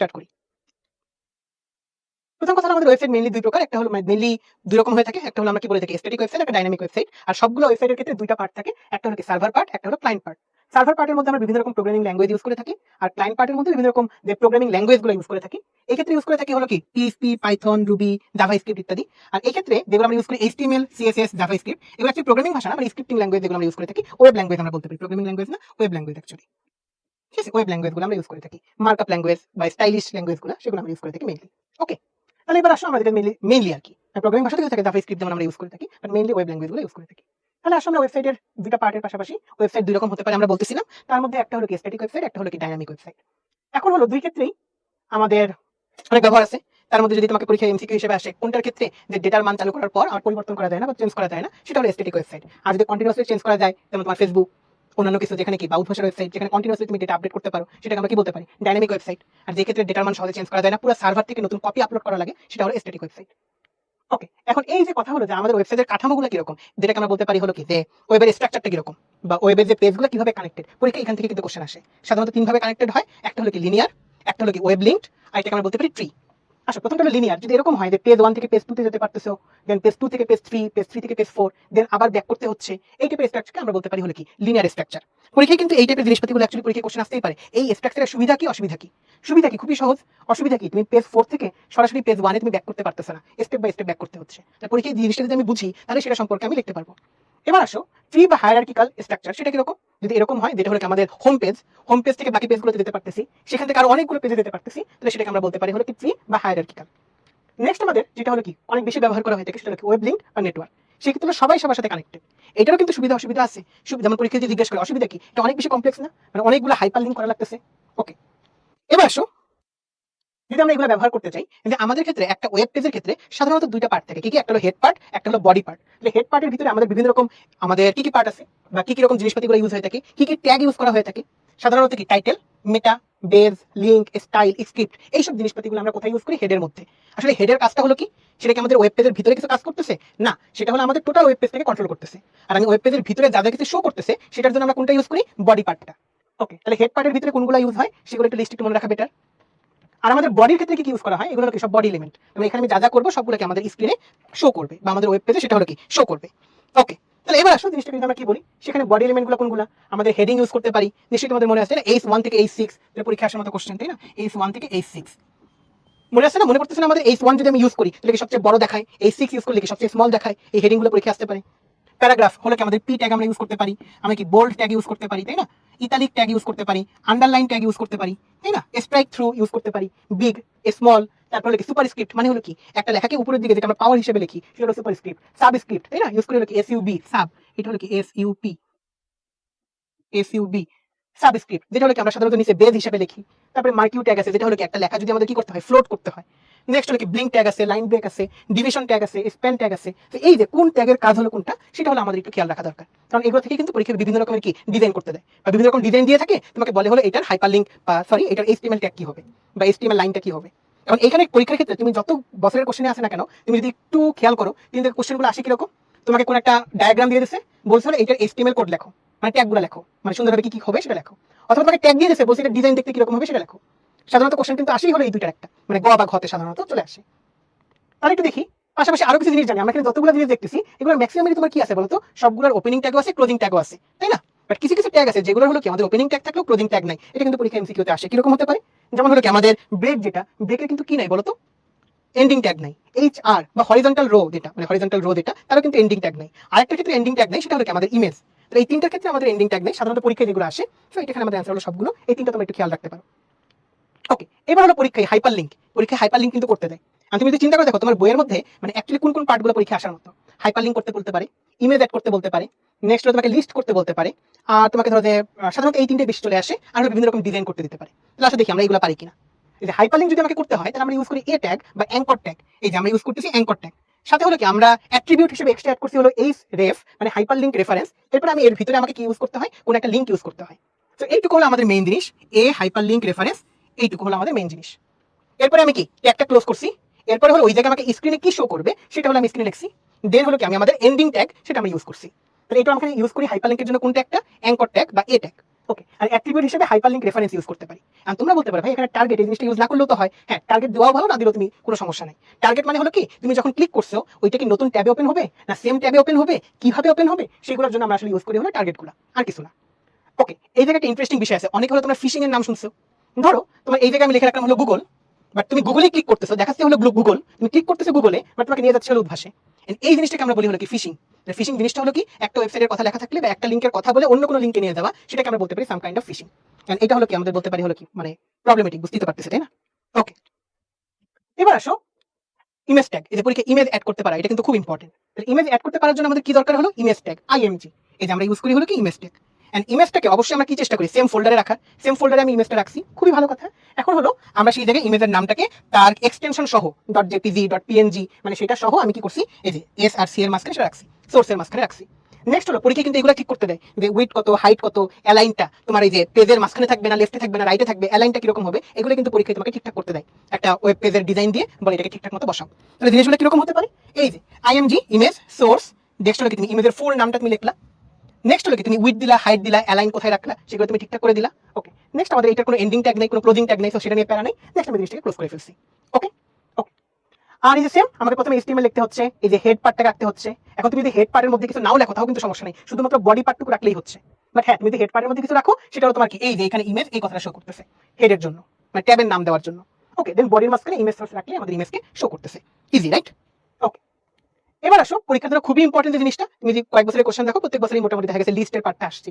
Start করি। প্রথম কথা হলো আমাদের ওয়েবসাইট মেইনলি দুই প্রকার, একটা হলো মেইনলি দুই রকম হয়ে থাকে, একটা হলো আমরা কি বলে থাকি স্ট্যাটিক ওয়েবসাইট, একটা ডাইনামিক ওয়েবসাইট। আর সবগুলো ওয়েবসাইটের ক্ষেত্রে দুইটা পার্ট থাকে, একটা হলো কি সার্ভার পার্ট, একটা হলো ক্লায়েন্ট পার্ট। সার্ভার পার্টের মধ্যে আমরা বিভিন্ন রকম প্রোগ্রামিং ল্যাঙ্গুয়েজ ইউজ করে থাকি, আর ক্লায়েন্ট পার্টের মধ্যে বিভিন্ন রকম যে প্রোগ্রামিং ল্যাঙ্গুয়েজগুলো ইউজ করে থাকি। এই ক্ষেত্রে ইউজ করে থাকি হলো কি পিএইচপি, পাইথন, রুবি, জাভাস্ক্রিপ্ট ইত্যাদি। আর এই ক্ষেত্রে যেগুলো আমরা ইউজ করি এইচটিএমএল, সিএসএস, জাভাস্ক্রিপ্ট, এগুলো একটি প্রোগ্রামিং ভাষা না, মানে স্ক্রিপ্টিং ল্যাঙ্গুয়েজ যেগুলো আমরা ইউজ করে থাকি, ওয়েব ল্যাঙ্গুয়েজ আমরা বলতে পারি, প্রোগ্রামিং ল্যাঙ্গুয়েজ না, ওয়েব ল্যাঙ্গুয়েজ অ্যাকচুয়ালি। ঠিক আছে, ওয়েব ল্যাঙ্গুয়েজগুলো আমরা ইউজ করে থাকি, মার্কআপ ল্যাঙ্গুয়েজ বা স্টাইলিশ ল্যাঙ্গুয়েজগুলো সেগুলো আমরা ইউজ করে থাকি মেইনলি। ওকে, তাহলে এবার আসো আমরা যেটা মেইনলি আর কি প্রোগ্রামিং ভাষা থেকে থাকে জাভাস্ক্রিপ্ট যেমন আমরা ইউজ করে থাকি, বাট মেইনলি ওয়েব ল্যাঙ্গুয়েজগুলো ইউজ করে থাকি। তাহলে আসলে আমরা ওয়েবসাইটের দুটো পার্টের পাশাপাশি ওয়েবসাইট দুই রকম হতে পারে আমরা বলতেছিলাম, তার মধ্যে একটা হলো কি স্ট্যাটিক ওয়েবসাইট, একটা হলো কি ডাইনামিক ওয়েবসাইট। এখন হলো দুই ক্ষেত্রেই আমাদের অনেক ব্যবহার আছে। তার মধ্যে যদি তোমাকে পরীক্ষায় এমসিকিউ হিসেবে আসে কোনটার ক্ষেত্রে যে ডেটার মান চালু করার পর আর পরিবর্তন করা যায় না বা চেঞ্জ করা যায় না, সেটা হলো স্ট্যাটিক ওয়েবসাইট। আর যদি কন্টিনিউয়াসলি চেঞ্জ করা যায়, যেমন তোমার ফেসবুক, অন্যান্য কিছু যেখানে কি বা উদ্ভাসের ওয়েবসাইট যেখানে কন্টিনিউয়াসলি তুমি ডেটা আপডেট করতে পারো, সেটাকে আমরা কি বলতে পারি ডাইনামিক ওয়েবসাইট। আর যে ক্ষেত্রে ডেটার মান সহজে চেঞ্জ করা যায় না, পুরো সার্ভার থেকে নতুন কপি আপলোড করা লাগে, সেটা হলো স্ট্যাটিক ওয়েবসাইট। ওকে, এখন এই যে কথা হলো যে আমাদের ওয়েবসাইটের কাঠামোগুলো কিরকম, যেটাকে আমরা বলতে পারি হলো কি যে ওয়েবের স্ট্রাকচারটা কিরকম বা ওয়েবের যে পেজগুলো কিভাবে কানেক্টেড, পরীক্ষা এখান থেকে কিন্তু কোশ্চেন আসে। সাধারণত তিন ভাবে কানেক্টেড হয়, একটা হলো কি লিনিয়ার, একটা হলো কি ওয়েব লিঙ্কড, আর এটাকে আমরা বলতে পারি ট্রি। আচ্ছা, প্রথমটা হলো লিনিয়ার। যদি এরকম হয় যে পেজ 1 থেকে পেজ 2 তে যেতে পারতেছো, দেন পেজ 2 থেকে পেজ 3, পেজ 3 থেকে পেজ 4, দেন আবার ব্যাক করতে হচ্ছে, এই টাইপের স্ট্রাকচারকে আমরা বলতে পারি হলো কি লিনিয়ার স্ট্রাকচার। পরীক্ষায় কিন্তু এই টাইপের জিনিসপাতিগুলো অ্যাকচুয়ালি পরীক্ষায় কোশ্চেন আসতেই পারে। এই স্ট্রাকচারের সুবিধা কি অসুবিধা কি? সুবিধা কি? খুবই সহজ। অসুবিধা কি? তুমি পেজ 4 থেকে সরাসরি পেজ 1 এ তুমি ব্যাক করতে পারতেছ না, স্টেপ বাই স্টেপ ব্যাক করতে হচ্ছে। তাহলে পরীক্ষায় জিনিসটা যদি আমি বুঝি, তাহলে সেটা সম্পর্কে আমি লিখতে পারবো। এবার আসো ট্রি বা হায়ারার্কিক্যাল স্ট্রাকচার, সেটা কিরকম? যদি এরকম হয় যেটা হলো আমাদের হোম পেজ থেকে বাকি পেজগুলোতে যেতে পারতেছি, সেখান থেকে আরো অনেকগুলো পেজে যেতে পারতেছি, তাহলে সেটাকে আমরা বলতে পারি হলো কি ট্রি বা হায়ারার্কিক্যাল। নেক্সট আমাদের যেটা হলো কি অনেক বেশি ব্যবহার করা হয়ে থাকে, সেটা হলো ওয়েব লিঙ্ক বা নেটওয়ার্ক। সেক্ষেত্রে সবাই সবার সাথে কানেক্টেড। এটারও কিন্তু সুবিধা অসুবিধা আছে। যেমন পরীক্ষায় জিজ্ঞেস করে অসুবিধা কি, এটা অনেক বেশি কমপ্লেক্স না, মানে অনেকগুলো হাইপার লিঙ্ক করা লাগতেছে। ওকে, এবার আসো যদি আমরা এগুলো ব্যবহার করতে চাই, যে আমাদের ক্ষেত্রে একটা ওয়েব পেজের ক্ষেত্রে সাধারণত দুইটা পার্ট থাকে। কি একটা হলো হেড পার্ট, একটা হলো বডি পার্ট। তাহলে হেড পার্টের ভিতরে আমাদের বিভিন্ন রকম আমাদের কি পার্ট আছে বা কি রকম জিনিসপাতিগুলো ইউজ হয়ে থাকে, কি ট্যাগ ইউজ করা হয়ে থাকে। সাধারণত কি টাইটেল, মেটা, বেজ, লিঙ্ক, স্টাইল, স্ক্রিপ্ট, এইসব জিনিসপাতিগুলো আমরা কোথায় ইউজ করি? হেডের মধ্যে। আসলে হেডের কাজটা হলো কি, সেটা কি আমাদের ওয়েব পেজের ভিতরে কিছু কাজ করতেছে? না, সেটা হলো আমাদের টোটাল ওয়েব পেজটাকে কন্ট্রোল করতেছে। আর আমি ওয়েব পেজের ভিতরে যা যা কিছু শো করতেছে, সেটার জন্য আমরা কোনটা ইউজ করি? বডি পার্টটা। ওকে, তাহলে হেড পার্টের ভিতরে কোনগুলো ইউজ হয় সেগুলো একটু লিস্ট একটু মনে রাখা বেটার। আর আমাদের বডির ক্ষেত্রে কি ইউজ করা হয়, এগুলো কি সব বডি এলিমেন্ট। মানে এখানে আমি যা যা করবো সবগুলোকে আমাদের স্ক্রিনে শো করবে বা আমাদের ওয়েব পেজে সেটা হলো কি শো করবে। ওকে, তাহলে এবার আসো জিনিসটা কিন্তু আমরা কি বলি, সেখানে বডি এলিমেন্টগুলো কোনগুলো? আমাদের হেডিং ইউজ করতে পারি, নিশ্চয়ই তোমাদের মনে আছে না H1 থেকে H6 পরীক্ষা আসার মতো কোশ্চেন, তাই না? H1 থেকে H6 মনে আছে না? মনে করতেছে না? আমাদের H1 যদি আমি ইউজ করি তাহলে কি সবচেয়ে বড় দেখায়, H6 ইউজ করলে কি সবচেয়ে স্মল দেখায়। এই হেডিংগুলো পরীক্ষা আসতে পারে। প্যারাগ্রাফ হলো কি আমাদের পি ট্যাগ আমরা ইউজ করতে পারি, আমরা কি বোল্ড ট্যাগ ইউজ করতে পারি, তাই না? ইতালিক ট্যাগ ইউজ করতে পারি, আন্ডারলাইন ট্যাগ ইউজ করতে পারি, তাই না? স্ট্রাইক থ্রু ইউজ করতে পারি, বিগ, স্মল, তারপর হলো কি সুপারস্ক্রিপ্ট, মানে হলো কি একটা লেখাকে উপরের দিকে যেটা আমরা পাওয়ার হিসেবে লিখি সেটা হলো সুপারস্ক্রিপ্ট। সাবস্ক্রিপ্ট, তাই না? ইউজ করি হলো কি এসইউবি, সাব, এটা হলো কি এসইউবি সাবস্ক্রিপ্ট, যেটা হলো কি আমরা সাধারণত নিচে বেজ হিসেবে লিখি। তারপরে মার্কিউ ট্যাগ আছে, যেটা হলো কি একটা লেখা যদি আমাদের কি করতে হয়, ফ্লোট করতে হয়। নেক্সট হলো কি ব্লিঙ্ক ট্যাগ আছে, লাইন ব্রেক আছে, ডিভিশন ট্যাগ আছে, স্প্যান ট্যাগ আছে। তো এই যে কোন ট্যাগের কাজ হলো কোনটা, সেটা হলো আমাদের একটু খেয়াল রাখা দরকার। কারণ এগুলো থেকে কিন্তু পরীক্ষায় বিভিন্ন রকমের কি ডিজাইন করতে দেয় বা বিভিন্ন রকম ডিজাইন দিয়ে থাকে, তোমাকে বলে হলো এটার হাইপারলিংক বা সরি এটার এইচটিএমএল ট্যাগ কি হবে বা এইচটিএমএল লাইনটা কি হবে। এখন এখানে পরীক্ষার ক্ষেত্রে তুমি যত বছরের কোশ্চেনে আসে না কেন, তুমি যদি একটু খেয়াল করো কিন্তু কোশ্চেনগুলো আসে কিরকম, তোমাকে কোন একটা ডায়াগ্রাম দিয়ে দিচ্ছে, বলছে হলো এটার এইচটিএমএল কোড লেখো, মানে ট্যাগগুলো লেখো, মানে সুন্দরভাবে কি কি হবে সেটা লেখো। অথবা তোমাকে ট্যাগ দিয়ে দিয়েছে, বলছে এটা ডিজাইন দেখতে কিরকম হবে সেটা লেখো। সাধারণত কোশ্চেন কিন্তু আসেই হলো এই দুইটার একটা, মানে গ বা ঘতে সাধারণত চলে আসে। তাহলে একটু দেখি পাশাপাশি আরো কিছু জিনিস জানি। আমরা এখানে যতগুলো জিনিস দেখতেছি এগুলোর ম্যাক্সিমামই তোমার কি আছে বলতো, সবগুলোর ওপেনিং ট্যাগও আছে, ক্লোজিং ট্যাগও আছে, তাই না? বাট কিছু কিছু ট্যাগ আছে যেগুলো হলো কি আমাদের ওপেনিং ট্যাগ থাকলেও ক্লোজিং ট্যাগ নাই। এটা কিন্তু পরীক্ষা এমসিকিউতে আসে। কিরকম হতে পারে? যেমন হলো কি আমাদের ব্রেক, যেটা ব্রেকের কিন্তু কি নাই বলতো, এন্ডিং ট্যাগ নাই। HR বা হরিজন্টাল রো, যেটা মানে হরিজন্টাল রো যেটা, তারও কিন্তু এন্ডিং ট্যাগ নাই। আরেকটা ক্ষেত্রে এন্ডিং ট্যাগ নাই, সেটা হলো কি আমাদের ইমেজ। তো এই তিনটার ক্ষেত্রে আমাদের এন্ডিং ট্যাগ নেই সাধারণত পরীক্ষায় যেগুলো আসে। সো এখানে আমাদের অ্যান্সার হলো সবগুলো, এই তিনটা তোমরা একটু খেয়াল রাখতে পারো। ওকে, এবার হলো পরীক্ষায় হাইপার লিঙ্ক। পরীক্ষায় হাইপার লিঙ্ক কিন্তু করতে দেয়। আর তুমি যদি চিন্তা করে দেখো তোমার বইয়ের মধ্যে মানে অ্যাকচুয়ালি কোন কোন পার্টগুলো পরীক্ষা আসার মতো, হাইপার লিঙ্ক করতে বলতে পারে, ইমেজ অ্যাড করতে বলতে পারে, নেক্সট হলো তোমাকে লিস্ট করতে বলতে পারে, আর তোমাকে ধরো যে সাধারণত এই তিনটে বেশি চলে আসে, আর বিভিন্ন রকম ডিজাইন করতে দিতে পারে। তাহলে আসলে দেখি আমরা এগুলো পারি কিনা। এই যে হাইপার লিঙ্ক যদি আমাকে করতে হয়, তাহলে আমরা ইউজ করি এ ট্যাগ বা অ্যাঙ্কর ট্যাগ। এই যে আমরা ইউজ করতেছি অ্যাঙ্কর ট্যাগ। সাথে হলো কি আমরা অ্যাট্রিবিউট হিসেবে এক্সট্রা অ্যাড করছি হলো এইচ রেফ, মানে হাইপার লিঙ্ক রেফারেন্স। এরপর আমি এর ভিতরে আমাকে কি ইউজ করতে হয়, কোন একটা লিঙ্ক ইউজ করতে হয়। তো এইটুকু হলো আমাদের মেইন জিনিস, এ হাইপার লিঙ্ক রেফারেন্স, এইটুকু হলো আমাদের মেইন জিনিস। এরপরে আমি কি ট্যাগটা ক্লোজ করছি। এরপরে হলো ওই জায়গায় আমাকে স্ক্রিনে কি শো করবে সেটা হলো আমি স্ক্রিনে লিখছি। দেন হলো কি আমি আমাদের এন্ডিং ট্যাগ সেটা আমি ইউজ করছি। তাহলে এটা আমরা ইউজ করি হাইপারলিংকের জন্য কোন ট্যাগটা, অ্যাঙ্কর ট্যাগ বা এ ট্যাগ। ওকে, আর অ্যাট্রিবিউট হিসেবে হাইপারলিংক রেফারেন্স ইউজ করতে পারি। আর তোমরা বলতে পারো ভাই এখানে টার্গেট এই জিনিসটা ইউজ না করলেও তো হয়। হ্যাঁ, টার্গেট দেওয়াও ভালো, না দিলেও তুমি কোনো সমস্যা নাই। টার্গেট মানে হলো কি, তুমি যখন ক্লিক করছো ওইটা কি নতুন ট্যাবে ওপেন হবে না সেম ট্যাবে ওপেন হবে, কিভাবে ওপেন হবে, সেগুলোর জন্য আমরা আসলে ইউজ করি হলো টার্গেটগুলো, আর কিছু না। ওকে, এই জায়গায় একটা ইন্টারেস্টিং বিষয় আছে। অনেক হলো তোমরা ফিশিং এর নাম শুনছো। ধরো তোমার এই জায়গায় আমি লিখে রাখলাম হলো গুগল, বাট তুমি গুগলে ক্লিক করতেছো, দেখাচ্ছে হলো গুগল, তুমি ক্লিক করতেছো গুগলে, বাট তোমাকে নিয়ে যাচ্ছে হলো উদ্ভাসে। এই জিনিসটাকে আমরা বলি হলো কি ফিশিং। ফিশিং জিনিসটা হলো কি, একটা ওয়েবসাইটের কথা লেখা থাকলে বা একটা লিংকের কথা বলে অন্য কোনো লিংকে নিয়ে যাওয়া, সেটাকে আমরা বলতে পারি some kind of fishing. And এটা হলো কি আমাদের বলতে পারি হলো কি মানে প্রবলেমেটিক, বুঝতে পারতেছে তাই না? ওকে, এবার আসো ইমেজ ট্যাগ। এই যে পরীক্ষা ইমেজ অ্যাড করতে পারা, এটা কিন্তু খুব ইম্পর্টেন্ট। তাহলে ইমেজ অ্যাড করতে পারার জন্য আমাদের কি দরকার হলো ইমেজ ট্যাগ, আইএমজি। এই যে আমরা ইউজ করি হলো কি ইমেজ ট্যাগ। এন্ড ইমেজটাকে অবশ্যই আমরা কি চেষ্টা করি সেম ফোল্ডারে রাখার। সেম ফোল্ডারে আমি ইমেজটা রাখছি, খুবই ভালো কথা। এখন হলো আমরা সেই জায়গায় ইমেজের নামটাকে তার এক্সটেনশন সহ .jpg .png মানে সেটা সহ আমি কি করছি, এই যে এস আর সি এর মাঝখানে সেটা রাখছি, সোর্সের মাঝখানে রাখছি। নেক্সট হলো পরীক্ষা কিন্তু এগুলো ঠিক করতে দেয় যে উইড কত, হাইট কত, অ্যালাইনটা তোমার এই যে পেজের মাঝখানে থাকবে না লেফটে থাকবে না রাইটে থাকবে, অ্যালাইনটা কিরকম হবে, এগুলো কিন্তু পরীক্ষায় তোমাকে ঠিকঠাক করতে দেয়। একটা ওয়েব পেজের ডিজাইন দিয়ে বলে এটাকে ঠিকঠাক মতো বসাও। তাহলে জিনিসগুলো কিরকম হতে পারে, এই যে আইএমজি ইমেজ সোর্স, নেক্সট হলো কি তুমি ইমেজের ফুল নামটা তুমি লিখলা, নেক্সট হলো কি তুমি উইড দিলা, হাইট দিলা, অ্যালাইন কোথায় রাখলা সেগুলো তুমি ঠিকঠাক করে দিলা। ওকে, নেক্সট আমাদের এটার কোনো এন্ডিং ট্যাগ নেই, কোনো ক্লোজিং ট্যাগ নেই, তো সেটা নিয়ে প্যারা নেই। নেক্সট আমি জিনিসটাকে ক্লোজ করে ফেলছি। ওকে ওকে, আর এই যে সেম আমাকে প্রথমে HTML লিখতে হচ্ছে, এই যে হেড পার্টটা রাখতে হচ্ছে। এখন তুমি যদি হেড পার্টের মধ্যে কিছু নাও লেখো তাও কিন্তু সমস্যা নেই, শুধুমাত্র বডি পার্টটুকু রাখলেই হচ্ছে। বাট হ্যাঁ, তুমি যদি হেড পার্টের মধ্যে কিছু রাখো সেটা হলো তোমার কি, এই যে এখানে ইমেজ এই কথাটা শো করতেছে হেডের জন্য, মানে ট্যাবের নাম দেওয়ার জন্য। ওকে, দেন বডির মাঝখানে ইমেজ সোর্স রাখলে আমাদের ইমেজকে শো করতেছে। Easy right? ওকে, এবার আসো পরীক্ষার জন্য খুবই ইম্পর্টেন্ট যে জিনিসটা, তুমি যদি কয়েক বছরের কোশ্চেন দেখো প্রত্যেক বছরই মোটামুটি দেখা গেছে লিস্টের পার্টটা আসছে।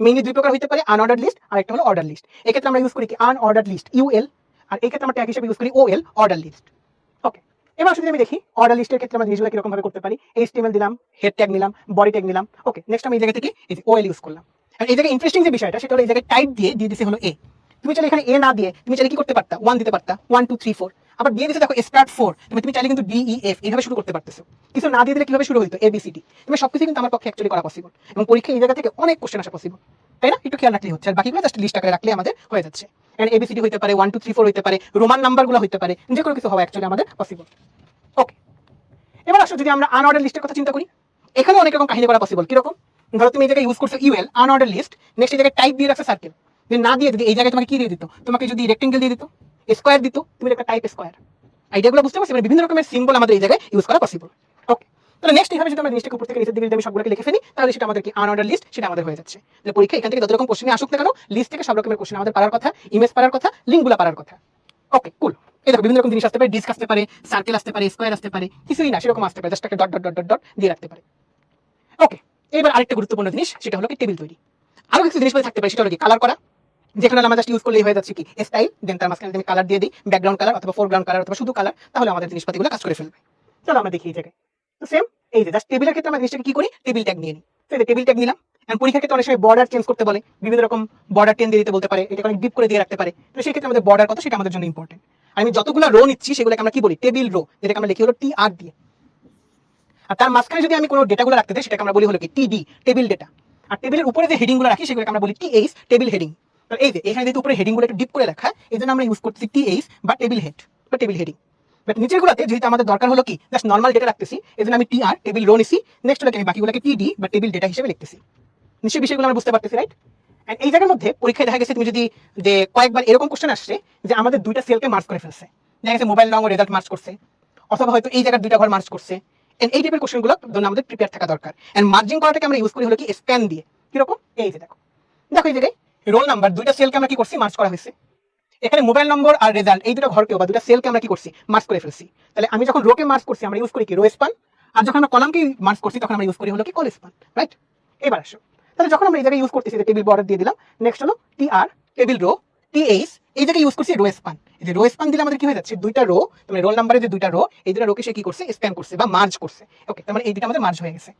মেইনলি দুই প্রকার হতে পারে, আনঅর্ডার লিস্ট আর একটা হলো অর্ডার লিস্ট। এক্ষেত্রে আমরা ইউজ করি কি আনঅর্ডার লিস্ট ইউএল, আর এই ক্ষেত্রে আমরা ট্যাগ হিসেবে ইউজ করি ওএল, অর্ডার লিস্ট। ওকে, এবার যদি আমি দেখি অর্ডার লিস্টের ক্ষেত্রে আমরা জিনিসগুলো কিরকম ভাবে করতে পারি, HTML দিলাম, হেড ট্যাগ নিলাম, বডি ট্যাগ নিলাম। ওকে, নেক্সট আমি এই জায়গা থেকে এই যে ওএল ইউজ করলাম। আর এই জায়গায় ইন্টারেস্টিং যে বিষয়টা সেটা হলো এই জায়গায় টাইপ দিয়ে দিছে হলো এ। তুমি চাইলে এখানে এ না দিয়ে তুমি চাইলে কি করতে পারতা, 1 দিতে পারতা, 1 2 3 4। আবার দিয়ে দিছে দেখো স্টার্ট 4, তুমি চাইলে কিন্তু DEF এইভাবে শুরু করতে পারতেছো। কিছু না দিয়ে দিলে কিভাবে শুরু হইতো ABCD। তুমি সবকিছু কিন্তু আমার পক্ষে অ্যাকচুয়ালি করা পসিবল, এবং পরীক্ষায় এই জায়গা থেকে অনেক কোশ্চেন আসা পসিবল, তাই না? একটু খেয়াল রাখলেই হচ্ছে। আর বাকিগুলো জাস্ট লিস্ট আকারে রাখলে আমাদের হয়ে যাচ্ছে। এন্ড ABCD হইতে পারে, 1 2 3 4 হইতে পারে, রোমান নাম্বারগুলো হইতে পারে, যে কোনো কিছু হওয়া অ্যাকচুয়ালি আমাদের পসিবল। ওকে, এবার আসো যদি আমরা আনঅর্ডার লিস্টের কথা চিন্তা করি, এখানে অনেক রকম কাহিনী করা পসিবল। কিরকম, ধরো তুমি এই জায়গায় ইউজ করছো ইউএল আনঅর্ডার লিস্ট, নেক্সট এই জায়গায় টাইপ দিয়ে রাখছো সার্কেল, যদি না দিয়ে যদি এই জায়গায় তোমাকে কি দিয়ে দিত, তোমাকে যদি রেক্টেঙ্গেল দিয়ে দিত, স্কোয়ার দিত, তুমি একটা টাইপ স্কোয়ার। আইডিয়াগুলো বুঝতে পারছি, মানে বিভিন্ন রকমের সিম্বল আমাদের এই জায়গায় ইউজ করা পসিবল। ওকে, তাহলে নেক্সট এইভাবে যদি আমরা জিনিসটাকে উপর থেকে নিচের দিকে যদি আমি সবগুলোকে লিখে ফেলি, তাহলে সেটা আমাদের কি আনঅর্ডার লিস্ট, সেটা আমাদের হয়ে যাচ্ছে। তাহলে পরীক্ষা এখান থেকে যত রকম কোশ্চেন আসুক না কেন, লিস্ট থেকে সব রকমের কোশ্চেন আমাদের পারার কথা, ইমেজ পারার কথা, লিঙ্কগুলো পারার কথা। ওকে কুল, এই দেখো বিভিন্ন রকম জিনিস আসতে পারে, ডিস্ক আসতে পারে, সার্কেল আসতে পারে, স্কোয়ার আসতে পারে, কিছুই না সেরকম আসতে পারে, জাস্ট একটা dot dot dot dot dot দিয়ে রাখতে পারে। ওকে, এবার আরেকটা গুরুত্বপূর্ণ জিনিস সেটা হলো কি টেবিল তৈরি। আরো কিছু জিনিস থাকতে পারে, সেটা হলো কি কালার করা, যেখানে আমরা জাস্ট ইউজ করলেই হয়ে যাচ্ছে কি স্টাইল, দেন তার মাঝখানে আমি কালার দিয়ে দিই, ব্যাকগ্রাউন্ড কালার অথবা ফোরগ্রাউন্ড কালার অথবা শুধু কালার, তাহলে আমাদের জিনিসপাতিগুলো কাজ করে ফেলবে। চলো আমরা দেখি এই জায়গায়। তো সেম এই যে জাস্ট টেবিলের ক্ষেত্রে আমরা জিনিসটাকে কি করি, টেবিল ট্যাগ নিয়ে নিই। তো এই যে টেবিল ট্যাগ নিলাম। এন্ড পরীক্ষার ক্ষেত্রে অনেক সময় বর্ডার চেঞ্জ করতে বলে, বিভিন্ন রকম বর্ডার টেন দিয়ে দিতে বলতে পারে, এটা অনেক ডিপ করে দিয়ে রাখতে পারে। তো সেই ক্ষেত্রে আমাদের বর্ডার কত সেটা আমাদের জন্য ইম্পর্টেন্ট। আমি যতগুলো রো নিচ্ছি সেগুলোকে আমরা কি বলি, টেবিল রো, যেটাকে আমরা লিখি হলো TR দিয়ে। আর তার মাঝখানে যদি আমি কোনো ডেটাগুলো রাখতে চাই সেটাকে আমরা বলি হলো কি TD, টেবিল ডেটা। আর টেবিলের উপরে যে হেডিংগুলো রাখি সেগুলোকে আমরা বলি TH, টেবিল হেডিং। তো এই যে এখানে যেহেতু উপরে হেডিংগুলো একটু ডিপ করে রাখা, এই জন্য আমরা ইউজ করতেছি TH বা টেবিল হেড বা টেবিল হেডিং। বাট নিচের গুলোতে যেহেতু আমাদের দরকার হলো কি জাস্ট নর্মাল ডেটা রাখতেছি, এই জন্য আমি TR, টেবিল রো নিছি। নেক্সট হলো আমি বাকিগুলোকে TD বা টেবিল ডেটা হিসেবে লিখতেছি। নিশ্চয়ই বিষয়গুলো আমরা বুঝতে পারতেছি, রাইট? এন্ড এই জায়গার মধ্যে পরীক্ষায় দেখা গেছে তুমি যদি যে কয়েকবার এরকম কোশ্চেন আসছে যে আমাদের দুইটা সেলকে মার্জ করে ফেলছে, দেখা গেছে মোবাইল নাম ও রেজাল্ট মার্জ করছে, অথবা হয়তো এই জায়গার দুইটা ঘর মার্জ করছে। এন্ড এই টাইপের কোশ্চেনগুলো জন্য আমাদের প্রিপেয়ার থাকা দরকার। এন্ড মার্জিং করাটাকে আমরা ইউজ করি হলো কি স্প্যান দিয়ে। কিরকম, এই যে দেখো দেখো এই জায়গায় রোল নাম্বার দুইটা সেলকে আমরা কি করছি, মার্জ করা হয়েছে। এখানে মোবাইল নম্বর আর রেজাল্ট এই দুটো ঘরকে বা দুটো সেলকে আমরা কি করছি, মার্জ করে ফেলছি। তাহলে আমি যখন রোকে মার্জ করছি আমরা ইউজ করি কি রো স্পান, আর যখন আমরা কলামকে মার্জ করছি তখন আমরা ইউজ করি হলো কি কল স্পান, রাইট? এবার আসো, তাহলে যখন আমরা এই জায়গায় ইউজ করতেছি টেবিল বর্ডার দিয়ে দিলাম, নেক্সট হলো TR, টেবিল রো, TH, এই জায়গায় ইউজ করছি রো স্পান। এই যে রো স্পান দিলে আমাদের কি হয়ে যাচ্ছে, দুইটা রো, মানে রোল নাম্বারের যে দুইটা রো, এই দুটো রোকে সে কি করছে, স্প্যান করছে বা মার্জ করছে। ওকে, তার মানে এই দুটো আমাদের মার্জ হয়ে গেছে।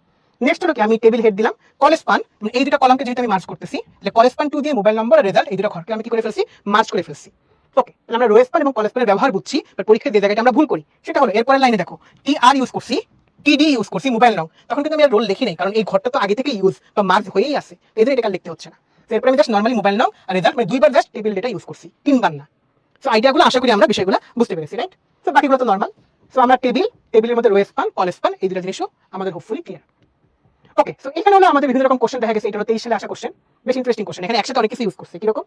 নেক্সট হলো কি আমি টেবিল হেড দিলাম, কল স্পান, এই দুটো কলামকে যেহেতু আমি মার্জ করতেছি, তাহলে কল স্পান 2 দিয়ে মোবাইল নম্বর আর রেজাল্ট এই দুটো ঘরকে আমি কি করে ফেলছি, মার্জ করে ফেলছি। ওকে, তাহলে আমরা রো স্পান এবং কল স্পানের ব্যবহার বুঝছি, বাট পরীক্ষায় যে জায়গাটা আমরা ভুল করি সেটা হলো এরপরের লাইনে দেখো TR ইউজ করছি, TD ইউজ করছি মোবাইল নাও, তখন কিন্তু আমি আর রোল লিখি নাই, কারণ এই ঘরটা তো আগে থেকে ইউজ বা মার্জ হয়েই আছে, এদের এটা লিখতে হচ্ছে না। তো এরপর আমি জাস্ট নরমালি মোবাইল নাও আর রেজাল্ট মানে দুইবার জাস্ট টেবিল ডেটা ইউজ করছি, তিনবার না। সো আইডিয়াগুলো আশা করি আমরা বিষয়গুলো বুঝতে পেরেছি, রাইট? তো বাকিগুলো তো নরমাল। সো আমরা টেবিলের মধ্যে রো স্পান, কল স্পান এই দুটো জিনিসও আমাদের হোপফুলি ক্লিয়ার। ওকে, সো এখানে হলো আমাদের বিভিন্ন রকম কোশ্চেন দেখা গেছে। এটা হলো 23 সালে আসা কোশ্চেন, বেশ ইন্টারেস্টিং কোশ্চেন। এখানে একসাথে অনেক কিছু ইউজ করছে। কিরকম?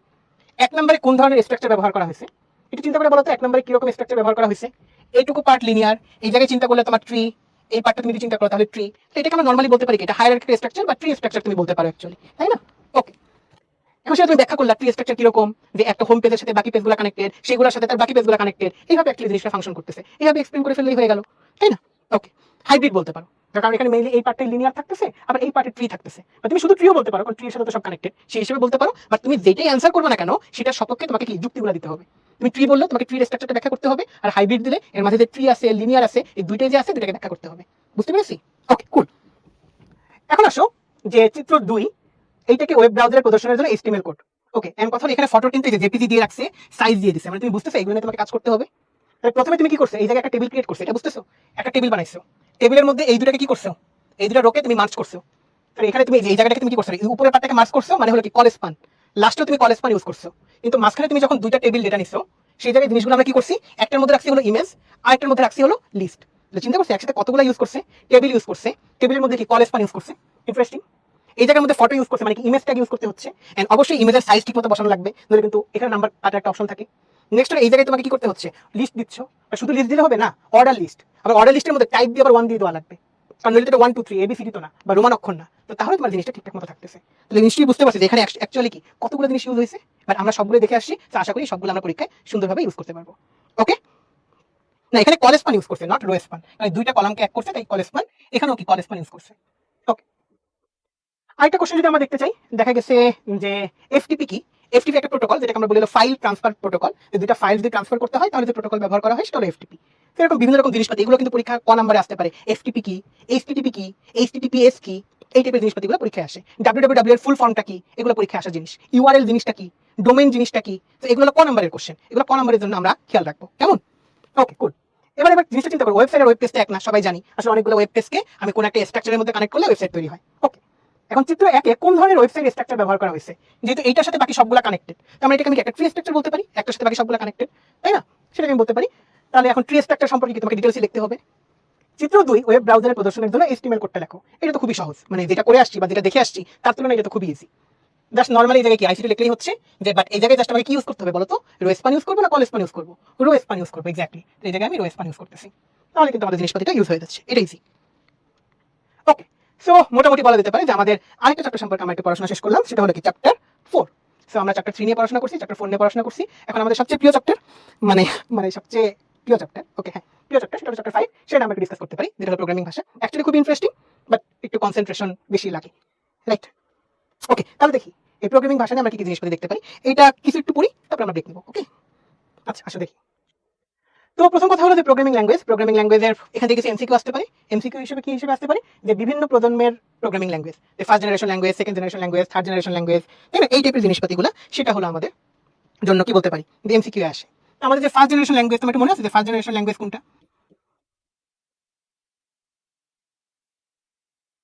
এক নম্বরে কোন ধরনের স্ট্রাকচার ব্যবহার করা হয়েছে, একটু চিন্তা করে বলো তো। এক নম্বরে কিরকম স্ট্রাকচার ব্যবহার করা হয়েছে? এইটুকু পার্ট লিনিয়ার, এই জায়গায় চিন্তা করলে তোমার ট্রি, এই পার্টটা তুমি যদি চিন্তা করো তাহলে ট্রি। তো এটাকে আমরা নর্মালি বলতে পারি কি এটা হায়ারার্কিক্যাল স্ট্রাকচার বা ট্রি স্ট্রাকচার তুমি বলতে পারো অ্যাকচুয়ালি, তাই না? ওকে, এখন সেটা তুমি ব্যাখ্যা করলা ট্রি স্ট্রাকচার কিরকম, যে একটা হোম পেজের সাথে বাকি পেজগুলো কানেক্টেড, সেগুলোর সাথে তার বাকি পেজগুলো কানেক্টেড, এইভাবে অ্যাকচুয়ালি জিনিসটা ফাংশন করতেছে। এইভাবে এক্সপ্লেন করে ফেললেই হয়ে গেল, তাই না? ওকে, হাইব্রিড বলতে পারো, কারণ এখানে মেইনলি এই পার্টে লিনিয়ার থাকতেছে, আবার এই পার্টে ট্রি থাকতেছে। বা তুমি শুধু ট্রিও বলতে পারো, কারণ ট্রির সাথে তো সব কানেক্টেড, সেই হিসেবে বলতে পারো। বাট তুমি যেটাই অ্যান্সার করবে না কেন সেটার সপক্ষে তোমাকে কি যুক্তিগুলো দিতে হবে। তুমি ট্রি বললে তোমাকে ট্রির স্ট্রাকচারটা ব্যাখ্যা করতে হবে, আর হাইব্রিড দিলে এর মাঝে যে ট্রি আছে, লিনিয়ার আছে, এই দুইটাই যে আছে দুইটাকে ব্যাখ্যা করতে হবে। বুঝতে পেরেছি? ওকে, কুল। এখন আসো যে চিত্র 2, এইটাকে ওয়েব ব্রাউজারে প্রদর্শনের জন্য HTML কোড। ওকে, এন্ড কথা এখানে ফটো কিন্তু এই যে জেপিজি দিয়ে রাখছে, সাইজ দিয়ে দিছে, মানে তুমি বুঝতেছো এগুলো নিয়ে তোমাকে কাজ করতে হবে। তাহলে প্রথমে তুমি কি করছো, এই জায়গায় একটা টেবিল ক্রিয়েট করছো, এটা বুঝতেছো? একটা টেবিল বানাইছো, টেবিলের মধ্যে এই দুটাকে কি করছো, এই দুটা রোকে তুমি মার্জ করছো। তাহলে এখানে তুমি এই জায়গাটাকে তুমি কি করছো, এই উপরের পার্টটাকে মার্জ করছো, মানে হলো কি কল স্পান। লাস্টে তুমি কল স্পান ইউজ করছো, কিন্তু মাঝখানে তুমি যখন দুইটা টেবিল ডেটা নিছো, সেই জায়গায় জিনিসগুলো আমরা কি করছি, একটার মধ্যে রাখছি হলো ইমেজ, আর একটার মধ্যে রাখছি হলো লিস্ট। চিন্তা করছি একসাথে কতগুলো ইউজ করছে, টেবিল ইউজ করছে, টেবিলের মধ্যে কি কল স্পান ইউজ করছে। ইন্টারেস্টিং। এই জায়গার মধ্যে ফটো ইউজ করছে, মানে কি ইমেজ ট্যাগ ইউজ করতে হচ্ছে, এন্ড অবশ্যই ইমেজের সাইজ ঠিকমতো বসানো লাগবে, নইলে কিন্তু এখানে নাম্বার কাটার একটা অপশন থাকে। নেক্সট এই জায়গায় তোমাকে কি করতে হচ্ছে, লিস্ট দিচ্ছ, শুধু লিস্ট দিলে হবে না, অর্ডার লিস্ট। আবার অর্ডার লিস্টের মধ্যে টাইপ দিয়ে আবার 1 দিয়ে দেওয়া লাগবে, কারণ নইলে তো 1 2 3 ABCD তো না, বা রোমান অক্ষর না। তো তাহলে তোমার জিনিসটা ঠিকঠাক মতো থাকতেছে। তাহলে নিশ্চয়ই বুঝতে পারছি যে এখানে অ্যাকচুয়ালি কি কতগুলো জিনিস ইউজ হয়েছে, বাট আমরা সবগুলো দেখে আসছি, তো আশা করি সবগুলো আমরা পরীক্ষায় সুন্দরভাবে ইউজ করতে পারবো। ওকে, না এখানে কল স্পান ইউজ করছে, নট রো স্পান, মানে দুইটা কলামকে এক করছে, তাই কল স্পান। এখানেও কি কল স্পান ইউজ করছে। ওকে, আরেকটা কোশ্চেন যদি আমরা দেখতে চাই, দেখা গেছে যে এফটিপি কি। এফটিপি একটা প্রোটোকল, যেটাকে আমরা বলি ফাইল ট্রান্সফার প্রোটোকল। যে দুইটা ফাইল যদি ট্রান্সফার করতে হয় তাহলে যে প্রোটোকল ব্যবহার করা হয় সেটা হলো এফটিপি। এরকম বিভিন্ন রকম জিনিসপাতি, এগুলো কিন্তু পরীক্ষা ক নম্বরে আসতে পারে। এফটিপি কি, এইচটিটিপি কি, এইচটিটিপিএস কি, এই টাইপের জিনিসপাতিগুলো পরীক্ষায় আসে। ডাব্লিউডাব্লিউডাব্লিউ এর ফুল ফর্মটা কি, এগুলো পরীক্ষায় আসা জিনিস। ইউআরএল জিনিসটা কি, ডোমেইন জিনিসটা কি, তো এগুলো ক নম্বরের কোশ্চেন, এগুলো ক নম্বরের জন্য আমরা খেয়াল রাখবো, কেমন? ওকে, কুল। এবার জিনিসটা চিন্তা করো, ওয়েবসাইট আর ওয়েব পেজটা এক না, সবাই জানি। আসলে অনেকগুলো ওয়েব পেজকে আমি কোন একটা স্ট্রাকচারের মধ্যে কানেক্ট করলে ওয়েবসাইট তৈরি হয়। ওকে, এখন চিত্র 1 কোন ধরনের ওয়েবসাইট স্ট্রাকচার ব্যবহার করা হয়েছে, যেহেতু এইটার সাথে বাকি সবগুলা কানেক্টেড, তো আমরা এটাকে আমি একটা ট্রি স্ট্রাকচার বলতে পারি, একটার সাথে বাকি সবগুলা কানেক্টেড, তাই না? সেটাকে আমি বলতে পারি। তাহলে এখন ট্রি স্ট্রাকচার সম্পর্কে তোমাকে ডিটেইলসে লিখতে হবে। চিত্র 2, ওয়েব ব্রাউজারে প্রদর্শনের জন্য HTML কোডটা লেখো। এটা তো খুবই সহজ, মানে যেটা করে আসছি বা যেটা দেখে আসছি তার তুলনায় এটা তো খুবই ইজি। জাস্ট নরমালি এই জায়গায় কি আইসিটি লিখলেই হচ্ছে, যে বাট এই জায়গায় জাস্ট আমাকে কি ইউজ করতে হবে বলো তো, রো স্পান ইউজ করবো না কল স্পান ইউজ করবো? রো স্পান ইউজ করবো, এক্স্যাক্টলি। তো এই জায়গায় আমি রো স্পান ইউজ করতেছি, তাহলে কিন্তু আমাদের জিনিসপাতিটা ইউজ হয়ে যাচ্ছে, এটা ইজি। ওকে, সো মোটামুটি বলা যেতে পারে যে আমাদের আরেকটা চ্যাপ্টার সম্পর্কে আমরা একটু পড়াশোনা শেষ করলাম, সেটা হলো কি চ্যাপ্টার 4। সো আমরা চ্যাপ্টার 3 নিয়ে পড়াশোনা করছি, চ্যাপ্টার 4 নিয়ে পড়াশোনা করছি। এখন আমাদের সবচেয়ে প্রিয় চ্যাপ্টার, মানে মানে সবচেয়ে প্রিয় চ্যাপ্টার, ওকে হ্যাঁ প্রিয় চ্যাপ্টার, সেটা হলো চ্যাপ্টার 5। সেটা আমরা ডিসকাস করতে পারি, যেটা হলো প্রোগ্রামিং ভাষা। অ্যাকচুয়ালি খুব ইন্টারেস্টিং, বাট একটু কনসেন্ট্রেশন বেশি লাগে, রাইট? ওকে, তাহলে দেখি এই প্রোগ্রামিং ভাষা নিয়ে আমরা কি কি জিনিসপাতি দেখতে পারি। এটা কিছু একটু পড়ি, তারপর আমরা ব্রেক নেব। ওকে, আচ্ছা আসো দেখি। তো প্রথম কথা হলো যে প্রোগ্রামিং ল্যাঙ্গুয়েজের এখান থেকে কিছু এমসিকিউ আসতে পারে। এমসিকিউ হিসেবে কি হিসেবে আসতে পারে, যে বিভিন্ন প্রজন্মের প্রোগ্রামিং ল্যাঙ্গুয়েজ, যে first generation language, second generation language, third generation language, তাই না? এই টাইপের জিনিসপাতিগুলো সেটা হলো আমাদের জন্য কি বলতে পারি, যে এমসিকিউ আসে। আমাদের যে ফার্স্ট জেনারেশন ল্যাঙ্গুয়েজ, তোমার একটু মনে আছে যে ফার্স্ট জেনারেশন ল্যাঙ্গুয়েজ কোনটা?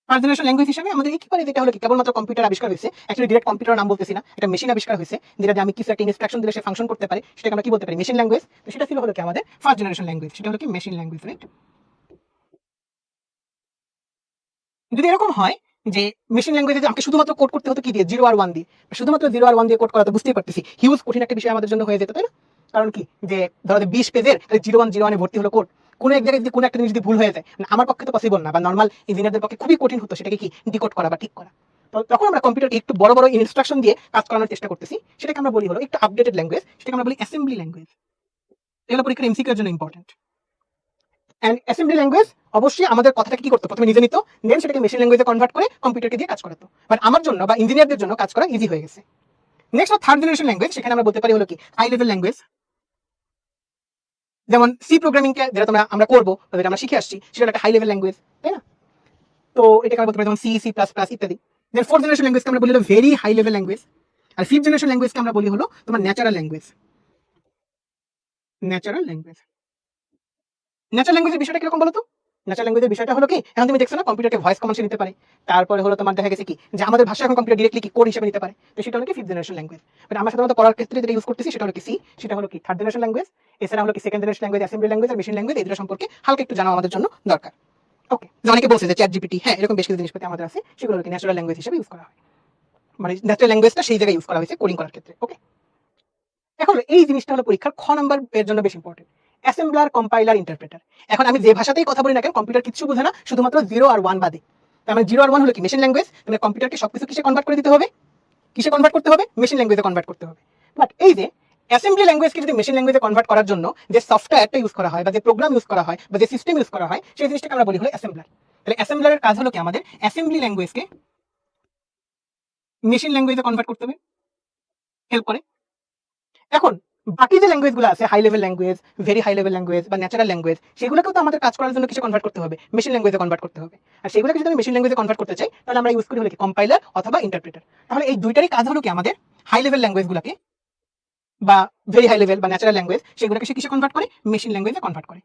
ফার্স্ট জেনারেশন ল্যাঙ্গুয়েজ হিসেবে আমাদের কি পারে, যেটা হলো কি কেবলমাত্র কম্পিউটার আবিষ্কার হয়েছে। অ্যাকচুয়ালি ডিরেক্ট কম্পিউটার নাম বলতেছি না, এটা মেশিন আবিষ্কার হয়েছে, যেটা আমি কিছু একটা ইনস্ট্রাকশন দিলে সে ফাংশন করতে পারে, সেটাকে আমরা কি বলতে পারি, মেশিন ল্যাঙ্গুয়েজ। তো সেটা ছিল হলো কি আমাদের ফার্স্ট জেনারেশন ল্যাঙ্গুয়েজ, সেটা হলো কি মেশিন ল্যাঙ্গুয়েজ, রাইট? যদি এরকম হয় যে মেশিন ল্যাঙ্গুয়েজে আমাকে শুধুমাত্র কোড করতে হতো কি দিয়ে, 0 আর 1 দিয়ে, শুধুমাত্র 0 আর 1 দিয়ে কোড করা, তো বুঝতেই পারতেছি হিউজ কঠিন একটা বিষয় আমাদের জন্য হয়ে যেত, তাই না? কারণ কি, যে ধরো 20 পেজের 0 1 0 1 এ ভর্তি হলো কোড, কোনো এক জায়গায় যদি কোনো একটা জিনিস যদি ভুল হয়ে যায়, মানে আমার পক্ষে তো পসিবল না, বা নর্মাল ইঞ্জিনিয়ারদের পক্ষে খুবই কঠিন হতো সেটাকে কি ডিকোড করা বা ঠিক করা। তো তখন আমরা কম্পিউটারকে একটু বড় বড় ইনস্ট্রাকশন দিয়ে কাজ করানোর চেষ্টা করতেছি, সেটাকে আমরা বলি হলো একটু আপডেটেড ল্যাঙ্গুয়েজ, সেটাকে আমরা বলি অ্যাসেম্বলি ল্যাঙ্গুয়েজ। এগুলো পরীক্ষার এমসিকিউ এর জন্য ইম্পর্টেন্ট। অ্যান্ড অ্যাসেম্বলি ল্যাঙ্গুয়েজ অবশ্যই আমাদের কথাটাকে কি করতো, প্রথমে নিজে নিত, দেন সেটাকে মেশিন ল্যাঙ্গুয়েজে কনভার্ট করে কম্পিউটারকে দিয়ে কাজ করাতো। বাট আমার জন্য বা ইঞ্জিনিয়ারদের জন্য কাজ করা ইজি হয়ে গেছে। নেক্সট থার্ড জেনারেশন ল্যাঙ্গুয়েজ, সেখানে আমরা বলতে পারি হলো কি হাই লেভেল ল্যাঙ্গুয়েজ, যেমন সি প্রোগ্রামিং কে যেটা আমরা করবো, যেটা আমরা শিখে আসছি, সেটা একটা হাই লেভেল ল্যাঙ্গুয়েজ, তাই না? তো এটাকে আমরা বলতে পারি যেমন সি, সি প্লাস প্লাস ইত্যাদি। দেন ফোর্থ জেনারেশন ল্যাঙ্গুয়েজকে আমরা বলি হলো ভেরি হাই লেভেল ল্যাঙ্গুয়েজ। আর ফিফথ জেনারেশন ল্যাঙ্গুয়েজকে আমরা বলি হলো তোমার natural language. Natural language, natural ল্যাঙ্গুয়েজের বিষয়টা কিরকম বলো তো? ন্যাচারাল ল্যাঙ্গুয়েজের বিষয়টা হলো কি, এখন তুমি দেখছো না কম্পিউটারকে ভয়েস কমান্ড নিতে পারে, তারপরে হলো তোমার দেখা গেছে কি যে আমাদের ভাষা এখন কম্পিউটার ডিরেক্টলি কি কোড হিসেবে নিতে পারে, তো সেটা হলো কি ফিফথ জেনারেশন ল্যাঙ্গুয়েজ। বাট আমরা সাধারণত পড়ার ক্ষেত্রে যেটা ইউজ করতেছি সেটা হলো কি সি, সেটা হলো কি থার্ড জেনারেশন ল্যাঙ্গুয়েজ। এছাড়া হলো কি second generation language, assembly language আর মেশিন ল্যাঙ্গুয়েজ, এগুলো সম্পর্কে হালকা একটু জানা আমাদের জন্য দরকার। ওকে, অনেকে বলছে যে চ্যাট জিপিটি, হ্যাঁ এরকম বেশ কিছু জিনিসপাতি আমাদের আছে, সেগুলো ন্যাচারাল ল্যাঙ্গুয়েজ হিসেবে ইউজ করা হয়, মানে ন্যাচারাল ল্যাঙ্গুয়েজটা সেই জায়গায় ইউজ করা হয়েছে কোডিং করার ক্ষেত্রে। ওকে, এখন এই জিনিসটা হলো পরীক্ষার খ নাম্বার এর জন্য বেশি ইম্পর্টেন্ট, অ্যাসেম্বলার, কম্পাইলার, ইন্টারপ্রেটার। এখন আমি যে ভাষাতেই কথা বলি না কেন, কম্পিউটার কিছু বোঝে না, শুধুমাত্র 0 আর 1 বাদে। তার মানে 0 আর 1 হলো কি মেশিন ল্যাঙ্গুয়েজ, মানে কম্পিউটারকে সবকিছু কিসে কনভার্ট করে দিতে হবে, কিসে কনভার্ট করতে হবে, মেশিন ল্যাঙ্গুয়েজে কনভার্ট করতে হবে। বাট এই যে অ্যাসেম্বলি ল্যাঙ্গুয়েজকে যদি মেশিন ল্যাঙ্গুয়েজে কনভার্ট করার জন্য যে সফটওয়্যারটা ইউজ করা হয় বা যে প্রোগ্রাম ইউজ করা হয় বা যে সিস্টেম ইউজ করা হয়, সেই জিনিসটাকে আমরা বলি হলো অ্যাসেম্বলার। তাহলে অ্যাসেম্বলারের কাজ হলো কি আমাদের অ্যাসেম্বলি ল্যাঙ্গুয়েজকে মেশিন ল্যাঙ্গুয়েজে কনভার্ট করতে হবে, হেল্প করে। এখন বাকি যে ল্যাঙ্গুয়েজগুলো আছে, high level language, very high level language বা ন্যাচারাল ল্যাঙ্গুয়েজ, সেগুলোকেও তো আমাদের কাজ করার জন্য কিছু কনভার্ট করতে হবে, মেশিন ল্যাঙ্গুয়েজে কনভার্ট করতে হবে। আর সেগুলোকে যদি আমি মেশিন ল্যাঙ্গুয়েজে কনভার্ট করতে চাই, তাহলে আমরা ইউজ করি হলো কি কম্পাইলার অথবা ইন্টারপ্রেটার। তাহলে এই দুইটারই কাজ হলো কি আমাদের হাই লেভেল ল্যাঙ্গুয়েজগুলোকে বা ভেরি হাই লেভেল বা ন্যাচারাল ল্যাঙ্গুয়েজ, সেগুলোকে সে কিসে কনভার্ট করে, মেশিন ল্যাঙ্গুয়েজে কনভার্ট করে।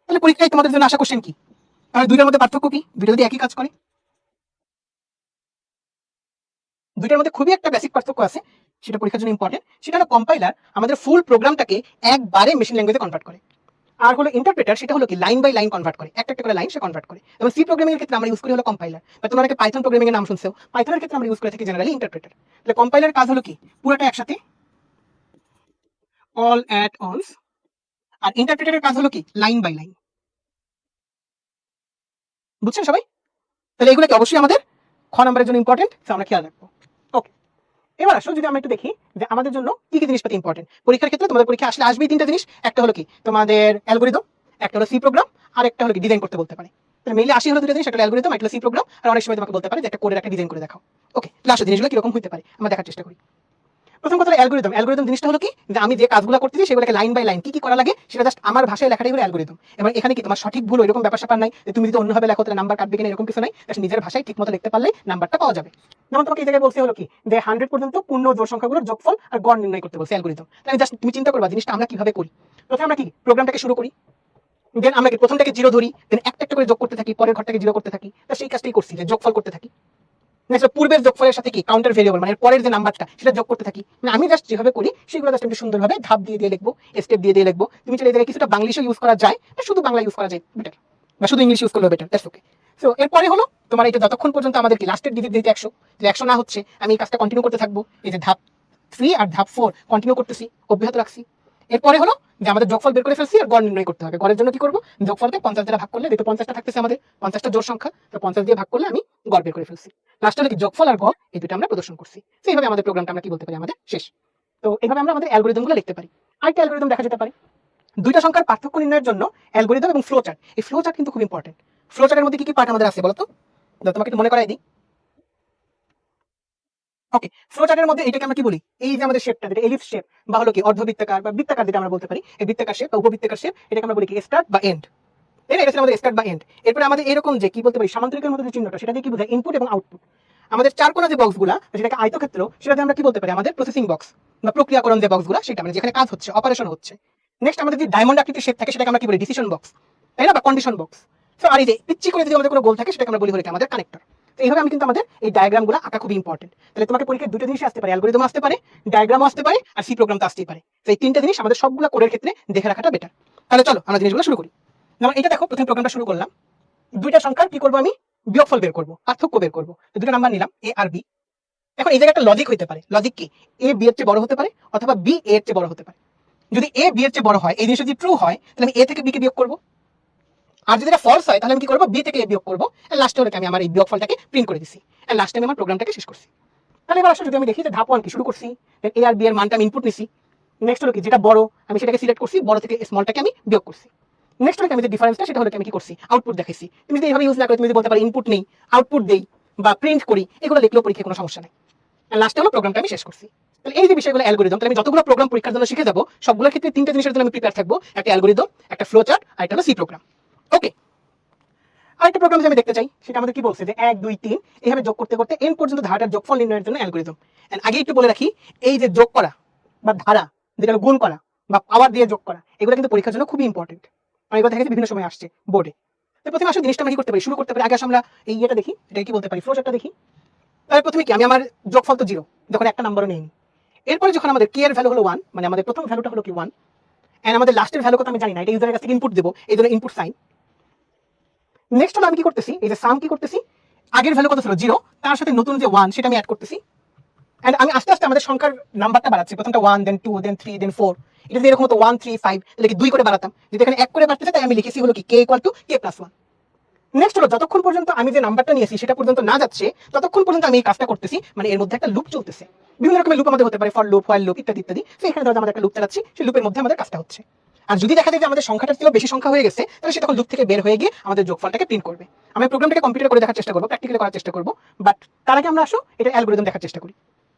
তাহলে পরীক্ষায় তোমাদের জন্য আশা কোশ্চেন কি, তাহলে দুইটার মধ্যে পার্থক্য কি, দুইটা যদি একই কাজ করে? দুইটার মধ্যে খুবই একটা বেসিক পার্থক্য আছে, সেটা পরীক্ষার জন্য ইম্পর্টেন্ট। সেটা হলো কম্পাইলার আমাদের ফুল প্রোগ্রামটাকে একবারে মেশিন ল্যাঙ্গুয়েজে কনভার্ট করে, আর হলো ইন্টারপ্রেটার সেটা হলো কি লাইন বাই লাইন কনভার্ট করে, একটা একটা করে লাইন সে কনভার্ট করে। এবং সি প্রোগ্রামিং এর ক্ষেত্রে আমরা ইউজ করি হলো কম্পাইলার, বা তোমরা অনেকে পাইথন প্রোগ্রামিং এর নাম শুনছো, পাইথনের ক্ষেত্রে আমরা ইউজ করে থাকি জেনারেলি ইন্টারপ্রেটার। তাহলে কম্পাইলার কাজ হলো কি পুরোটা একসাথে, অল অ্যাট অনস, আর ইন্টারপ্রেটারের কাজ হলো কি লাইন বাই লাইন। বুঝছেন সবাই? তাহলে এগুলো কি অবশ্যই আমাদের খ নাম্বারের জন্য ইম্পর্টেন্ট, আমরা খেয়াল রাখবো। ওকে, এবার আসো যদি আমরা একটু দেখি যে আমাদের জন্য কি কি জিনিসপাতি ইম্পর্টেন্ট পরীক্ষার ক্ষেত্রে। তোমাদের পরীক্ষা আসলে আসবেই তিনটা জিনিস, একটা হলো কি তোমাদের অ্যালগরিদম, একটা হলো সি প্রোগ্রাম, আর একটা হলো কি ডিজাইন করতে বলতে পারে। তাহলে মেইনলি আসি হলো দুটো জিনিস, একটা অ্যালগরিদম, একটা সি প্রোগ্রাম, আর অনেক সময় তোমাকে বলতে পারে যে একটা কোডের একটা ডিজাইন করে দেখাও। ওকে, লাস্ট জিনিসগুলো কিরকম হতে পারে আমরা দেখার চেষ্টা করি। প্রথম কথা অ্যালগরিদম। অ্যালগরিদম জিনিসটা হলো কি যে আমি যে কাজগুলো করতেছি সেগুলোকে লাইন বাই লাইন কি কি করা লাগে সেটা জাস্ট আমার ভাষায় লেখাটাই হলো অ্যালগরিদম। এবং এখানে কি তোমার সঠিক ভুল এরকম ব্যাপার স্যাপার নাই যে তুমি যদি অন্যভাবে লেখো তাহলে নাম্বার কাটবে কিনা, এরকম কিছু নাই। জাস্ট নিজের ভাষায় ঠিক মতো লিখতে পারলে নাম্বারটা পাওয়া যাবে। যেমন তোমাকে এই জায়গায় বলছে হলো কি যে 100 পর্যন্ত পূর্ণ জোড় সংখ্যাগুলোর যোগফল আর গড় নির্ণয় করতে বলছে অ্যালগরিদম। তাহলে জাস্ট তুমি চিন্তা করবা জিনিসটা আমরা কিভাবে করি। প্রথমে আমরা কি প্রোগ্রামটাকে শুরু করি, দেন আমরা কি প্রথমটাকে 0 ধরি, দেন একটা একটা করে যোগ করতে থাকি, পরের ঘরটাকে 0 করতে থাকি। তো সেই কাজটাই করছি যে যোগফল করতে থাকি। পূর্বের যোগফলের সাথে কি কাউন্টার ভেরিয়েবল মানে পরের যে নাম্বারটা সেটা যোগ করতে থাকি। মানে আমি জাস্ট যেভাবে করি সেগুলো জাস্ট একটু সুন্দরভাবে ধাপ দিয়ে দিয়ে লিখবো, স্টেপ দিয়ে দিয়ে লিখবো। তুমি চাইলে এই জায়গায় কিছুটা বাংলিশও ইউজ করা যায়, শুধু বাংলা ইউজ করা যায় বেটার, বা শুধু ইংলিশ ইউজ করলেও বেটার, দ্যাটস ওকে। সো এরপরে হলো তোমার এটা যতক্ষণ পর্যন্ত আমাদের কি লাস্টের ডিজিট দিতে 100, যদি 100 না হচ্ছে আমি এই কাজটা কন্টিনিউ করতে থাকবো। এই যে ধাপ 3 আর ধাপ 4 কন্টিনিউ করতেছি, অব্যাহত রাখছি। এরপরে হলো যে আমাদের যোগফল বের করে ফেলছি আর গড় নির্ণয় করতে হবে। গড়ের জন্য কি করবো, যোগফলকে 50 দ্বারা ভাগ করলে, যেহেতু 50টা থাকতেছে আমাদের, 50টা জোড় সংখ্যা, তো 50 দিয়ে ভাগ করলে আমি গড় বের করে ফেলছি। লাস্টে হলো কি যোগফল আর গড় এই দুটো আমরা প্রদর্শন করছি। সেইভাবে আমাদের প্রোগ্রামটা আমরা কি বলতে পারি আমাদের শেষ। তো এইভাবে আমরা আমাদের অ্যালগরিদমগুলো লিখতে পারি। আরেকটা অ্যালগরিদম দেখা যেতে পারে দুইটা সংখ্যার পার্থক্য নির্ণয়ের জন্য অ্যালগরিদম এবং ফ্লো চার্ট। এই ফ্লো চার্ট কিন্তু খুব ইম্পর্টেন্ট। ফ্লো চার্টের মধ্যে কি কি পার্ট আমাদের আছে বলতো, তোমাকে একটু মনে করাই দিই। ওকে, ফ্লো চার্টের মধ্যে এটাকে আমরা কি বলি, এই যে আমাদের শেপটা যেটা এলিপস শেপ বা হলো কি অর্ধবৃত্তাকার বা বৃত্তাকার যেটা আমরা বলতে পারি, এই বৃত্তাকার শেপ বা উপবৃত্তাকার শেপ, এটাকে আমরা বলি কি স্টার্ট বা এন্ড। এটা হচ্ছে আমাদের স্টার্ট বা এন্ড। এরপরে আমাদের এরকম যে কি বলতে পারি সামান্তরিকের মধ্যে যে চিহ্নটা, সেটা দিয়ে কি বোঝায় ইনপুট এবং আউটপুট। আমাদের চার কোণা যে বক্সগুলা, যেটাকে আয়তক্ষেত্র, সেটাতে আমরা কি বলতে পারি আমাদের প্রসেসিং বক্স বা প্রক্রিয়াকরণ যে বক্সগুলা, সেটা মানে যেখানে কাজ হচ্ছে, অপারেশন হচ্ছে। নেক্সট আমাদের যে ডায়মন্ড আকৃতির শেপ থাকে সেটাকে আমরা কি বলি ডিসিশন বক্স, তাই না, বা কন্ডিশন বক্স। তো আর এই যে পিচ্ছি করে যদি আমাদের কোনো গোল থাকে সেটাকে আমরা বলি হলো আমাদের কানেক্টর। তো এইভাবে আমি কিন্তু আমাদের এই ডায়াগ্রামগুলো আঁকা খুবই ইম্পর্টেন্ট। তাহলে তোমাকে পরীক্ষায় দুটো জিনিস আসতে পারে, অ্যালগরিদম আসতে পারে, ডায়াগ্রামও আসতে পারে, আর সি প্রোগ্রাম তো আসতেই পারে। তো এই তিনটা জিনিস আমাদের সবগুলো কোডের ক্ষেত্রে দেখে রাখাটা বেটার। তাহলে চলো আমরা জিনিসগুলো শুরু করি। যেমন এটা দেখো, প্রথম প্রোগ্রামটা শুরু করলাম, দুইটা সংখ্যার কি করবো আমি বিয়োগফল বের করবো, পার্থক্য বের করবো। দুটো নাম্বার নিলাম এ আর বি। এখন এই জায়গায় একটা লজিক হতে পারে, লজিক কি এ বি এর চেয়ে বড় হতে পারে অথবা বি এ এর চেয়ে বড় হতে পারে। যদি এ বি এর চেয়ে বড় হয়, এই জিনিসটা যদি ট্রু হয়, তাহলে আমি এ থেকে বি কে বিয়োগ করবো। আর যদি এটা ফলস হয় তাহলে আমি কি করবো, বি থেকে এ বিয়োগ করবো। লাস্টে হলে আমি আমার এই বিয়োগফলটাকে প্রিন্ট করে দিছি, আর লাস্টে আমি আমার প্রোগ্রামটাকে শেষ করছি। তাহলে এবার আসলে যদি আমি দেখি যে ধাপ 1 কি শুরু করছি, এ আর বি এর মানটা আমি ইনপুট নিছি। নেক্সট হলো কি যেটা বড় আমি সেটাকে সিলেক্ট করছি, বড় থেকে স্মলটাকে আমি বিয়োগ করছি। নেক্সট হলো আমি যে ডিফারেন্সটা সেটা হলো আমি কি করছি, আউটপুট দেখাইছি। তুমি যদি এইভাবে ইউজ না করে তুমি যদি বলতে পারো ইনপুট নেই আউটপুট দেই বা প্রিন্ট করি, এগুলো লিখলেও পরীক্ষায় কোনো সমস্যা নেই। লাস্টে হলো প্রোগ্রামটা আমি শেষ করছি। তাহলে এই যে বিষয়গুলো অ্যালগরিদম, তাহলে আমি যতগুলো প্রোগ্রাম পরীক্ষার জন্য শিখে যাবো সবগুলোর ক্ষেত্রে তিনটা জিনিসের জন্য আমি প্রিপেয়ার থাকবো, একটা অ্যালগরিদম, একটা ফ্লো চার্ট, আর একটা হলো সি প্রোগ্রাম। ওকে, আরেকটা প্রোগ্রাম আমি দেখতে চাই সেটা আমাদের কি বলছে যে 1 2 3 এইভাবে যোগ করতে করতে এন পর্যন্ত ধারাটার যোগফল নির্ণয়ের জন্য অ্যালগরিদম। এন্ড আগে একটু বলে রাখি, এই যে যোগ করা বা ধারা, যেটা গুণ করা বা পাওয়ার দিয়ে যোগ করা, এগুলো কিন্তু পরীক্ষার জন্য খুবই ইম্পর্টেন্ট। আমি এগুলো দেখেছি বিভিন্ন সময় আসছে বোর্ডে। তো প্রথমে আসলে জিনিসটা আমরা কি করতে পারি, শুরু করতে পারি। আগে আমরা এই ইয়েটা দেখি, এটা কি বলতে পারি, ফ্লো চার্টটা দেখি। তাহলে প্রথমে কি আমি আমার যোগফল তো 0, যখন একটা নাম্বারও নেইনি। এরপরে যখন আমাদের কে এর ভ্যালু হলো 1, মানে আমাদের প্রথম ভ্যালুটা হলো কি 1, এন্ড আমাদের লাস্টের ভ্যালু কত আমি জানি না, এটা ইউজারের কাছ থেকে ইনপুট দেবো, এই জন্য ইনপুট সাইন। নেক্সট হলো আমি কি করতেছি, এই যে সাম কি করতেছি, আগের ভ্যালু কত ছিল 0, তার সাথে নতুন যে 1 সেটা আমি অ্যাড করতেছি। এন্ড আমি আস্তে আস্তে আমাদের সংখ্যার নাম্বারটা বাড়াচ্ছি, প্রথমটা 1, দেন 2, দেন 3, দেন 4। এটা যদি এরকম হতো 1 3 5, তাহলে কি 2 করে বাড়াতাম, যদি এখানে 1 করে বাড়তেছে তাই আমি লিখেছি হলো কি k = k+1। নেক্সট হলো যতক্ষণ পর্যন্ত আমি যে নাম্বারটা নিয়েছি সেটা পর্যন্ত না যাচ্ছে ততক্ষণ পর্যন্ত আমি এই কাজটা করতেছি, মানে এর মধ্যে একটা লুপ চলতেছে। বিভিন্ন রকমের লুপ আমাদের হতে পারে, ফর লুপ, হোয়াইল লুপ ইত্যাদি ইত্যাদি। তো এখানে ধরো আমাদের একটা লুপ চালাচ্ছি, সেই লুপের মধ্যে আমাদের কাজটা হচ্ছে। আর যদি দেখা যায় যে আমাদের সংখ্যাটা থেকে বেশি সংখ্যা হয়ে গেছে, তাহলে সেটা তখন লুপ থেকে বের হয়ে গিয়ে আমাদের যোগফলটাকে প্রিন্ট করবে। আমি প্রোগ্রামটাকে কম্পিউটার করে দেখার চেষ্টা করবো, প্র্যাকটিক্যালি করার চেষ্টা করবো, বাট তার আগে আমরা আসো এটা অ্যালগরিদম দেখার চেষ্টা করি।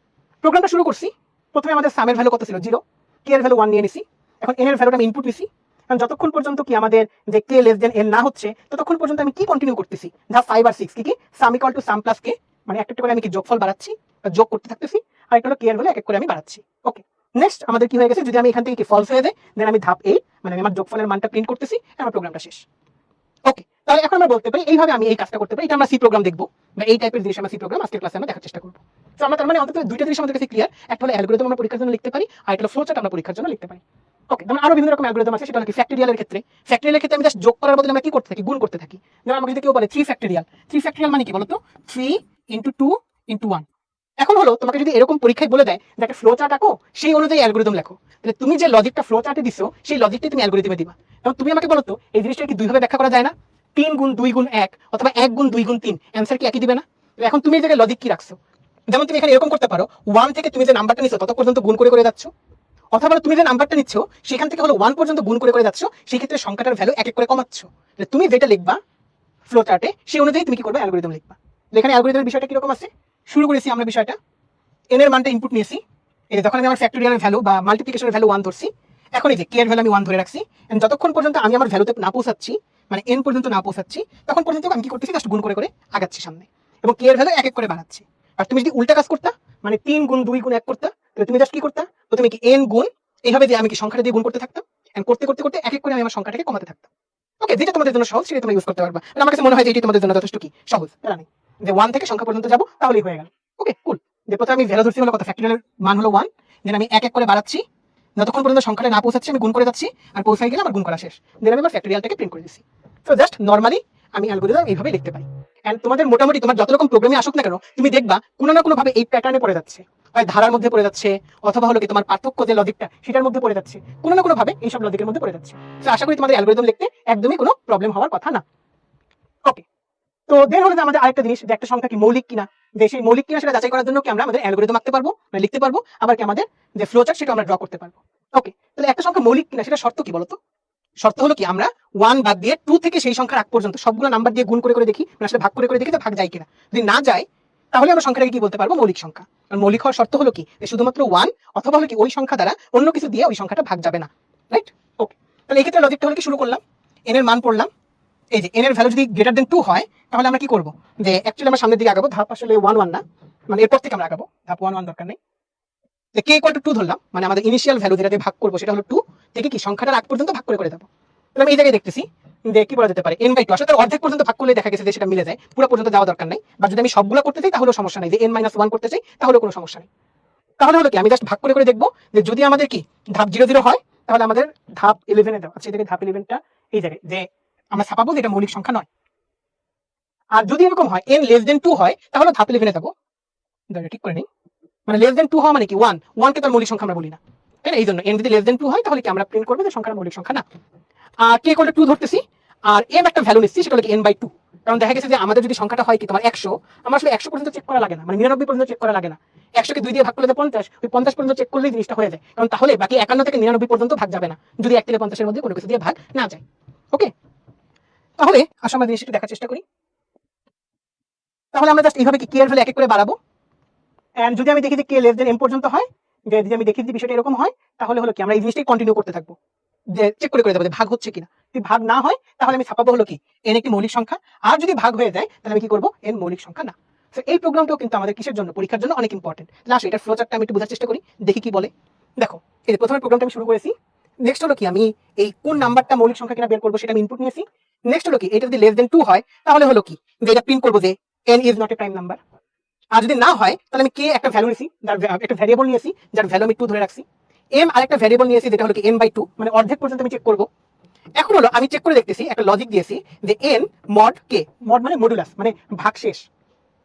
প্রোগ্রামটা শুরু করছি, প্রথমে আমাদের সামের ভ্যালু কত ছিল 0, k এর ভ্যালু 1 নিয়ে নিছি। এখন n এর ভ্যালুটা আমি ইনপুট দিছি, কারণ যতক্ষণ পর্যন্ত কি আমাদের যে k n না হচ্ছে ততক্ষণ পর্যন্ত আমি কি কন্টিনিউ করতেছি, ধাপ 5 আর 6 কি সাম = সাম প্লাস k, মানে একটা করে আমি কি যোগফল বাড়াচ্ছি, যোগ করতে থাকতেছি, আর একটা হলো k এর ভ্যালু এক এক করে আমি বাড়াচ্ছি। ওকে, নেক্সট আমাদের কি হয়ে গেছে, যদি আমি এখান থেকে কি ফলস হয়ে যায় দেন আমি ধাপ 8, মানে আমি আমার যোগফলের মানটা প্রিন্ট করতেছি, আমার প্রোগ্রামটা শেষ। ওকে, তাহলে এখন আমরা বলতে পারি এইভাবে আমি এই কাজটা করতে পারি। এটা আমরা সি প্রোগ্রাম দেখবো, বা এই টাইপের জিনিস আমরা সি প্রোগ্রাম আজকের ক্লাসে আমরা দেখার চেষ্টা করবো। তো আমরা তার মানে অন্তত দুইটা জিনিস আমাদের কাছে ক্লিয়ার, একটা হলো অ্যালগরিদম আমরা পরীক্ষার জন্য লিখতে পারি, আর একটা হলো ফ্লোচার্ট আমরা পরীক্ষার জন্য লিখতে পারি। ওকে, যেমন আরো বিভিন্ন রকম অ্যালগরিদম আছে, সেটা হলো কি ফ্যাক্টরিয়ালের ক্ষেত্রে। ফ্যাক্টরিয়ালের ক্ষেত্রে আমি জাস্ট যোগ করার বদলে আমরা কি করতে থাকি, গুণ করতে থাকি। যেমন আমাকে যদি কেউ বলে 3 ফ্যাক্টরিয়াল, 3 ফ্যাক্টরিয়াল মানে কি বলতো, 3 × 2 × 1। এখন হলো তোমাকে যদি এরকম পরীক্ষায় বলে দেয় যে একটা ফ্লো চার্ট আঁকো, সেই অনুযায়ী অ্যালগরিদম লেখো, তাহলে তুমি যে লজিকটা ফ্লো চার্টে দিছো সেই লজিকটাই তুমি অ্যালগরিদমে দিবা। এবং তুমি আমাকে বলো তো এই জিনিসটা কি দুইভাবে ব্যাখ্যা করা যায় না, 3 × 2 × 1 অথবা 1 × 2 × 3, অ্যান্সার কি একই দিবে না? এখন তুমি এই জায়গায় লজিক কি রাখছো? যেমন তুমি এখানে এরকম করতে পারো, 1 থেকে তুমি যে নাম্বারটা নিছো তত পর্যন্ত গুণ করে করে যাচ্ছ, অথবা তুমি যে নাম্বারটা নিচ্ছ সেখান থেকে হলো 1 পর্যন্ত গুণ করে করে যাচ্ছ, সেই ক্ষেত্রে সংখ্যাটার ভ্যালু এক এক করে কমাচ্ছ। তুমি যেটা লিখবা ফ্লো চার্টে সেই অনুযায়ী তুমি কি করবে, অ্যালগরিদম লিখবা। এখানে অ্যালগরিদমের বিষয়টা কিরকম আছে, শুরু করেছি আমরা বিষয়টা, n এর মানটা ইনপুট নিয়েছি, এই যে যখন আমি আমার ফ্যাক্টরিয়ালের ভ্যালু বা মাল্টিপ্লিকেশনের ভ্যালু 1 ধরছি, এখন এই যে k এর ভ্যালু আমি 1 ধরে রাখছি, এন্ড যতক্ষণ পর্যন্ত আমি আমার ভ্যালুতে না পৌঁছাচ্ছি, মানে n পর্যন্ত না পৌঁছাচ্ছি, তখন পর্যন্ত আমি কি করতেছি, জাস্ট গুণ করে করে আগাচ্ছি সামনে, এবং k এর ভ্যালু এক এক করে বাড়াচ্ছি। আর তুমি যদি উল্টা কাজ করতা, মানে 3 × 2 × 1 করতা, তাহলে তুমি জাস্ট কি করতা, প্রথমে কি n গুণ, এইভাবে যে আমি কি সংখ্যাটা দিয়ে গুণ করতে থাকতাম, এন্ড করতে করতে করতে এক এক করে আমি আমার সংখ্যাটাকে কমাতে থাকতাম। ওকে, যেটা তোমাদের জন্য সহজ সেটা তোমরা ইউজ করতে পারবা। আর আমার কাছে মনে হয় যে এটি তোমাদের জন্য যথেষ্ট কি সহজ, তাই না? যে 1 থেকে সংখ্যা পর্যন্ত যাব, তাহলেই হয়ে গেল। ওকে, কুল। যে প্রথমে আমি ভ্যালু ধরছি হলো কত, ফ্যাক্টরিয়ালের মান হলো 1, দেন আমি এক এক করে বাড়াচ্ছি, যতক্ষণ পর্যন্ত সংখ্যাটা না পৌঁছাচ্ছি আমি গুণ করে যাচ্ছি, আর পৌঁছাই গেলে আমার গুণ করা শেষ, দেন আমি আমার ফ্যাক্টরিয়ালটাকে প্রিন্ট করে দিচ্ছি। সো জাস্ট নরমালি আমি অ্যালগরিদম এইভাবে লিখতে পারি। এন্ড তোমাদের মোটামুটি তোমার যত রকম প্রোগ্রামে আসুক না কেন, তুমি দেখবা কোনো না কোনো ভাবে এই প্যাটার্নে পড়ে যাচ্ছে, হয় ধারার মধ্যে পড়ে যাচ্ছে, অথবা হলো কি তোমার পার্থক্য যে লজিকটা সেটার মধ্যে পড়ে যাচ্ছে, কোনো না কোনো ভাবে এইসব লজিকের মধ্যে পড়ে যাচ্ছে। তো আশা করি তোমাদের অ্যালগরিদম লিখতে একদমই কোনো প্রবলেম হওয়ার কথা না। ওকে, তো দেন হলো যে আমাদের আরেকটা জিনিস, যে একটা সংখ্যা কি মৌলিক কিনা, যে সেই মৌলিক কিনা সেটা যাচাই করার জন্য কি আমরা আমাদের অ্যালগরিদম আঁকতে পারবো, মানে লিখতে পারবো, আবার কি আমাদের যে ফ্লো চার্ট সেটা আমরা ড্র করতে পারবো। ওকে, তাহলে একটা সংখ্যা মৌলিক কিনা সেটা শর্ত কি বলতো, শর্ত হলো কি আমরা 1 বাদ দিয়ে 2 থেকে সেই সংখ্যার আগ পর্যন্ত সবগুলো নাম্বার দিয়ে গুণ করে করে দেখি, মানে আসলে ভাগ করে করে দেখি যে ভাগ যায় কিনা। যদি না যায় তাহলে আমরা সংখ্যাটাকে কি বলতে পারবো, মৌলিক সংখ্যা। আর মৌলিক হওয়ার শর্ত হলো কি, যে শুধুমাত্র 1 অথবা হলো কি ওই সংখ্যা দ্বারা অন্য কিছু দিয়ে ওই সংখ্যাটা ভাগ যাবে না, রাইট? ওকে, তাহলে এই ক্ষেত্রে লজিকটা হলো কি, শুরু করলাম, n এর মান পড়লাম, এই যে n এর ভ্যালু যদি > 2 হয় তাহলে আমরা কি করব, যে অ্যাকচুয়ালি আমরা সামনের দিকে আগাবো, ধাপ আসলে 1 1 না, মানে এরপর থেকে আমরা আগাবো, ধাপ 1 1 দরকার নেই। যে k = 2 ধরলাম, মানে আমাদের ইনিশিয়াল ভ্যালু যেটা দিয়ে ভাগ করবো সেটা হলো 2, থেকে কি সংখ্যাটার আগ পর্যন্ত ভাগ করে করে দেবো। তাহলে আমি এই জায়গায় দেখতেছি যে কি বলা যেতে পারে, n/2 আসলে তার অর্ধেক পর্যন্ত ভাগ করলে দেখা গেছে যে সেটা মিলে যায়, পুরো পর্যন্ত যাওয়া দরকার নাই। বা যদি আমি সবগুলো করতে চাই তাহলেও সমস্যা নেই, যে n-1 করতে চাই তাহলেও কোনো সমস্যা নেই। তাহলে হলো কি আমি জাস্ট ভাগ করে করে দেখবো, যে যদি আমাদের কি ধাপ 0 0 হয় তাহলে আমাদের ধাপ 11 এ দাও, আচ্ছা এই জায়গায় ধাপ 11টা এই জায়গায়, যে আমরা ছাপাবো যে এটা মৌলিক সংখ্যা নয়। আর যদি এরকম হয় n <2 হয় তাহলে ধাপ 11 এ যাবো, ঠিক করে নেই, মানে <2 হওয়া মানে কি 1 1 কে তো মৌলিক সংখ্যা আমরা বলি না, তাই না? এই জন্য n যদি <2 হয় তাহলে কি আমরা প্রিন্ট করবো যে সংখ্যাটা মৌলিক সংখ্যা না। আর k = 2 ধরতেছি, আর m একটা ভ্যালু নিচ্ছি, সেটা হলো কি n/2। কারণ দেখা গেছে যে আমাদের যদি সংখ্যাটা হয় কি তোমার 100, আমরা আসলে 100 পর্যন্ত চেক করা লাগে না, মানে 99 পর্যন্ত চেক করা লাগে না, 100 কে 2 দিয়ে ভাগ করলে 50, ওই 50 পর্যন্ত চেক করলেই জিনিসটা হয়ে যায়, কারণ তাহলে বাকি 51 থেকে 99 পর্যন্ত ভাগ যাবে না, যদি 1 থেকে 50 এর মধ্যে কোনো কিছু দিয়ে ভাগ না যায়। ওকে, তাহলে আসলে আমরা জিনিসটা দেখার চেষ্টা করি। তাহলে আমরা জাস্ট এইভাবে কি k এর ভ্যালু এক এক করে বাড়াবো, এন্ড যদি আমি দেখি যে k m পর্যন্ত হয়, যে যদি আমি দেখি যে বিষয়টা এরকম হয়, তাহলে হলো কি আমরা এই জিনিসটাই কন্টিনিউ করতে থাকবো, যে চেক করে করে দেবো যে ভাগ হচ্ছে কিনা। যদি ভাগ না হয় তাহলে আমি ছাপাবো হলো কি n একটি মৌলিক সংখ্যা, আর যদি ভাগ হয়ে যায় তাহলে আমি কি করবো, n মৌলিক সংখ্যা না। তো এই প্রোগ্রামটাও কিন্তু আমাদের কিসের জন্য, পরীক্ষার জন্য অনেক ইম্পর্টেন্ট। লাস্ট এটার ফ্লো চার্টটা আমি একটু বোঝার চেষ্টা করি, দেখি কি বলে। দেখো এই যে প্রথমে প্রোগ্রামটা আমি শুরু করেছি, নেক্সট হলো কি আমি এই কোন নাম্বারটা মৌলিক সংখ্যা কিনা বের করবো সেটা আমি ইনপুট নিয়েছি। নেক্সট হলো কি এটা যদি <2 হয় তাহলে হলো কি যে এটা প্রিন্ট করবো যে n is not a prime number. আর যদি না হয় তাহলে আমি k একটা ভ্যালু নিয়েছি, যার একটা ভ্যারিয়েবল নিয়েছি, যার ভ্যালু আমি 2 ধরে রাখছি। m আরেকটা ভ্যারিয়েবল নিয়েছি যেটা হলো কি n/2, মানে অর্ধেক পর্যন্ত আমি চেক করবো। এখন হলো আমি চেক করে দেখতেছি, একটা লজিক দিয়েছি যে n মড কে, মড মানে মডুলাস মানে ভাগশেষ,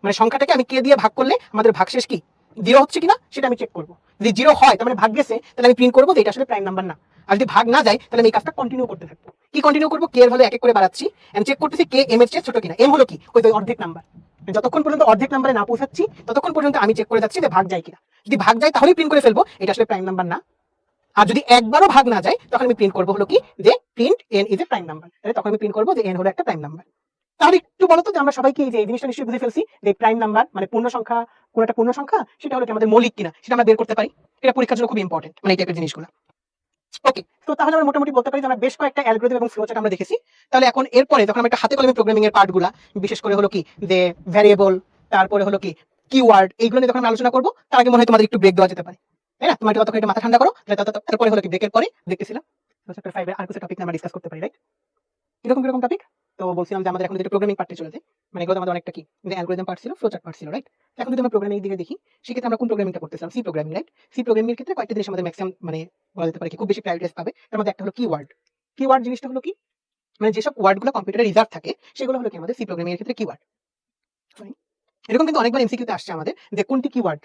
মানে সংখ্যাটাকে আমি কে দিয়ে ভাগ করলে আমাদের ভাগশেষ কি 0 হচ্ছে কিনা সেটা আমি চেক করবো। যদি 0 হয় তার মানে ভাগ গেছে, তাহলে আমি প্রিন্ট করবো যে এটা আসলে প্রাইম নাম্বার না। আর যদি ভাগ না যায় তাহলে আমি এই কাজটা কন্টিনিউ করতে থাকবো। কি কন্টিনিউ করবো? কে এর ভ্যালু এক এক করে বাড়াচ্ছি, আমি চেক করতেছি কে m এর চেয়ে ছোট কিনা। m হলো কি? ওই অর্ধেক নাম্বার। যতক্ষণ পর্যন্ত অর্ধেক নাম্বারে না পৌঁছাচ্ছি ততক্ষণ পর্যন্ত আমি চেক করে যাচ্ছি যে ভাগ যায় কিনা। যদি ভাগ যায় তাহলেই প্রিন্ট করে ফেলবো এটা আসলে প্রাইম নাম্বার না। আর যদি একবারও ভাগ না যায় তখন আমি প্রিন্ট করবো হলো কি যে print n is a prime number. তাহলে তখন আমি প্রিন্ট করবো যে n হলো একটা প্রাইম নাম্বার। তাহলে একটু বলতো যে আমরা সবাইকে এই জিনিসটা নিশ্চয়ই বুঝে ফেলছি যে প্রাইম নাম্বার মানে পূর্ণ সংখ্যা, কোন একটা পূর্ণ সংখ্যা সেটা হলো কি আমাদের মৌলিক কিনা সেটা আমরা বের করতে পারি। এটা পরীক্ষার জন্য খুব ইম্পর্টেন্ট, মানে এই টাইপের জিনিসগুলো। ওকে, তো তাহলে আমরা মোটামুটি বলতে পারি যে আমরা বেশ কয়েকটা অ্যালগরিদম এবং ফ্লোচার্ট আমরা দেখেছি। তাহলে এখন এরপরে যখন আমরা একটা হাতে কলমে প্রোগ্রামিং এর পার্টগুলা, বিশেষ করে হলো কি যে ভ্যারিয়েবল, তারপরে হলো কি কিওয়ার্ড, এইগুলো নিয়ে যখন আমরা আলোচনা করবো তার আগে মনে হয় তোমাদের একটু ব্রেক দেওয়া যেতে পারে, তাই না? তোমার ততক্ষণ একটু মাথা ঠান্ডা করো, তারপরে হলো কি ব্রেকের পরে দেখতেছিলাম চ্যাপ্টার 5 এর আর কিছু টপিক আমরা ডিসকাস করতে পারি, রাইট? কিরকম কিরকম টপিক? তো বলছিলাম যে আমাদের এখন যেটা প্রোগ্রামিং পার্টে চলে যায়, মানে এগুলো আমাদের অনেকটা কি যে অ্যালগরিদম পার্ট ছিল, ফ্লোচার্ট পার্ট ছিল, রাইট? এখন যদি আমরা প্রোগ্রামিং দিকে দেখি সেক্ষেত্রে আমরা কোন প্রোগ্রামিংটা করতেছিলাম? C programming, right? C programming এর ক্ষেত্রে কয়েকটা জিনিস আমাদের ম্যাক্সিমাম মানে বলা যেতে পারে কি খুব বেশি প্রায়োরিটাইজ পাবে। তার মধ্যে একটা হলো কিওয়ার্ড। কিওয়ার্ড জিনিসটা হলো কি, মানে যেসব ওয়ার্ডগুলো কম্পিউটারে রিজার্ভ থাকে সেগুলো হলো কি আমাদের সি প্রোগ্রামিং এর ক্ষেত্রে কিওয়ার্ড। এরকম কিন্তু অনেকবার এমসিকিউতে আসছে আমাদের যে কোনটি কিওয়ার্ড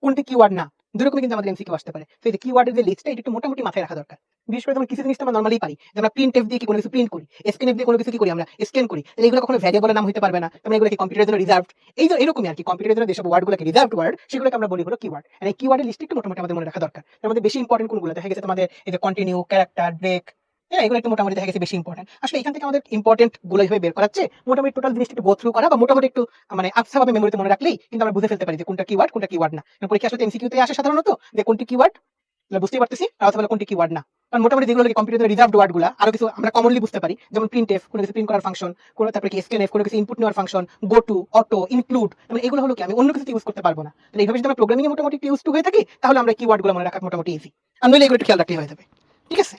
কোনটি কিওয়ার্ড না, দুই রকমই কিন্তু আমাদের এমসিকিউ আসতে পারে। তো এই যে কিওয়ার্ডের যে লিস্টটা এটা একটু মোটামুটি মাথায় রাখা দরকার। বিশেষ করে যেমন কিছু জিনিস আমরা নরমালি পারি যে আমরা প্রিন্ট এফ দিয়ে কি কোনো কিছু প্রিন্ট করি, স্ক্যান এফ দিয়ে কোনো কিছু কি করি আমরা স্ক্যান করি, তাহলে এগুলো কখনো ভ্যারিয়েবলের নাম হতে পারবে না, তাহলে এগুলো কি কম্পিউটারের জন্য রিজার্ভড। এই যে এরকমই আর কি কম্পিউটারের জন্য যেসব ওয়ার্ডগুলোকে রিজার্ভড ওয়ার্ড সেগুলোকে আমরা বলি হলো কিওয়ার্ড। আর এই কিওয়ার্ডের লিস্ট একটু মোটামুটি আমাদের মনে রাখা দরকার। তার মধ্যে বেশি ইম্পর্টেন্ট কোনগুলো দেখা গেছে তোমাদের এই যে কন্টিনিউ, ক্যারেক্টার, ব্রেক, হ্যাঁ এগুলো একটু মোটামুটি দেখা গেছে বেশি ইম্পর্টেন্ট। আসলে এখান থেকে আমাদের ইম্পর্টেন্ট গুলো হিসেবে বের করাচ্ছে মোটামুটি টোটাল জিনিসটা একটু গো থ্রু করা বা মোটামুটি একটু মানে আচ্ছাভাবে মেমোরিতে মনে রাখলেই কিন্তু আমরা বুঝে ফেলতে পারি যে কোনটা কিওয়ার্ড কোনটা কিওয়ার্ড না। পরীক্ষা আসলে এমসিকিউতে আসে সাধারণত যে কোনটি কিওয়ার্ড বুঝতেই পারতেছি, আর অথবা কোনটি কিওয়ার্ড না। কারণ মোটামুটি যেগুলো কম্পিউটারের রিজার্ভড ওয়ার্ড গুলো আরো কিছু আমরা কমনলি বুঝতে পারি, যেমন প্রিন্ট এফ কোনো কিছু প্রিন্ট করার ফাংশন, কোনো তারপরে কি স্ক্যান এফ কোনো কিছু ইনপুট নেওয়ার function, go to, auto, include, মানে এগুলো হলো কি আমি অন্য কিছু ইউজ করতে পারবো না। তাহলে এইভাবে যদি আমরা প্রোগ্রামিং এ মোটামুটি ইউজ টু হয়ে থাকি তাহলে আমরা কিওয়ার্ড গুলো মনে রাখা মোটামুটি ইজি, আর নইলে এগুলো একটু খেয়াল রাখতে হয়ে যাবে। ঠিক আছে,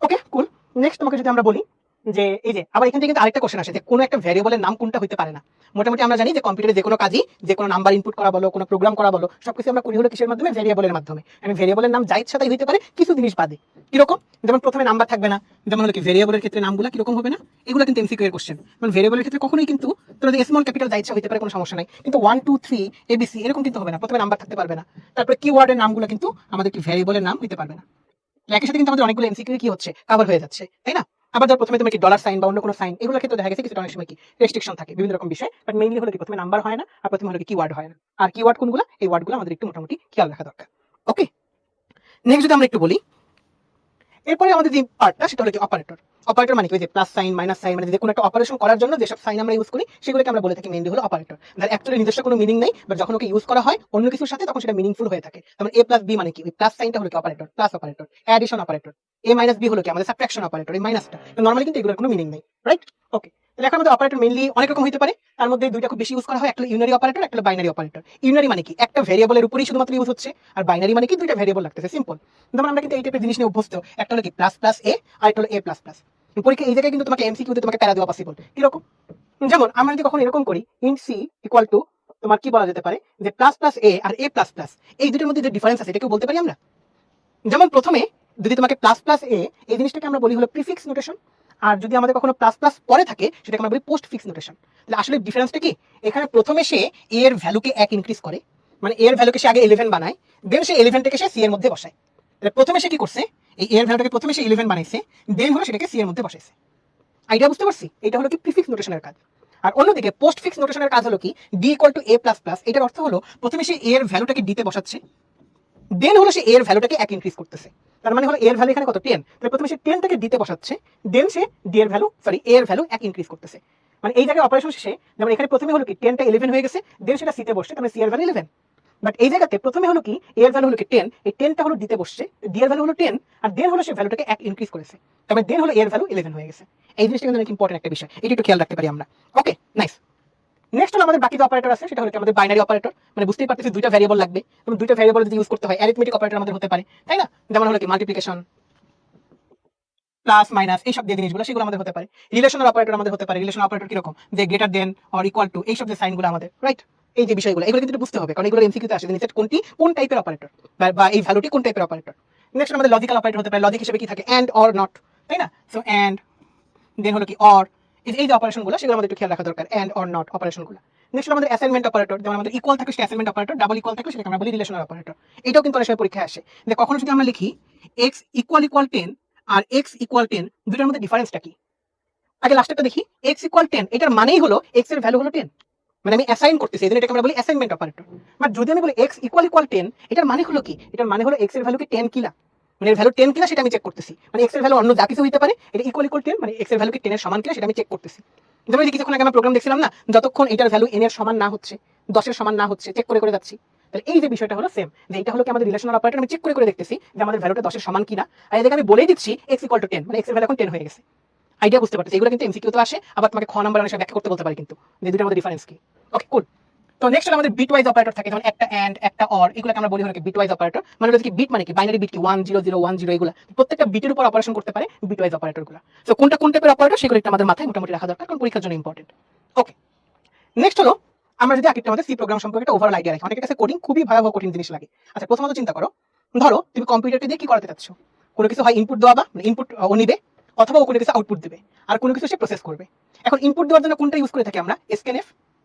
ওকে কুল। নেক্সট তোমাকে যদি আমরা বলি যে এই যে আবার এখান থেকে কিন্তু আরেকটা কোশ্চেন আসে যে কোনো একটা ভ্যারিয়েবলের নাম কোনটা হতে পারে না। মোটামুটি আমরা জানি যে কম্পিউটারে যে কোনো কাজই, যে কোনো নাম্বার ইনপুট করা বলো, কোনো প্রোগ্রাম করা বলো, সবকিছু আমরা করি হলো কিসের মাধ্যমে? ভ্যারিয়েবলের মাধ্যমে। আমি ভ্যারিয়েবলের নাম যা ইচ্ছা তাই হতে পারে, কিছু জিনিস বাদে। কিরকম? যেমন প্রথমে নাম্বার থাকবে না, যেমন হলো কি ভ্যারিয়েবলের ক্ষেত্রে নামগুলো কিরকম হবে না, এগুলো কিন্তু এমসিকিউ এর কোশ্চেন। মানে ভ্যারিয়েবলের ক্ষেত্রে কখনোই কিন্তু তোমাদের স্মল ক্যাপিটাল যা ইচ্ছা হতে পারে, কোনো সমস্যা নাই, কিন্তু 1 2 3 ABC এরকম কিন্তু হবে না, প্রথমে নাম্বার থাকতে পারবে না। তারপরে কিওয়ার্ডের নামগুলো কিন্তু আমাদের কি ভ্যারিয়েবলের নাম হতে পারবে না। একই সাথে কিন্তু আমাদের অনেকগুলো এমসিকিউ কি হচ্ছে কভার হয়ে যাচ্ছে, তাই না? আবার ধর প্রথমে তোমার কি ডলার সাইন বা অন্য কোনো সাইন, এগুলো ক্ষেত্রে দেখা গেছে কিছু অনেক সময় কি রেস্ট্রিকশন থাকে বিভিন্ন রকম বিষয়, বাট মেইনলি হলো কি প্রথমে নাম্বার হয় না আর প্রথমে হলো কি কিওয়ার্ড হয় না। আর কিওয়ার্ড কোনগুলো, এই ওয়ার্ডগুলো আমাদের একটু মোটামুটি খেয়াল রাখা দরকার। ওকে, নেক্সট যদি আমরা একটু বলি এরপরে আমাদের যে পার্টটা সেটা হলো কি অপারেটর। অপারেটর মানে কি যে প্লাস সাইন মাইনাস সাইন, মানে যে কোনো একটা অপারেশন করার জন্য যেসব সাইন আমরা ইউজ করি সেগুলোকে আমরা বলে থাকি মেইনলি হলো অপারেটর। যার অ্যাকচুয়ালি নিজস্ব কোনো মিনিং নেই, বাট যখন ওকে ইউজ করা হয় অন্য কিছুর সাথে তখন সেটা মিনিংফুল হয়ে থাকে। যেমন a প্লাস বি মানে কি, ওই প্লাস সাইনটা হলো কি operator, plus operator. Addition operator, a minus B হলো কি আমাদের সাবট্রাকশন অপারেটর, এই মাইনাসটা নরমালি কিন্তু এগুলোর কোনো মিনিং নেই, রাইট? ওকে, তাহলে এখন আমাদের অপারেটর মেইনলি অনেক রকম হতে পারে, তার মধ্যে দুইটা খুব বেশি ইউজ করা হয়, একটা ইউনারি অপারেটর, একটা বাইনারি অপারেটর। ইউনারি মানে কি একটা ভ্যারিয়েবলের উপরেই শুধুমাত্র ইউজ হচ্ছে, আর বাইনারি মানে কি দুইটা ভ্যারিয়েবল লাগতেছে, সিম্পল। যেমন আমরা কিন্তু এই টাইপের জিনিস নিয়ে অভ্যস্ত, একটা হলো কি প্লাস প্লাস এ আর একটা হলো এ প্লাস প্লাস। পরীক্ষা এই জায়গায় কিন্তু তোমাকে এমসিকিউতে তোমাকে প্যারা দেওয়া পসিবল। কিরকম? যেমন আমরা যদি কখনো এরকম করি ইন সি ইকুয়াল টু তোমার কি বলা যেতে পারে যে প্লাস প্লাস এ আর এ প্লাস প্লাস, এই দুটোর মধ্যে যে ডিফারেন্স আছে এটাকে বলতে পারি আমরা। যেমন প্রথমে যদি তোমাকে প্লাস প্লাস এ, এই জিনিসটাকে আমরা বলি হলো প্রিফিক্স নোটেশন, আর যদি আমাদের কখনো প্লাস প্লাস পরে থাকে সেটাকে আমরা বলি পোস্ট ফিক্স নোটেশন। তাহলে আসলে ডিফারেন্সটা কি? এখানে প্রথমে সে এ এর ভ্যালুকে 1 ইনক্রিজ করে, মানে এ এর ভ্যালুকে সে আগে 11 বানায়, দেন সে 11 থেকে সে সি এর মধ্যে বসায়। তাহলে প্রথমে সে কি করছে, এই এ এর ভ্যালুটাকে প্রথমে সে 11 বানাইছে, দেন হলো সেটাকে সি এর মধ্যে বসাইছে। আইডিয়া বুঝতে পারছি? এটা হলো কি প্রিফিক্স নোটেশনের কাজ। আর অন্যদিকে পোস্ট ফিক্স নোটেশনের কাজ হলো কি D equal to A plus plus. এটার অর্থ হলো প্রথমে সে এ এর ভ্যালুটাকে ডিতে বসাচ্ছে, দেন হলো সে এ এর ভ্যালুটাকে 1 ইনক্রিজ করতেছে। তার মানে হলো এ এর ভ্যালু এখানে কত 10, তাহলে প্রথমে সে 10 টাকে ডিতে বসাচ্ছে, দেন সে ডি এর ভ্যালু সরি এ এর ভ্যালু 1 ইনক্রিজ করতেছে। মানে এই জায়গায় অপারেশন শেষে যেমন এখানে প্রথমে হলো কি 10টা 11 হয়ে গেছে, দেন সেটা সিতে বসছে, তার মানে সি এর ভ্যালু 11। বাট এই জায়গাতে প্রথমে হলো কি এ এর ভ্যালু হলো কি 10, এই 10টা হলো ডিতে বসছে, ডি এর ভ্যালু হলো 10, আর দেন হলো সে ভ্যালুটাকে 1 ইনক্রিজ করেছে, তার মানে দেন হলো এ এর ভ্যালু 11 হয়ে গেছে। এই জিনিসটা কিন্তু অনেক ইম্পর্টেন্ট একটা বিষয়, এটা একটু খেয়াল রাখতে পারি আমরা। ওকে, নাইস। নেক্সট হলো আমাদের বাকি যে অপারেটর আছে সেটা হলো আমাদের বাইনারি অপারেটর। মানে বুঝতেই পারতেছি দুইটা ভ্যারিয়েবল লাগবে, এবং দুইটা ভ্যারিয়েবল যদি ইউজ করতে হয় অ্যারিথমেটিক অপারেটর আমাদের হতে পারে, তাই না? যেমন হলো কি মাল্টিপ্লিকেশন, প্লাস মাইনাস, এইসব যে জিনিসগুলো সেগুলো আমাদের হতে পারে। রিলেশনাল অপারেটর আমাদের হতে পারে। রিলেশনাল অপারেটর কিরকম, যে greater than or equal two, এইসব যে সাইনগুলো আমাদের, রাইট? এই যে বিষয়গুলো এগুলো কিন্তু বুঝতে হবে, কারণ এগুলো এমসিকিউতে আসে যে কোনটি কোন টাইপের অপারেটর বা এই ভ্যালুটি কোন টাইপের অপারেটর। নেক্সট আমাদের লজিক্যাল অপারেটর হতে পারে। লজিক হিসেবে কি থাকে, এন্ড অর নট, তাই না? সো অ্যান্ড দেন হলো কি অর, এই যে অপারেশনগুলো সেগুলো আমাদের একটু খেয়াল রাখা দরকার, অ্যান্ড অর নট অপারেশনগুলো। নেক্সট হলো আমাদের অ্যাসাইনমেন্ট অপারেটর, যেমন আমাদের ইকুয়াল থাকলে সেটা অ্যাসাইনমেন্ট অপারেটর, ডাবল ইকুয়াল থাকলে সেটাকে আমরা বলি রিলেশনাল অপারেটর। এটাও কিন্তু অনেক সময় পরীক্ষায় আসে যে কখনো যদি আমরা লিখি এক্স ইকুয়াল ইকুয়াল 10 আর এক্স ইকুয়াল 10, দুটোর মধ্যে ডিফারেন্সটা কি? আগে লাস্টেরটা দেখি, এক্স ইকুয়াল 10 এটার মানেই হলো এক্স এর ভ্যালু হলো 10, মানে আমি অ্যাসাইন করতেছি, এজন্য এটাকে আমরা বলি অ্যাসাইনমেন্ট অপারেটর। বাট যদি আমি বলি এক্স ইকুয়াল ইকুয়াল 10, এটার মানে হলো কি? এটার মানে হলো এক্স এর ভ্যালু কি 10 কিনা, মানে এর ভ্যালু 10 কিনা সেটা আমি চেক করতেছি। মানে এক্স এর ভ্যালু অন্য যা কিছু হতে পারে, এটা ইকুয়াল ইকুয়াল 10 মানে এক্স এর ভ্যালু কি 10 এর সমান কিনা সেটা আমি চেক করতেছি। যেমন এই যে কিছুক্ষণ আগে আমরা প্রোগ্রাম দেখছিলাম না, যতক্ষণ এটার ভ্যালু n এর সমান না হচ্ছে, 10 এর সমান না হচ্ছে, চেক করে করে যাচ্ছি। তাহলে এই যে বিষয়টা হলো সেম, যে এটা হলো কি আমাদের রিলেশনাল অপারেটর, আমি চেক করে করে দেখতেছি যে আমাদের ভ্যালুটা 10 এর সমান কিনা, আর এদিকে আমি বলেই দিচ্ছি এক্স ইকুয়াল টু 10, মানে এক্স এর ভ্যালু এখন 10 হয়ে গেছে। আইডিয়া বুঝতে পারতেছি? এগুলো কিন্তু এমসিকিউ তো আসে, আবার তোমাকে খ নাম্বার অনেক ব্যাখ্যা করতে বলতে পারে কিন্তু, যে দুটোর মধ্যে ডিফারেন্স কি। ওকে কুল। তো নেক্সট হলো আমাদের বিটওয়াইজ অপারেটর থাকে, যেমন একটা এন্ড একটা অর, এগুলোকে আমরা বলি হলো কি বিটওয়াইজ অপারেটর। মানে হলো কি বিট মানে কি বাইনারি বিট কি 1 0 0 1 0, এগুলো প্রত্যেকটা বিটের উপর অপারেশন করতে পারে বিটওয়াইজ অপারেটরগুলো। তো কোনটা কোন টাইপের অপারেটর সেগুলো একটু আমাদের মাথায় মোটামুটি রাখা দরকার, কারণ পরীক্ষার জন্য ইম্পর্টেন্ট। ওকে, নেক্সট হলো আমরা যদি আরেকটা আমাদের সি প্রোগ্রাম সম্পর্কে একটা ওভারঅল আইডিয়া রাখি। অনেকের কাছে কোডিং খুবই ভয়াবহ কঠিন জিনিস লাগে। আচ্ছা, প্রথমত চিন্তা করো, ধরো তুমি কম্পিউটারকে দিয়ে কি করাতে চাচ্ছ? কোনো কিছু হয় ইনপুট দেওয়া, বা ইনপুট ও নিবে, অথবা ও কোনো কিছু আউটপুট দেবে, আর কোনো কিছু সে প্রসেস করবে। এখন ইনপুট দেওয়ার জন্য কোনটা ইউজ করে থাকি আমরা? এসকেএনএফ।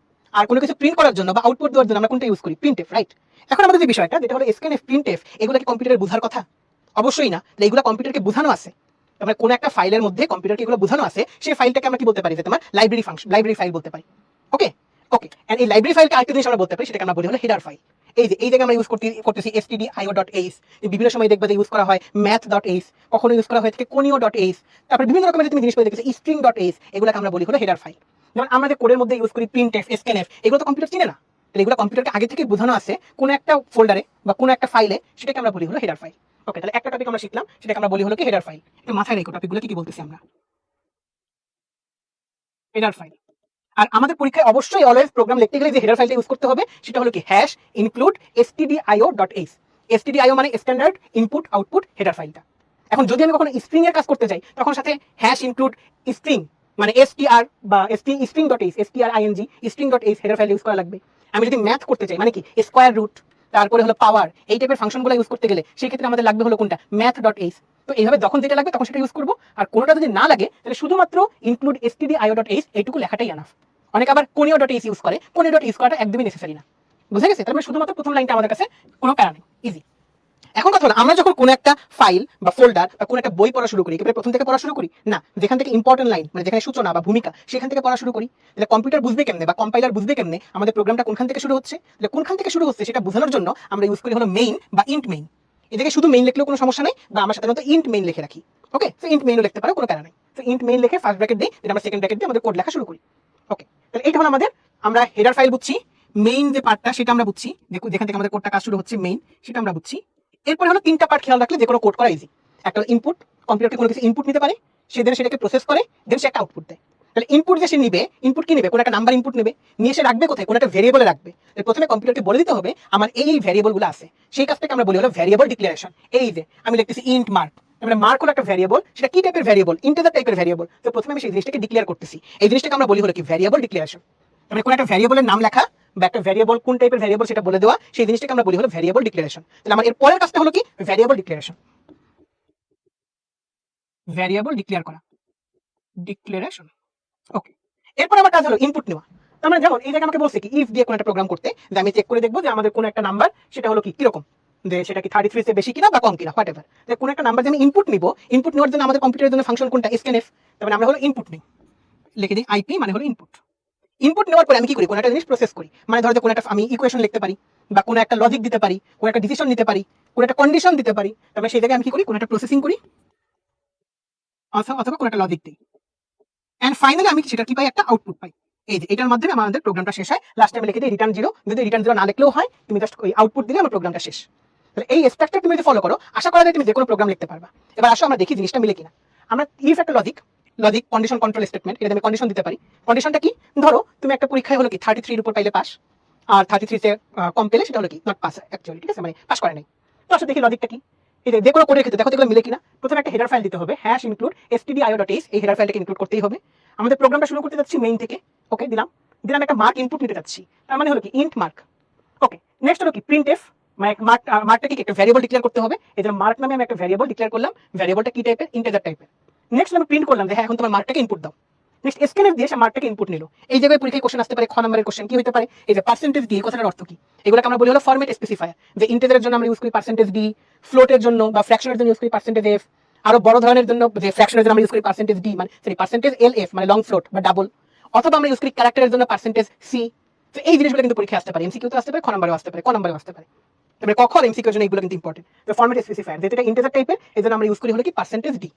আর কোনো কিছু প্রিন্ট করার জন্য বা আউটপুট দেওয়ার জন্য আমরা কোনটা ইউজ করি? Printf, right? এখন আমাদের যে বিষয়টা যেটা হলো এসকেএনএফ প্রিন্টএফ, এগুলো কি কম্পিউটারের বোঝার কথা? অবশ্যই না। এগুলো কম্পিউটারকে বোঝানো আছে, মানে কোন একটা ফাইলের মধ্যে কম্পিউটারকে এগুলো বোঝানো আছে, সেই ফাইলটাকে আমরা কি বলতে পারি? যে তোমার লাইব্রেরি ফাংশন, লাইব্রেরি ফাইল বলতে পারি। ওকে ওকে, এন্ড এই লাইব্রেরি ফাইলকে আরেকটা জিনিস আমরা বলতে পারি, সেটাকে আমরা বলি হলো হেডার ফাইল। এই যে এই জায়গায় আমরা ইউজ করতেছি stdio.h, বিভিন্ন সময় দেখবে যে ইউজ করা হয় math.h, কখনো ইউজ করা হয় থাকে conio.h, তারপর বিভিন্ন রকমের তুমি জিনিস পেয়ে দেখেছি string.h, এগুলোকে আমরা বলি হলো হেডার ফাইল। যেমন আমরা যে কোডের মধ্যে ইউজ করি প্রিন্টএফ, স্ক্যানএফ, এগুলো তো কম্পিউটার চিনে না, তাহলে এগুলো কম্পিউটারকে আগে থেকে বোঝানো আছে কোনো একটা ফোল্ডারে বা কোনো একটা ফাইলে, সেটাকে আমরা বলি হলো হেডার ফাইল। ওকে, তাহলে একটা টপিক আমরা শিখলাম, সেটাকে আমরা বলি হলো কি হেডার ফাইল। একটু মাথায় রেখো টপিকগুলো কি বলতেছি আমরা। Header file. আর আমাদের পরীক্ষায় অবশ্যই অলওয়েজ প্রোগ্রাম লিখতে গেলে যে হেডার ফাইলটা ইউজ করতে হবে, সেটা হলো কি হ্যাশ ইনক্লুড stdio.h। stdio মানে স্ট্যান্ডার্ড ইনপুট আউটপুট হেডার ফাইলটা। এখন যদি আমি কখনো স্ট্রিং এর কাজ করতে যাই, তখন সাথে হ্যাশ ইনক্লুড স্ট্রিং মানে str বা string.h, string.h header file use করা লাগবে। আমি যদি ম্যাথ করতে চাই, মানে কি স্কোয়ার রুট, তারপরে হলো পাওয়ার, এই টাইপের ফাংশনগুলো ইউজ করতে গেলে সেই ক্ষেত্রে আমাদের লাগবে হলো কোনটা? math.h। তো এইভাবে যখন যেটা লাগবে তখন সেটা ইউজ করবো, আর কোনোটা যদি না লাগে তাহলে শুধুমাত্র ইনক্লুড stdio.h এইটুকু লেখাটাই আনাফ। অনেকে আবার conio.h ইউজ করে, conio.h করাটা একদমই নেসেসারি না। বুঝে গেছে? তার মানে শুধুমাত্র প্রথম লাইনটা আমাদের কাছে কোনো প্যারা নেই, ইজি। এখন কথা হলো, আমরা যখন কোনো একটা ফাইল বা ফোল্ডার বা কোনো একটা বই পড়া শুরু করি, একেবারে প্রথম থেকে পড়া শুরু করি না, যেখান থেকে ইম্পর্টেন্ট লাইন মানে যেখানে সূচনা বা ভূমিকা, সেখান থেকে পড়া শুরু করি। তাহলে কম্পিউটার বুঝবে কেমনে বা কম্পাইলার বুঝবে কেমনে আমাদের প্রোগ্রামটা কোনখান থেকে শুরু হচ্ছে? তাহলে কোনখান থেকে শুরু হচ্ছে সেটা বোঝানোর জন্য আমরা ইউজ করি হলো মেইন বা ইন্ট মেইন। এদিকে শুধু মেইন লিখলেও কোনো সমস্যা নেই, বা আমরা সাধারণত ইন্ট মেইন লিখে রাখি। ওকে, তো ইন্ট মেইনও লিখতে পারো, কোনো প্যারা নেই। তো ইন্ট মেইন লিখে ফার্স্ট ব্র্যাকেট দিই, আমরা সেকেন্ড ব্র্যাকেট দিয়ে আমাদের কোড লেখা শুরু করি। ওকে, তাহলে এইটা হলো আমাদের, আমরা হেডার ফাইল বুঝছি, মেইন যে পার্টটা সেটা আমরা বুঝছি, যেখান থেকে আমাদের কোডটা কাজ শুরু হচ্ছে মেইন, সেটা আমরা বুঝছি। এরপরে হলো তিনটা পার্ট খেয়াল রাখলে যে কোনো কোড করা ইজি। একটা ইনপুট, কম্পিউটারকে কোনো কিছু ইনপুট নিতে পারে, সে দেন সেটাকে প্রসেস করে, দেন সে একটা আউটপুট দেয়। তাহলে ইনপুট যে সে নিবে, ইনপুট কি নেবে? কোনো একটা নাম্বার ইনপুট নেবে, নিয়ে সে রাখবে কোথায়? কোনো একটা ভেরিয়েবলে রাখবে। প্রথমে কম্পিউটারকে বলে দিতে হবে আমার এই ভেরিয়েবলগুলো আছে, সেই কাজটাকে আমরা বলি হলো ভেরিয়েবল ডিক্লারেশন। এই যে আমি লিখতেছি ইন্ট মার্ক, মানে মার্ক হলো একটা ভেরিয়েবল, সেটা কি টাইপের ভেরিয়েবল? ইন্টিজার টাইপের ভেরিয়েবল। তো প্রথমে আমি সেই জিনিসটাকে ডিক্লেয়ার করতেছি, এই জিনিসটাকে আমরা বলি হলো কি ভেরিয়েবল ডিক্লারেশন। মানে কোনো একটা ভেরিয়েবলের নাম লেখা বা একটা ভেরিয়েবল কোন টাইপের ভেরিয়েবল সেটা বলে দেওয়া, সেই জিনিসটাকে আমরা বলি হলো ভেরিয়েবল ডিক্লারেশন। তাহলে আমার এর পরের কাজটা হলো কি? ভেরিয়েবল ডিক্লারেশন, ভেরিয়েবল ডিক্লেয়ার করা, ডিক্লারেশন। ওকে, এরপর আমার কাজ হলো ইনপুট নেওয়া। তার মানে যেমন এই জায়গায় আমাকে বলছে কি ইফ দিয়ে কোনো একটা প্রোগ্রাম করতে, যে আমি চেক করে দেখবো যে আমাদের কোনো একটা নাম্বার সেটা হলো কি কিরকম, যে সেটা কি 33 এর বেশি কিনা বা কম কিনা, হোয়াট এভার। কোনো একটা নাম্বার যে আমি ইনপুট নিব, ইনপুট নেওয়ার জন্য আমাদের কম্পিউটারের জন্য ফাংশন কোনটা? স্ক্যানএফ। তার মানে আমরা হলো ইনপুট নিই, লিখে দিই আইপি মানে হলো ইনপুট। ইনপুট নেওয়ার পরে আমি কি করি? কোনো একটা জিনিস প্রসেস করি, মানে ধরো যে কোনো একটা আমি ইকুয়েশন লিখতে পারি, বা কোনো একটা লজিক দিতে পারি, কোনো একটা ডিসিশন নিতে পারি, কোনো একটা কন্ডিশন দিতে পারি। তারপরে সেই জায়গায় আমি কি করি? কোনো একটা প্রসেসিং করি, অথবা কোনো একটা লজিক দিই, এন্ড ফাইনালি আমি সেটা কি পাই? একটা আউটপুট পাই। এই যে এটার মাধ্যমে আমাদের প্রোগ্রামটা শেষ হয়। লাস্টে আমি লিখে দিই রিটার্ন 0। যদি রিটার্ন 0 না লিখলেও হয়, তুমি জাস্ট ওই আউটপুট দিলে আমার প্রোগ্রামটা শেষ। তাহলে এই স্ট্রাকচার তুমি যদি ফলো করো, আশা করা যায় তুমি যে কোনো প্রোগ্রাম লিখতে পারবা। এবার আসো আমরা দেখি জিনিসটা মিলে কিনা। আমরা ইফ একটা logic, logic condition control statement, এটা আমি কন্ডিশন দিতে পারি। কন্ডিশনটা কি? ধরো তুমি একটা পরীক্ষায় হলো কি 33 এর উপর পাইলে পাস, আর 33 তে কম পেলে সেটা হলো কি নট পাস অ্যাকচুয়ালি, ঠিক আছে, মানে পাস করে নাই। তো আসলে দেখি লজিকটা কি, এই যে কোনো কোডের ক্ষেত্রে দেখো এগুলো মিলে কিনা। প্রথমে একটা হেডার ফাইল দিতে হবে, হ্যাশ ইনক্লুড stdio.h, এই হেডার ফাইলটাকে ইনক্লুড করতেই হবে। আমাদের প্রোগ্রামটা শুরু করতে যাচ্ছি মেইন থেকে। ওকে, দিলাম দিলাম একটা মার্ক ইনপুট নিতে যাচ্ছি, তার মানে হলো কি ইন্ট মার্ক। ওকে, নেক্সট হলো কি প্রিন্টএফ, মানে মার্কটা কি একটা ভ্যারিয়েবল ডিক্লেয়ার করতে হবে। এই যে মার্ক নামে আমি একটা ভ্যারিয়েবল ডিক্লেয়ার করলাম, ভ্যারিয়েবলটা কি টাইপের? ইন্টিজার টাইপের। নেক্সট আমি প্রিন্ট করলাম যে হ্যাঁ এখন তোমার মার্কটাকে ইনপুট দাও। নেক্সট স্ক্যানএফ দিয়ে সে মার্কটাকে ইনপুট নিল। এই জায়গায় পরীক্ষায় কোশ্চেন আসতে পারে, খ নম্বরের কোশ্চেন কি হতে পারে, এই যে পার্সেন্টেজ ডি কথাটার অর্থ কি? এগুলোকে আমরা বলি হলো ফরম্যাট স্পেসিফায়ার। যে ইন্টিজারের জন্য আমরা ইউজ করি পার্সেন্টেজ ডি, ফ্লোটের জন্য বা ফ্র্যাকশনের জন্য ইউজ করি পার্সেন্টেজ এফ, আরো বড় ধরনের জন্য যে ফ্র্যাকশনের জন্য আমরা ইউজ করি পার্সেন্টেজ ডি মানে সরি পার্সেন্টেজ এল এফ মানে লং ফ্লোট বা ডাবল, অথবা আমরা ইউজ করি ক্যারেক্টারের জন্য পার্সেন্টেজ সি। তো এই জিনিসগুলো কিন্তু পরীক্ষায় আসতে পারে, এমসিকিউতে আসতে পারে, খ নম্বরেও আসতে পারে, ক নম্বরেও আসতে পারে। তারপরে ক খ এমসিকিউর জন্য এগুলো কিন্তু ইম্পর্টেন্ট। তো ফরম্যাট স্পেসিফায়ার যেটা ইন্টিজার টাইপের, এই জন্য আমরা ইউজ করি হলো কি পার্সেন্টেজ ডি।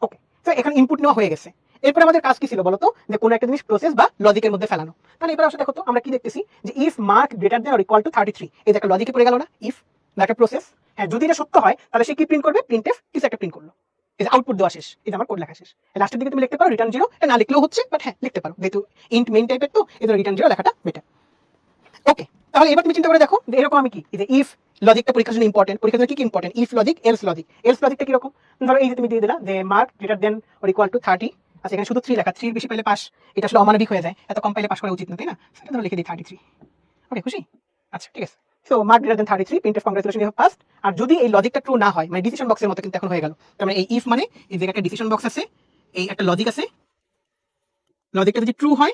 ওকে, তো এখানে ইনপুট নেওয়া হয়ে গেছে। এরপর আমাদের কাজ কি ছিল বলতো, যে কোনো একটা জিনিস প্রসেস বা লজিকের মধ্যে ফেলানো। তাহলে এবার আসলে দেখো তো আমরা কি দেখতেছি, যে if mark greater than or equal two 33, এই যে একটা লজিকে পড়ে গেল না, ইফ একটা প্রসেস, হ্যাঁ যদি এটা সত্য হয় তাহলে সে কি প্রিন্ট করবে, প্রিন্টএফ কিছু একটা প্রিন্ট করলো। এই যে আউটপুট দেওয়া শেষ, এই যে আমার কোড লেখা শেষ। লাস্টের দিকে তুমি লিখতে পারো রিটার্ন 0, এটা না লিখলেও হচ্ছে, বাট হ্যাঁ লিখতে পারো, যেহেতু ইন্ট মেইন টাইপের তো এই জন্য রিটার্ন 0 লেখাটা বেটার। ওকে, তাহলে এবার তুমি চিন্তা করে দেখো যে এরকম আমি কি, এই যে ইফ লজিকটা পরীক্ষার জন্য ইম্পর্টেন্ট, পরীক্ষার জন্য কি important, if logic, else logic. Else লজিকটা কিরকম, ধরো এই যে তুমি দিয়ে দিলা যে mark greater than or equal to 30, আচ্ছা এখানে শুধু 3 লেখা, 3 বেশি পাইলে পাস, এটা আসলে অমানবিক হয়ে যায়, এত কম পাইলে পাস করা উচিত না, তাই না? সেটা ধরো লিখে দিই 33। ওকে, খুশি? আচ্ছা ঠিক আছে। So mark greater than 33, printf congratulation you have passed. আর যদি এই লজিকটা ট্রু না হয়, মানে ডিসিশন বক্সের মতো কিন্তু এখন হয়ে গেল। তার মানে এই ইফ মানে এই জায়গায় একটা ডিসিশন বক্স আছে, এই একটা লজিক আছে, লজিকটা যদি ট্রু হয়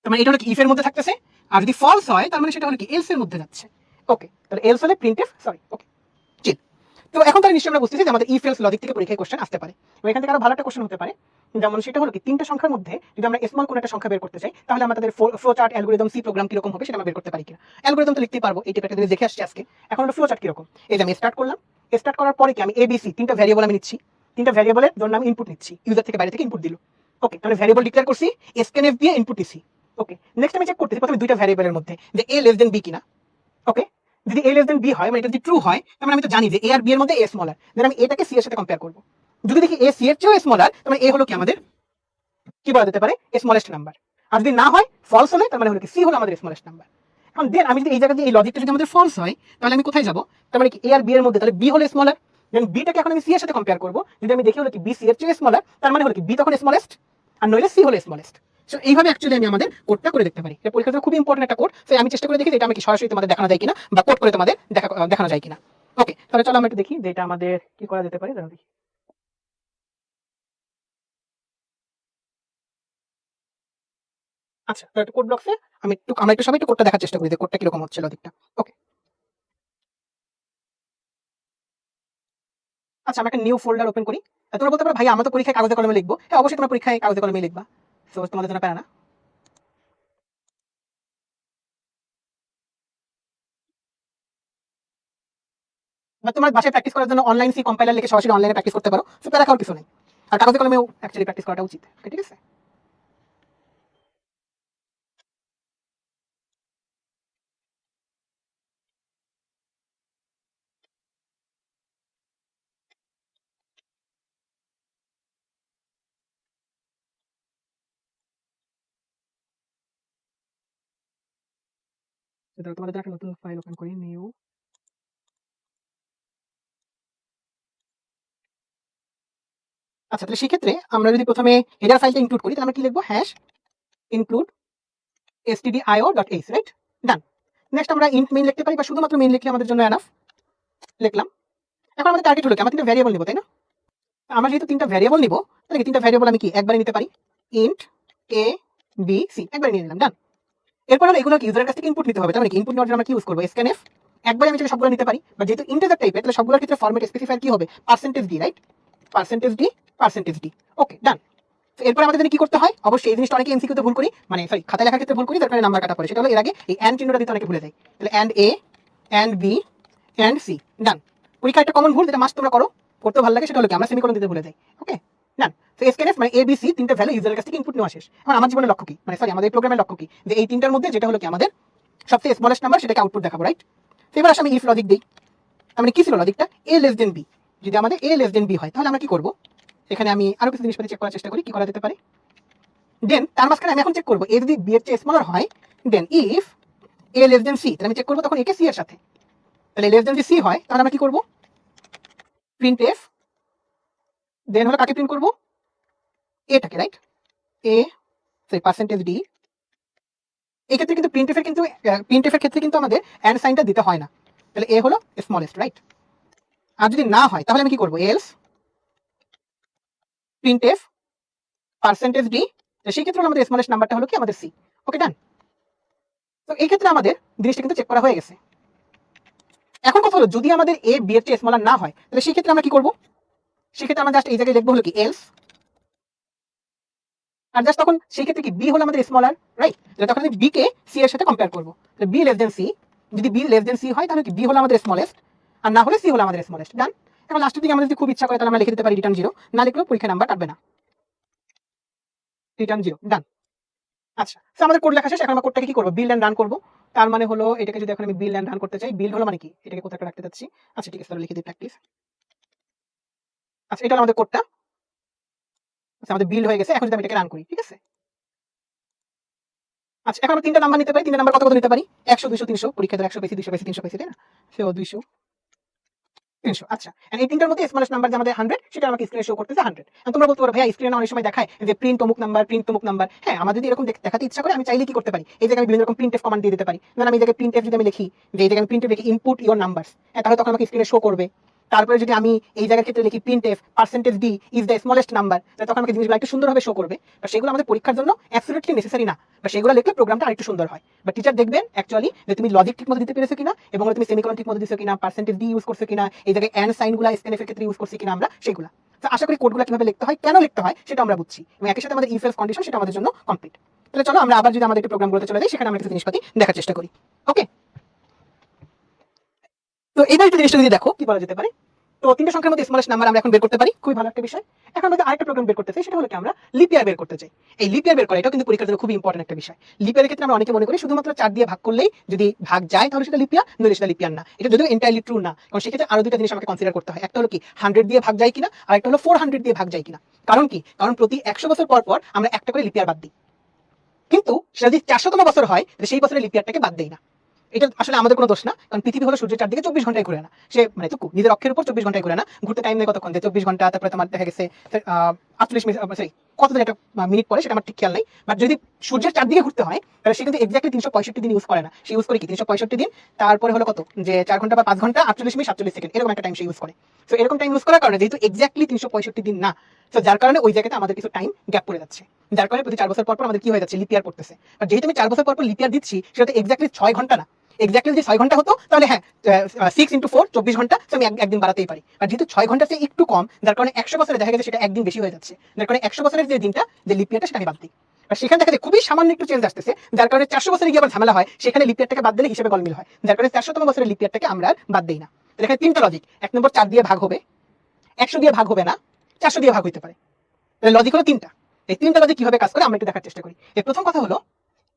তার মানে এটা হলো কি ইফ এর মধ্যে থাকতেছে, আর যদি ফলস হয় তার মানে সেটা হলো কি এলস এর মধ্যে যাচ্ছে। ওকে, তাহলে এলস হলে প্রিন্টএফ, সরি ওকে চিল। তো এখন তাহলে নিশ্চয়ই আমরা বুঝতেছি যে আমাদের ইফ এলস লজিক থেকে পরীক্ষায় কোশ্চেন আসতে পারে। এবং এখান থেকে আরো ভালো একটা কোশ্চেন হতে পারে, যেমন সেটা হলো কি তিনটা সংখ্যার মধ্যে যদি আমরা স্মল কোন একটা সংখ্যা বের করতে চাই, তাহলে আমরা তাদের flow chart algorithm C program কিরকম হবে সেটা আমরা বের করতে পারি কিনা। অ্যালগরিদম তো লিখতেই পারবো, এই টাইপের একটা জিনিস দেখে আসছি আজকে। এখন হলো ফ্লো চার্ট কিরকম, এই যে আমি স্টার্ট করলাম, স্টার্ট করার পরে কি আমি এবিসি তিনটা ভ্যারিয়েবল আমি নিচ্ছি, তিনটা ভ্যারিয়েবলের জন্য আমি ইনপুট নিচ্ছি, ইউজার থেকে বাইরে থেকে ইনপুট দিল। ওকে, তাহলে ভ্যারিয়েবল ডিক্লেয়ার করছি, স্ক্যানএফ দিয়ে ইনপুট দিছি। ওকে, নেক্সট আমি চেক করতেছি প্রথমে দুইটা ভ্যারিয়েবলের মধ্যে যে এ লেস দেন বি কিনা। ওকে, যদি এ লেস দেন বি হয় মানে এটা যদি ট্রু হয় তার মানে আমি তো জানি যে এ আর বি এর মধ্যে এ স্মলার, দেন আমি এটাকে সি এর সাথে কম্পেয়ার করব। যদি দেখি এ সি এর চেয়েও স্মলার তার মানে এ হলো কি আমাদের কি বলা যেতে পারে স্মলেস্ট নাম্বার। আর যদি না হয় ফলস হলে তার মানে হলো কি সি হলো আমাদের স্মলেস্ট নাম্বার। এখন দেন আমি যদি এই জায়গায় এই লজিকটা যদি আমাদের ফলস হয় তাহলে আমি কোথায় যাব, তার মানে কি এ আর বি এর মধ্যে তাহলে বি হলো স্মলার, দেন বিটাকে এখন আমি সি এর সাথে কম্পেয়ার করব। যদি আমি দেখি হলো কি বি সি এর চেয়ে স্মলার তার মানে হলো কি বি তখন স্মলেস্ট, আর নইলে সি হলো স্মলেস্ট। সো এইভাবে অ্যাকচুয়ালি আমি আমাদের কোডটা করে দেখতে পারি। এটা পরীক্ষাতে খুব ইম্পর্টেন্ট একটা কোড। সো আমি চেষ্টা করে দেখি যে এটা আমি কি সরাসরি তোমাদের দেখানো যায় কিনা বা কোড করে তোমাদের দেখানো যায় কিনা। ওকে, তাহলে চলো আমরা একটু দেখি যে এটা আমাদের কি করা যেতে পারে। দেখি, আচ্ছা তো একটা কোড ব্লকসে আমরা একটু সবাই একটু কোডটা দেখার চেষ্টা করি যে কোডটা কিরকম হচ্ছে লজিকটা। ওকে, আচ্ছা আমরা একটা নিউ ফোল্ডার ওপেন করি। তোমরা বলতে পারো ভাই আমরা তো পরীক্ষায় কাগজে কলমে লিখবো, হ্যাঁ অবশ্যই তোমরা পরীক্ষায় কাগজে কলমে লিখবা, সো তোমাদের জন্য প্যারা না। বা তোমার বাসায় প্র্যাকটিস করার জন্য অনলাইন সি কম্পাইলার লিখে সরাসরি অনলাইনে প্র্যাকটিস করতে পারো, সো প্যারা খাওয়ার কিছু নেই। আর কাগজে কলমেও অ্যাকচুয়ালি প্র্যাকটিস করাটা উচিত। Okay, ঠিক আছে। তো তোমাদের জন্য একটা নতুন ফাইল ওপেন করি, নিউ। আচ্ছা তাহলে সেক্ষেত্রে আমরা যদি প্রথমে হেডার ফাইলটা ইনক্লুড করি তাহলে আমরা কি লিখবো, হ্যাশ ইনক্লুড stdio.h, রাইট, ডান। নেক্সট আমরা ইন্ট মেইন লিখতে পারি বা শুধুমাত্র মেইন লিখলে আমাদের জন্য এনাফ, লিখলাম। এখন আমাদের টার্গেট হলো কি আমরা তিনটা ভ্যারিয়েবল নিব, তাই না? আমরা যেহেতু তিনটা ভ্যারিয়েবল নিব তাহলে তিনটা ভ্যারিয়েবল আমি কি একবারে নিতে পারি, ইন্ট এ বি সি একবারে নিয়ে নিলাম, ডান। এরপর হলো এগুলো কি ইউজারের কাছ থেকে ইনপুট নিতে হবে, তার মানে কি ইনপুট নেওয়ার জন্য আমরা কি ইউজ করবো, স্ক্যানএফ। একবারে আমি সবগুলো নিতে পারি, বা যেহেতু ইন্টিজার টাইপের তাহলে সবগুলোর ক্ষেত্রে ফরম্যাট স্পেসিফায়ার কি হবে, percentage D, right, percentage D, percentage D. Okay, done. এরপর আমাদের কি করতে হয়, অবশ্যই এই জিনিসটা অনেকে এমসিকিউতে ভুল করি, মানে সরি খাতায় লেখার ক্ষেত্রে ভুল করি, তার কারণে নাম্বার কাটা পড়ে। সেটা হলো এর আগে এই এন্ড চিহ্নটা দিতে অনেকে ভুলে যায়, তাহলে and A and B and C, done. পরীক্ষা একটা কমন ভুল যেটা মাস্ট তোমরা করো, করতে ভালো লাগে, সেটা হলো কি আমরা সেমিকোলন দিতে ভুলে যাই। ওকে, ডান। তো এসকেএনএফ মানে এ বি সি তিনটা ভ্যালু ইউজারের কাছ থেকে ইনপুট নেওয়া শেষ। এখন আমার জীবনের লক্ষ্য কি, মানে সরি আমাদের প্রোগ্রামের লক্ষ্য কি, যে এই তিনটার মধ্যে যেটা হলো কি আমাদের সবচেয়ে স্মলেস্ট নাম্বার সেটাকে আউটপুট দেখাবো, রাইট। এবার আসলে আমি ইফ লজিক দিই, তার মানে কি ছিল লজিকটা, এ লেস দেন বি। যদি আমাদের এ লেস দেন বি হয় তাহলে আমরা কি করবো, এখানে আমি আরো কিছু জিনিসপাতি চেক করার চেষ্টা করি কি করা যেতে পারে। দেন তার মাঝখানে আমি এখন চেক করবো এ যদি বি এর চেয়ে স্মলার হয়, then if A less than C, তাহলে আমি চেক করবো তখন একে সি এর সাথে, তাহলে লেস দেন যদি সি হয় তাহলে আমরা কি করবো, প্রিন্ট এফ, দেন হলো কাকে প্রিন্ট করবো, এটাকে, রাইট, এ সরি পার্সেন্টেজ ডি। এই ক্ষেত্রে কিন্তু প্রিন্টএফের ক্ষেত্রে কিন্তু আমাদের এন্ড সাইনটা দিতে হয় না, তাহলে এ হলো স্মলেস্ট, রাইট। আর যদি না হয় তাহলে আমি কি করবো, else print F percentage D, সেই ক্ষেত্রে আমাদের স্মলেস্ট নাম্বারটা হলো কি আমাদের সি। ওকে ডান। তো এই ক্ষেত্রে আমাদের জিনিসটা কিন্তু চেক করা হয়ে গেছে। এখন কথা হলো যদি আমাদের এ বি এর চেয়ে স্মলার না হয় তাহলে সেই ক্ষেত্রে আমরা কি করব? সেক্ষেত্রে আমরা জাস্ট এই জায়গায় লিখবো হলো কি এলস, আর জাস্ট তখন সেই ক্ষেত্রে কি বি হলো আমাদের স্মলার, রাইট? তখন আমি বি কে সি এর সাথে কম্পেয়ার করবো, বি লেস দেন সি। যদি বি লেস দেন সি হয় তাহলে কি বি হলো আমাদের স্মলেস্ট, আর না হলে সি হলো আমাদের স্মলেস্ট। ডান। এখন লাস্টের দিকে আমাদের যদি খুব ইচ্ছা করে তাহলে আমরা লিখে দিতে পারি রিটার্ন 0, না লিখলেও পরীক্ষা নাম্বার কাটবে না, রিটার্ন 0। ডান। আচ্ছা, তো আমাদের কোড লেখা শেষ। এখন আমরা কোডটাকে কি করবো? বিল্ড এন্ড রান করবো। তার মানে হলো এটাকে যদি এখন আমি বিল্ড এন্ড রান করতে চাই, বিল্ড হলো মানে কি? এটাকে কোথায় রাখতে চাচ্ছি। আচ্ছা ঠিক আছে, তাহলে লিখে দিই প্র্যাকটিস। আচ্ছা, এটা হলো আমাদের কোডটা। আচ্ছা, আমাদের বিল্ড হয়ে গেছে। এখন যদি আমি এটাকে রান করি, ঠিক আছে। আচ্ছা, এখন আমরা তিনটা নাম্বার নিতে পারি। তিনটা নাম্বার কত কত নিতে পারি? 100, 200, 300। পরীক্ষা 100 বেশি, 200 বেশি, 300 বেশি, তাই না? সো 200, 300। আচ্ছা, এই তিনটার মধ্যে স্মলেস্ট নাম্বার যে আমাদের 100, সেটা আমাকে স্ক্রিনে শো করতেছে 100। তোমরা বলতে পারো ভাইয়া স্ক্রিনে অনেক সময় দেখায় যে প্রিন্ট অমুক নাম্বার, প্রিন্ট অমুক নাম্বার। হ্যাঁ, আমার যদি এরকম দেখাতে ইচ্ছা করে আমি চাইলে কি করতে পারি? এই জায়গায় আমি বিভিন্ন রকম প্রিন্টএফ কমান্ড দিয়ে দিতে পারি। মানে আমি এই জায়গায় প্রিন্টএফ যদি আমি লিখি, যে এই জায়গায় আমি প্রিন্টএফ লিখি ইনপুট ইওর নাম্বারস, তাহলে তখন আমাকে স্ক্রিনে শো করবে। তারপরে যদি আমি এই জায়গার ক্ষেত্রে লিখি printf percentage D is the smallest number, তখন আমাকে জিনিসগুলো একটু সুন্দরভাবে শো করবে। বা সেগুলো আমাদের পরীক্ষার জন্য অ্যাবসলিউটলি নেসেসারি না, বা সেগুলো লিখলে প্রোগ্রামটা আরেকটু সুন্দর হয়। বা টিচার দেখবেন অ্যাকচুয়ালি যে তুমি লজিক ঠিক মতো দিতে পেরেছো কিনা, এবং তুমি সেমিকোলন ঠিক মতো দিছো কিনা, পার্সেন্টেজ ডি ইউজ করছো কিনা, এই জায়গায় এন্ড সাইনগুলো স্ক্যানএফ এর ক্ষেত্রে ইউজ করছি কিনা আমরা সেগুলো। তো আশা করি কোডগুলো কিভাবে লিখতে হয়, কেন লিখতে হয় সেটা আমরা বুঝছি, এবং একই সাথে আমাদের ইফ এলস কন্ডিশন সেটা আমাদের জন্য কমপ্লিট। তাহলে চলো আমরা আবার যদি আমাদের একটু প্রোগ্রামগুলোতে চলে যাই, সেখানে আমরা কিছু জিনিসপাতি দেখার চেষ্টা করি। ওকে, তো এবার একটু জিনিসটা যদি দেখো কি বলা যেতে পারে। তো তিনটা সংখ্যার মধ্যে স্মলেস্ট নাম্বার আমরা এখন বের করতে পারি, খুবই ভালো একটা বিষয়। এখন আমাদের আরেকটা প্রোগ্রাম বের করতে চাই, সেটা হলো কি আমরা লিপ ইয়ার বের করতে চাই। এই লিপ ইয়ার বের করা এটাও কিন্তু পরীক্ষার জন্য খুবই ইম্পর্টেন্ট একটা বিষয়। লিপ ইয়ারের ক্ষেত্রে আমরা অনেকে মনে করি শুধুমাত্র 4 দিয়ে ভাগ করলেই যদি ভাগ যায় তাহলে সেটা লিপ ইয়ার, নইলে সেটা লিপ ইয়ার না। এটা যদিও এন্টায়ারলি ট্রু না, কারণ সেক্ষেত্রে আরো দুটো জিনিস আমাকে কনসিডার করতে হয়। একটা হলো কি 100 দিয়ে ভাগ যায় কিনা, আর একটা হলো 400 দিয়ে ভাগ যায় কিনা। কারণ কি? কারণ প্রতি 100 বছর পর পর আমরা একটা করে লিপ ইয়ার বাদ দিই, কিন্তু সেটা যদি 400তম বছর হয় তাহলে সেই বছরের লিপ ইয়ারটাকে বাদ দেই না। এটা আসলে আমাদের কোনো দোষ না, কারণ পৃথিবী হলো সূর্যের চারদিকে 24 ঘন্টায় ঘুরে না। সে মানে টুকু নিজের অক্ষের উপর 24 ঘন্টায় ঘুরে না, ঘুরতে টাইম নেই কতক্ষণ, 24 ঘন্টা, তারপরে তোমার দেখা গেছে 48 মিনিট, সরি কতদিন একটা মিনিট পরে সেটা আমার ঠিক খেয়াল নেই। বাট যদি সূর্যের চারদিকে ঘুরতে হয় তাহলে সে কিন্তু এক্স্যাক্টলি 365 দিন ইউজ করে না, সে ইউজ করে কি 365 দিন, তারপরে হলো কত, যে 4 ঘন্টা বা 5 ঘন্টা 48 মিনিট 47 সেকেন্ড, এরকম একটা টাইম সে ইউজ করে। তো এরকম টাইম ইউজ করার কারণে যেহেতু এক্স্যাক্টলি 365 দিন না, তো যার কারণে ওই জায়গাতে আমাদের কিছু টাইম গ্যাপ পড়ে যাচ্ছে, যার কারণে প্রতি 4 বছর পর পর আমাদের কি হয়ে যাচ্ছে, লিপ ইয়ার পড়তেছে। আর যেহেতু আমি 4 বছর পর পর লিপ ইয়ার দিচ্ছি, সেটা এক্স্যাক্টলি 6 ঘন্টা না, এক্স্যাক্টলি যদি 6 ঘন্টা হতো তাহলে হ্যাঁ 6 ইন্টু 4 24 ঘন্টা, আমি একদিন বাড়াতেই পারি। আর যেহেতু 6 ঘন্টা চেয়ে একটু কম, যার কারণে 100 বছরে দেখা গেছে সেটা একদিন বেশি হয়ে যাচ্ছে, যার কারণে 100 বছরের যে দিনটা, যে লিপ ইয়ারটা, সেটা আমি বাদ দিই। আর সেখানে দেখা যায় খুবই সামান্য একটু চেঞ্জ আসতেছে, যার কারণে 400 বছরে গিয়ে আবার ঝামেলা হয়, সেখানে লিপ ইয়ারটাকে বাদ দিলে হিসেবে গলমিল হয়, যার কারণে 400তম বছরের লিপ ইয়ারটাকে আমরা আর বাদ দেই না। এখানে তিনটা লজিক। 1 নম্বর 4 দিয়ে ভাগ হবে, 100 দিয়ে ভাগ হবে না, 400 দিয়ে ভাগ হইতে পারে। লজিক হলো তিনটা। এই তিনটা লজিক কিভাবে কাজ করে আমরা একটু দেখার চেষ্টা করি। এর প্রথম কথা হলো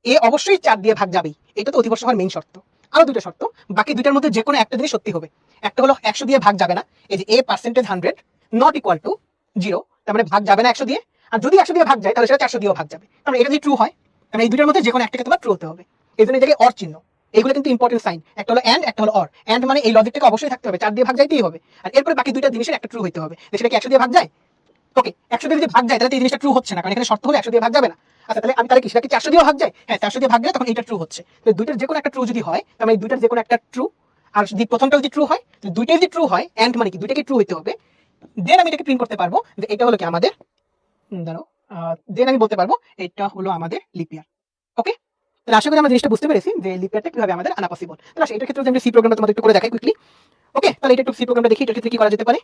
এ অবশ্যই 4 দিয়ে ভাগ যাবেই, এটা তো অধিবর্ষ হওয়ার মেইন শর্ত। আরো দুটো শর্ত, বাকি দুইটার মধ্যে যে কোনো একটা জিনিস সত্যি হবে। একটা হলো 100 দিয়ে ভাগ যাবে না, এই যে a percentage 100 not equal to 0, তার মানে ভাগ যাবে না 100 দিয়ে। আর যদি 100 দিয়ে ভাগ যায় তাহলে সেটা 400 দিয়েও ভাগ যাবে, কারণ এটা যদি ট্রু হয়, কারণ এই দুইটার মধ্যে যে কোনো একটাকে তোমার ট্রু হতে হবে। এই জন্য এই জায়গায় অর চিহ্ন, এইগুলো কিন্তু ইম্পর্টেন্ট সাইন। একটা হলো এন্ড, একটা হলো অর। এন্ড মানে এই লজিকটাকে অবশ্যই থাকতে হবে, 4 দিয়ে ভাগ যাইতেই হবে, আর এরপরে বাকি দুইটা জিনিসের একটা ট্রু হইতে হবে। সেটা কি 100 দিয়ে ভাগ যায়? ওকে, 100 দিয়ে যদি ভাগ যায় তাহলে এই জিনিসটা ট্রু হচ্ছে না, কারণ এখানে শর্ত হলো 100 দিয়ে ভাগ যাবে না। আচ্ছা, তাহলে আমি তাহলে কি সেটা কি 400 দিয়ে ভাগ যায়? হ্যাঁ, 400 দিয়ে ভাগ গেলে তখন এটা ট্রু হচ্ছে। তো দুইটার যে কোনো একটা ট্রু যদি হয়, তাহলে এই দুইটার যে কোনো একটা ট্রু। আর যদি প্রথমটা যদি ট্রু হয়, দুইটাই যদি ট্রু হয়, এন্ড মানে কি দুইটাকে ট্রু হইতে হবে, দেন আমি এটাকে প্রিন্ট করতে পারবো যে এটা হলো কি আমাদের, দাঁড়াও, দেন আমি বলতে পারবো এটা হলো আমাদের লিপ ইয়ার। ওকে, তাহলে আশা করি আমরা জিনিসটা বুঝতে পেরেছি যে লিপ ইয়ারটা কিভাবে আমাদের আনা পসিবল। তাহলে এটার ক্ষেত্রে আমি সি প্রোগ্রামটা তোমাদের একটু করে দেখাই কুইকলি। ওকে, তাহলে এটা একটু সি প্রোগ্রামটা দেখি, এটার ক্ষেত্রে কি করা যেতে পারে।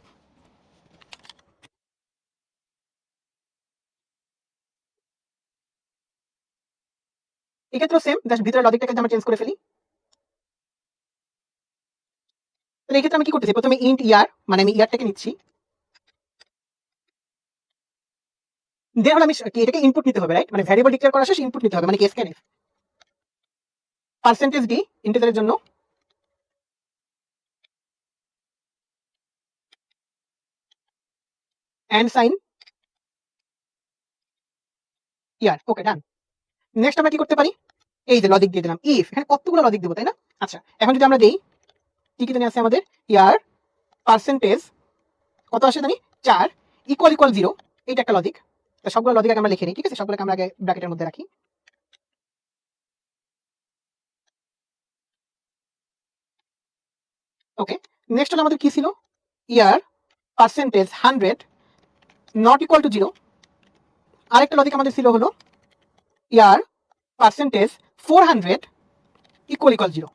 এক্ষেত্রে সেম, জাস্ট ভিতরে লজিকটাকে আমরা চেঞ্জ করে ফেলি। তাহলে এক্ষেত্রে আমি কি করতেছি, প্রথমে ইন্ট ইয়ার, মানে আমি ইয়ারটাকে নিচ্ছি, দেন হলো আমি এটাকে ইনপুট নিতে হবে, রাইট? মানে ভ্যারিয়েবল ডিক্লেয়ার করা শেষ, ইনপুট নিতে হবে, মানে কি স্ক্যানএফ পার্সেন্টেজ ডি ইন্টিজারের জন্য, and sign here. Okay done. Next আমরা কি করতে পারি, এই যে লজিক দিয়ে দিলাম ইফ, এখানে কতগুলো লজিক দেবো তাই না? আচ্ছা, এখন যদি আমরা দেই কি কি জানি আছে আমাদের, ইয়ার পার্সেন্টেজ কত আসে জানি 4 ইকুয়াল ইকুয়াল 0, এইটা একটা লজিক। তো সবগুলো লজিক আগে আমরা লিখে নিই, ঠিক আছে? সবগুলোকে আমরা আগে ব্র্যাকেটের মধ্যে রাখি। ওকে, নেক্সট হলো আমাদের কি ছিল, ইয়ার পার্সেন্টেজ 100 নট ইকুয়াল টু 0, আরেকটা লজিক আমাদের ছিল হলো ইয়ার পার্সেন্টেজ 400 ইকুয়াল 0।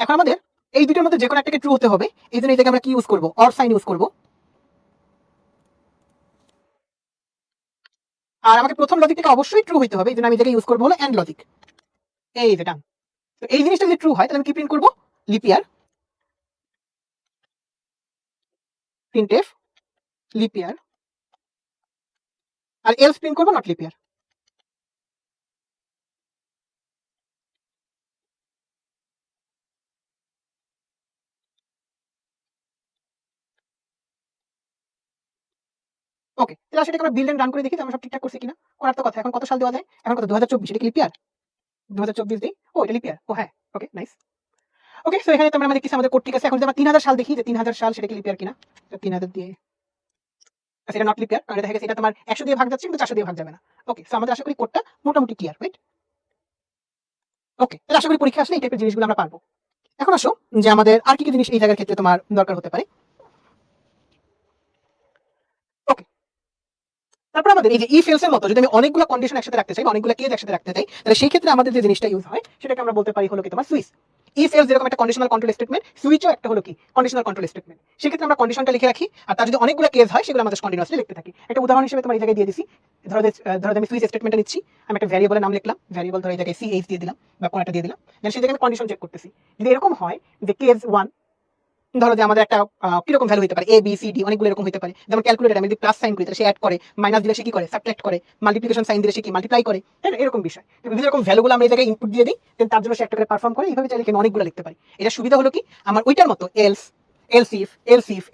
এখন আমাদের এই দুটোর মধ্যে যে কোনো একটাকে ট্রু হতে হবে, এই জন্য এই জায়গায় আমরা কি ইউজ করবো, অর সাইন ইউজ করবো। আর আমাকে প্রথম লজিকটাকে অবশ্যই ট্রু হইতে হবে, এই জন্য আমি জায়গায় ইউজ করবো হলো এন্ড লজিক। এই যে ডান। তো এই জিনিসটা যদি ট্রু হয় তাহলে আমি কি প্রিন্ট করবো, লিপিয়ার, প্রিন্টএফ লিপিয়ার, আর এলস প্রিন্ট করবো নট লিপিয়ার। ওকে, তাহলে সেটাকে আমরা বিল্ড এন্ড রান করে দেখি আমরা সব ঠিকঠাক করছি কিনা। করার তো কথা, এখন কত সাল দেওয়া যায়, এখন কত 2024, এটা কি লিপিয়ার 2024 দিই, ও এটা লিপিয়ার, ও হ্যাঁ ওকে নাইস। ওকে, সো এখানে তোমরা আমাদের কিছু আমাদের কোড ঠিক আছে। এখন যদি আমরা 3000 সাল দেখি যে 3000 সাল সেটা কি লিপিয়ার কিনা, 3000 দিয়ে সেটা নট লিপিয়ার, কারণ দেখা গেছে এটা তোমার 100 দিয়ে ভাগ যাচ্ছে কিন্তু 400 দিয়ে ভাগ যাবে না। ওকে, সো আমাদের আশা করি কোডটা মোটামুটি ক্লিয়ার, রাইট? ওকে, তাহলে আশা করি পরীক্ষা আসলে এই টাইপের জিনিসগুলো আমরা পারবো। এখন আসো যে আমাদের আর কি কি জিনিস এই জায়গার ক্ষেত্রে তোমার দরকার হতে পারে। ওকে, তারপর আমাদের এই যে ইফ এলস এর মতো যদি আমি অনেকগুলো কন্ডিশন একসাথে রাখতে চাই, অনেকগুলো কেস একসাথে রাখতে চাই, তাহলে সেই ক্ষেত্রে আমাদের যে জিনিসটা ইউজ হয় সেটাকে আমরা বলতে পারি হলো কি তোমার সুইচ। ইফ এলস যেরকম একটা কন্ডিশনাল কন্ট্রোল স্টেটমেন্ট, সুইচও একটা হলো কি কন্ডিশনাল কন্ট্রোল স্টেটমেন্ট। সেক্ষেত্রে আমরা কন্ডিশনটা লিখে রাখি, আর তার যদি অনেকগুলো কেস হয় সেগুলো আমাদের কন্টিনিউয়াসলি লিখতে থাকি। একটা উদাহরণ হিসেবে তোমার এই জায়গায় দিয়ে দিছি, ধরো আমি সুইচ স্টেটমেন্টটা নিচ্ছি, আমি একটা ভ্যারিয়েবলের নাম লিখলাম, ভ্যারিয়েবল ধরো এই জায়গায় সিএইচ দিয়ে দিলাম বা কোনো একটা দিয়ে দিলাম, দেন সেই জায়গায় আমি কন্ডিশন চেক করতেছি। যদি এরকম হয় যে কেস 1, ধরো যে আমাদের একটা কিরকম ভ্যালু হতে পারে, এ বি সি ডি অনেকগুলো এরকম হতে পারে। যেমন ক্যালকুলেটর আমি যদি প্লাস সাইন করি তাহলে সে অ্যাড করে, মাইনাস দিলে সে কি করে সাবট্রাক্ট করে, মাল্টিপ্লিকেশন সাইন দিলে সে কি মাল্টিপ্লাই করে, তাই না? এরকম বিষয়। তো বিভিন্ন রকম ভ্যালুগুলো আমরা এই জায়গায় ইনপুট দিয়ে দিই, দেন তার জন্য সে একটা করে পারফর্ম করে। এইভাবে চাইলে এখানে অনেকগুলো লিখতে পারি। এটা সুবিধা হলো কি আমার ওইটার মতো এলস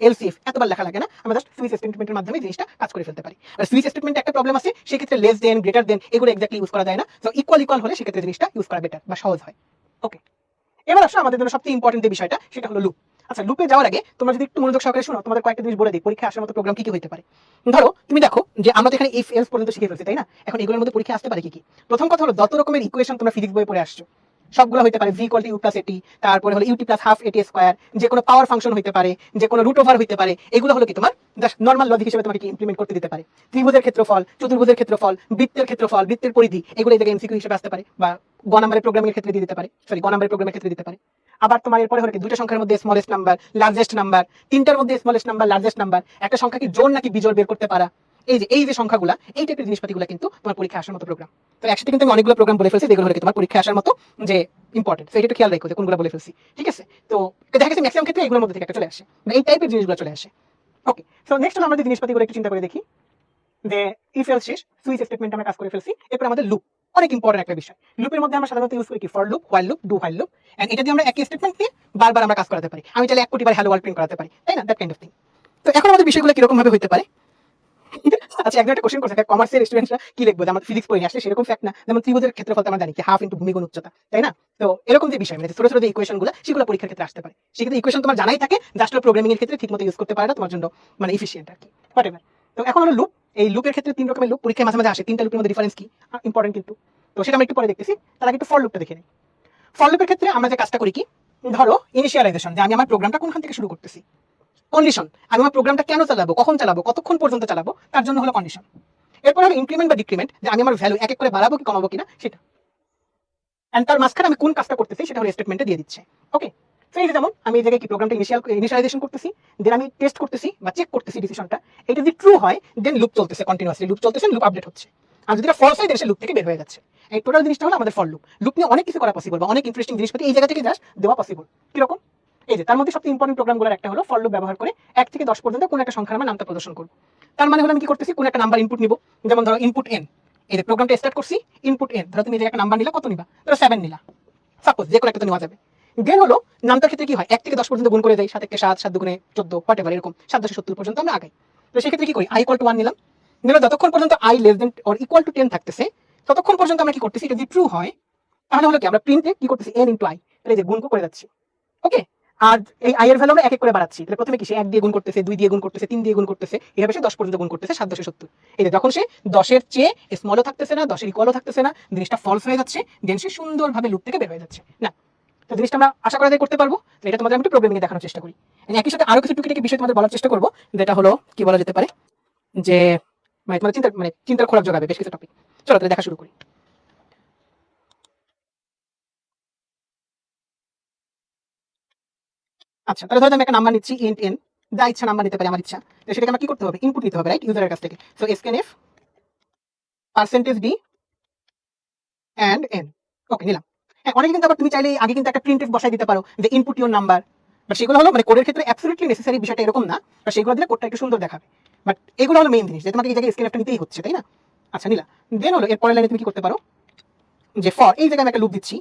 এলসিফ এতবার লেখা লাগে না, আমরা জাস্ট সুইচ স্টেটমেন্টের মাধ্যমে জিনিসটা কাজ করে ফেলতে পারি। আর সুইচ স্টেটমেন্টে একটা প্রবলেম আছে, সেক্ষেত্রে লেস দেন, গ্রেটার দেন এগুলো এক্স্যাক্টলি ইউজ করা যায় না। তো ইকুয়াল হলে সেক্ষেত্রে জিনিসটা ইউজ করা বেটার বা সহজ হয়। ওকে, এবার আসলে আমাদের জন্য সবচেয়ে ইম্পর্টেন্ট যে বিষয়টা সেটা হলো লুপ। আচ্ছা, লুপে যাওয়ার আগে তোমরা যদি একটু মনোযোগ সহকারে শোনো, তোমাদের কয়েকটা জিনিস বলে দিই পরীক্ষা আসার মতো প্রোগ্রাম কি কি হতে পারে। ধরো তুমি দেখো যে আমরা তো এখানে ইফ এলস পর্যন্ত শিখে ফেলছি, তাই না? এখন এগুলোর মধ্যে পরীক্ষা আসতে পারে কি কি। প্রথম কথা হলো যত রকমের ইকুয়েশন তোমরা ফিজিক্স বইয়ে পড়ে আসছো সবগুলো হতে পারে V equal to U plus at, তারপরে হলো ut plus half at square, যে কোনো পাওয়ার ফাংশন হতে পারে, যে কোনো রুট ওভার হতে পারে। এগুলো হলো কি তোমার জাস্ট নর্মাল লজিক হিসেবে তোমাকে ইমপ্লিমেন্ট করতে দিতে পারে। ত্রিভুজের ক্ষেত্রফল, চতুর্ভুজের ক্ষেত্রফল, বৃত্তের বৃত্তের পরিধি, এগুলো এই জায়গায় এমসিকিউ হিসেবে আসতে পারে, বা গ নাম্বারের প্রোগ্রামিং এর ক্ষেত্রে দিয়ে দিতে পারে, সরি গ নাম্বারের প্রোগ্রামের ক্ষেত্রে দিতে পারে। আবার তোমার এরপরে হলো কি দুইটা সংখ্যার মধ্যে স্মলেস্ট নাম্বার লার্জেস্ট নাম্বার, তিনটার মধ্যে স্মলেস্ট নাম্বার লার্জেস্ট নাম্বার, একটা সংখ্যা কি জোড় নাকি বিজোড় বের করতে পারা। এই যে সংখ্যাগুলো, এই টাইপের জিনিসপাতিগুলো কিন্তু তোমার পরীক্ষা আসার মতো প্রোগ্রাম। তো একসাথে কিন্তু আমি অনেকগুলো প্রোগ্রাম বলে ফেলছি যেগুলো হলো তোমার পরীক্ষা আসার মতো যে ইম্পর্টেন্ট। তো এটা একটু খেয়াল রাখো যে কোনগুলো বলে ফেলছি, ঠিক আছে? তো দেখা গেছে ম্যাক্সিমাম ক্ষেত্রে এগুলোর মধ্যে থেকে একটা চলে আসে, এই টাইপের জিনিসগুলো চলে আসে। ওকে, সো নেক্সট হলো আমরা যে জিনিসপাতিগুলো একটু চিন্তা করে দেখি যে ইফ এলস শেষ, সুইচ স্টেটমেন্ট আমরা কাজ করে ফেলছি। এরপর আমাদের লুপ, অনেক ইম্পর্টেন্ট একটা বিষয়। লুপের মধ্যে আমরা সাধারণত ইউজ করি কি for loop, while loop, do while loop, and এটা দিয়ে আমরা একই স্টেটমেন্ট দিয়ে বারবার আমরা কাজ করাতে পারি। আমি চাইলে 1 কোটি বার হ্যালো ওয়ার্ল্ড প্রিন্ট করাতে পারি, তাই না? That kind of thing. তো এখন আমাদের বিষয়গুলো কিরকম ভাবে হতে পারে। আচ্ছা, একজন একটা কোশ্চেন করছে কমার্সের স্টুডেন্টরা কি লিখবো, যে আমাদের ফিজিক্স পড়ে আসছে সেরকম ফ্যাক্ট না। যেমন ত্রিভুজের ক্ষেত্রফল আমরা জানি কি হাফ ইনটু ভূমিগুণ উচ্চতা, তাই না? তো এরকম যে বিষয় মানে ছোট ছোট যে ইকুয়েশন গুলো সেগুলো পরীক্ষার ক্ষেত্রে আসতে পারে। সেক্ষেত্রে ইকুয়েশন তোমার জানাই থাকে, জাস্ট প্রোগ্রামিং এর ক্ষেত্রে ঠিকমতো ইউজ করতে পারে না, তোমার জন্য মানে এফিশিয়েন্ট আর কি, হোয়াটএভার। তো এখন হলো লুপ। এই লুপের ক্ষেত্রে 3 রকমের লুপ পরীক্ষায় মাঝে মাঝে আসে। 3টা লুপের মধ্যে ডিফারেন্স কি ইম্পর্টেন্ট কিন্তু। তো সেটা আমরা একটু পরে দেখতেছি, তার আগে একটু ফর লুপটা দেখে নিই। ফর লুপের ক্ষেত্রে আমরা যে কাজটা করি কি, ধরো ইনিশিয়ালাইজেশন, যে আমি আমার প্রোগ্রামটা কোনখান থেকে শুরু করতেছি। কন্ডিশন, আমি আমার প্রোগ্রামটা কেন চালাবো, কখন চালাবো, কতক্ষণ পর্যন্ত চালাবো, তার জন্য হলো কন্ডিশন। এরপর হলো ইনক্রিমেন্ট বা ডিক্রিমেন্ট, যে আমি আমার ভ্যালু এক এক করে বাড়াবো কি কমাবো কিনা সেটা। এন্ড তার মাঝখানে আমি কোন কাজটা করতেছি সেটা হলো স্টেটমেন্টে দিয়ে দিচ্ছে। ওকে, তো এই যে যেমন আমি এই জায়গায় কি প্রোগ্রামটা ইনিশিয়ালাইজেশন করতেছি, দেন আমি টেস্ট করতেছি বা চেক করতেছি ডিসিশনটা। এটা যদি ট্রু হয় দেন লুপ চলতেছে, কন্টিনিউয়াসলি লুপ চলতেছে, লুপ আপডেট হচ্ছে। আর যদি এটা ফলস হয় দেন সে লুপ থেকে বের হয়ে যাচ্ছে। এই টোটাল জিনিসটা হলো আমাদের ফর লুপ। লুপ নিয়ে অনেক কিছু করা পসিবল বা অনেক ইন্টারেস্টিং জিনিসপাতি এই জায়গা থেকে জাস্ট দেওয়া পসিবল। কিরকম, এই যে তার মধ্যে সবচেয়ে ইম্পর্টেন্ট প্রোগ্রামগুলোর একটা হলো ফর লুপ ব্যবহার করে 1 থেকে 10 পর্যন্ত কোন একটা সংখ্যার আমরা নামটা প্রদর্শন করব। তার মানে হলো আমি কি করতেছি, কোন একটা নাম্বার ইনপুট নিব। যেমন ধরো ইনপুট n, এই যে প্রোগ্রামটা স্টার্ট করছি ইনপুট n, ধরো তুমি এই যে একটা নাম্বার নিলা, কত নিবা, ধরো 7 নিলা, সাপোজ যে কোনো একটা তো নেওয়া যাবে। দেন হলো নামটার ক্ষেত্রে কি হয়, 1 থেকে 10 পর্যন্ত গুণ করে দেয়, 7 কে 7, 7 দুগুণে 14, হোয়াটএভার এরকম 7 10 70 পর্যন্ত আমরা আগাই। তো সেক্ষেত্রে কি করি, i ইকুয়াল টু 1 নিলাম, নিলে যতক্ষণ পর্যন্ত i less than or equal two 10 থাকতেছে ততক্ষণ পর্যন্ত আমরা কি করতেছি, এটা যদি ট্রু হয় তাহলে হলো কি আমরা প্রিন্টে কি করতেছি n ইনটু i, তাহলে যে গুণ করে যাচ্ছি। ওকে, আর এই i এর ভ্যালু আমরা এক এক করে বাড়াচ্ছি। তাহলে প্রথমে কি সে 1 দিয়ে গুণ করতেছে, 2 দিয়ে গুণ করতেছে, 3 দিয়ে গুণ করতেছে, এভাবে সে 10 পর্যন্ত গুণ করতেছে, 7 10 70। এই যে যখন সে 10 এর চেয়ে স্মলও থাকতেছে না, 10 এর ইকুয়ালও থাকতেছে না, জিনিসটা ফলস হয়ে যাচ্ছে, দেন সে সুন্দরভাবে লুপ থেকে বের হয়ে যাচ্ছে না। তো জিনিসটা আমরা আশা করা যায় করতে পারবো। এটা তোমাদের আমি একটু প্রোগ্রামিং এ দেখানোর চেষ্টা করি। একই সাথে আরো কিছু টুকিটাকি বিষয় তোমাদের বলার চেষ্টা করবো, যেটা হলো কি বলা যেতে পারে যে মানে তোমার চিন্তার খোরাক জোগাবে বেশ কিছু টপিক। চলো তাহলে দেখা শুরু করি। আচ্ছা, তাহলে ধরো আমি একটা নাম্বার নিচ্ছি ইন্ট n, যা ইচ্ছা নাম্বার নিতে পারি আমার ইচ্ছা। তো সেটাকে আমার কি করতে হবে? ইনপুট নিতে হবে, রাইট, ইউজারের কাছ থেকে। So scanf %d and n, ওকে নিলাম। হ্যাঁ, অনেকে কিন্তু আবার তুমি চাইলে আগে কিন্তু একটা printf বসাই দিতে পারো যে ইনপুট ইওর নাম্বার, বাট সেগুলো হলো মানে কোডের ক্ষেত্রে অ্যাবসলিউটলি নেসেসারি বিষয়টা এরকম না, বা সেগুলো দিলে কোডটা একটু সুন্দর দেখাবে। বাট এগুলো হলো মেইন জিনিস যে তোমাকে এই জায়গায় scanfটা নিতেই হচ্ছে, তাই না? আচ্ছা নিলা। দেন হলো এর পরের লাইনে তুমি কি করতে পারো যে ফর, এই জায়গায় আমি একটা লুপ দিচ্ছি।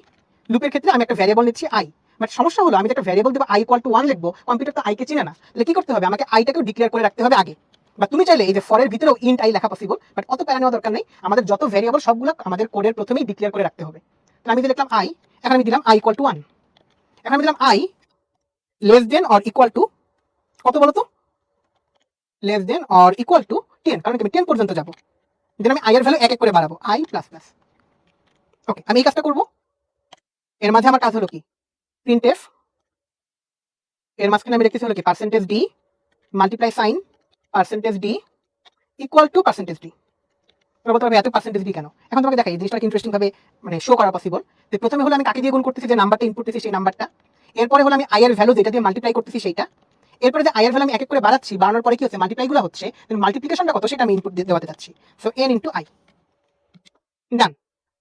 লুপের ক্ষেত্রে আমি একটা ভ্যারিয়েবল নিচ্ছি i, বাট সমস্যা হলো আমি একটা ভ্যারিয়েবল দেবো i = 1 লিখবো, কম্পিউটার তো i কে চিনে না। তাহলে কি করতে হবে? আমাকে আইটাকেও ডিক্লেয়ার করে রাখতে হবে আগে। বা তুমি চাইলে এই যে ফরের ভিতরেও ইন্ট i লেখা পসিবল, বাট অত প্যারা নেওয়া দরকার নেই। আমাদের যত ভ্যারিয়েবল সবগুলো আমাদের কোডের প্রথমেই ডিক্লেয়ার করে রাখতে হবে। তাহলে আমি লিখলাম i, এখন আমি দিলাম i = 1, এখন আমি দিলাম i <= কত বলো তো? <= 10, কারণ আমি 10 পর্যন্ত যাবো। দেন আমি i এর ভ্যালু এক এক করে বাড়াবো, i++। ওকে, আমি এই কাজটা করবো। এর মাঝে আমার কাজ হলো কি? printf, এর মাঝখানে আমি রেখেছি হলো কি %d multiply sign %d = %d। তোমরা বলতে পারবে এত %d কেন? এখন তোমাকে দেখাই এই জিনিসটা ইন্টারেস্টিং ভাবে মানে শো করা পসিবল। যে প্রথমে হলো আমি কাকে দিয়ে গুণ করতেছি, যে নাম্বারটা ইনপুট দিতেছি সেই নাম্বারটা। এরপরে হলো আমি i এর ভ্যালু যেটা দিয়ে মাল্টিপ্লাই করতেছি সেইটা। এরপরে যে i এর ভ্যালু আমি এক এক করে বাড়াচ্ছি, বাড়ানোর পরে কি হচ্ছে? মাল্টিপ্লাই গুলো হচ্ছে, মাল্টিপ্লিকেশনটা কত সেটা আমি ইনপুট দেওয়াতে যাচ্ছি। সো n * i, ডান।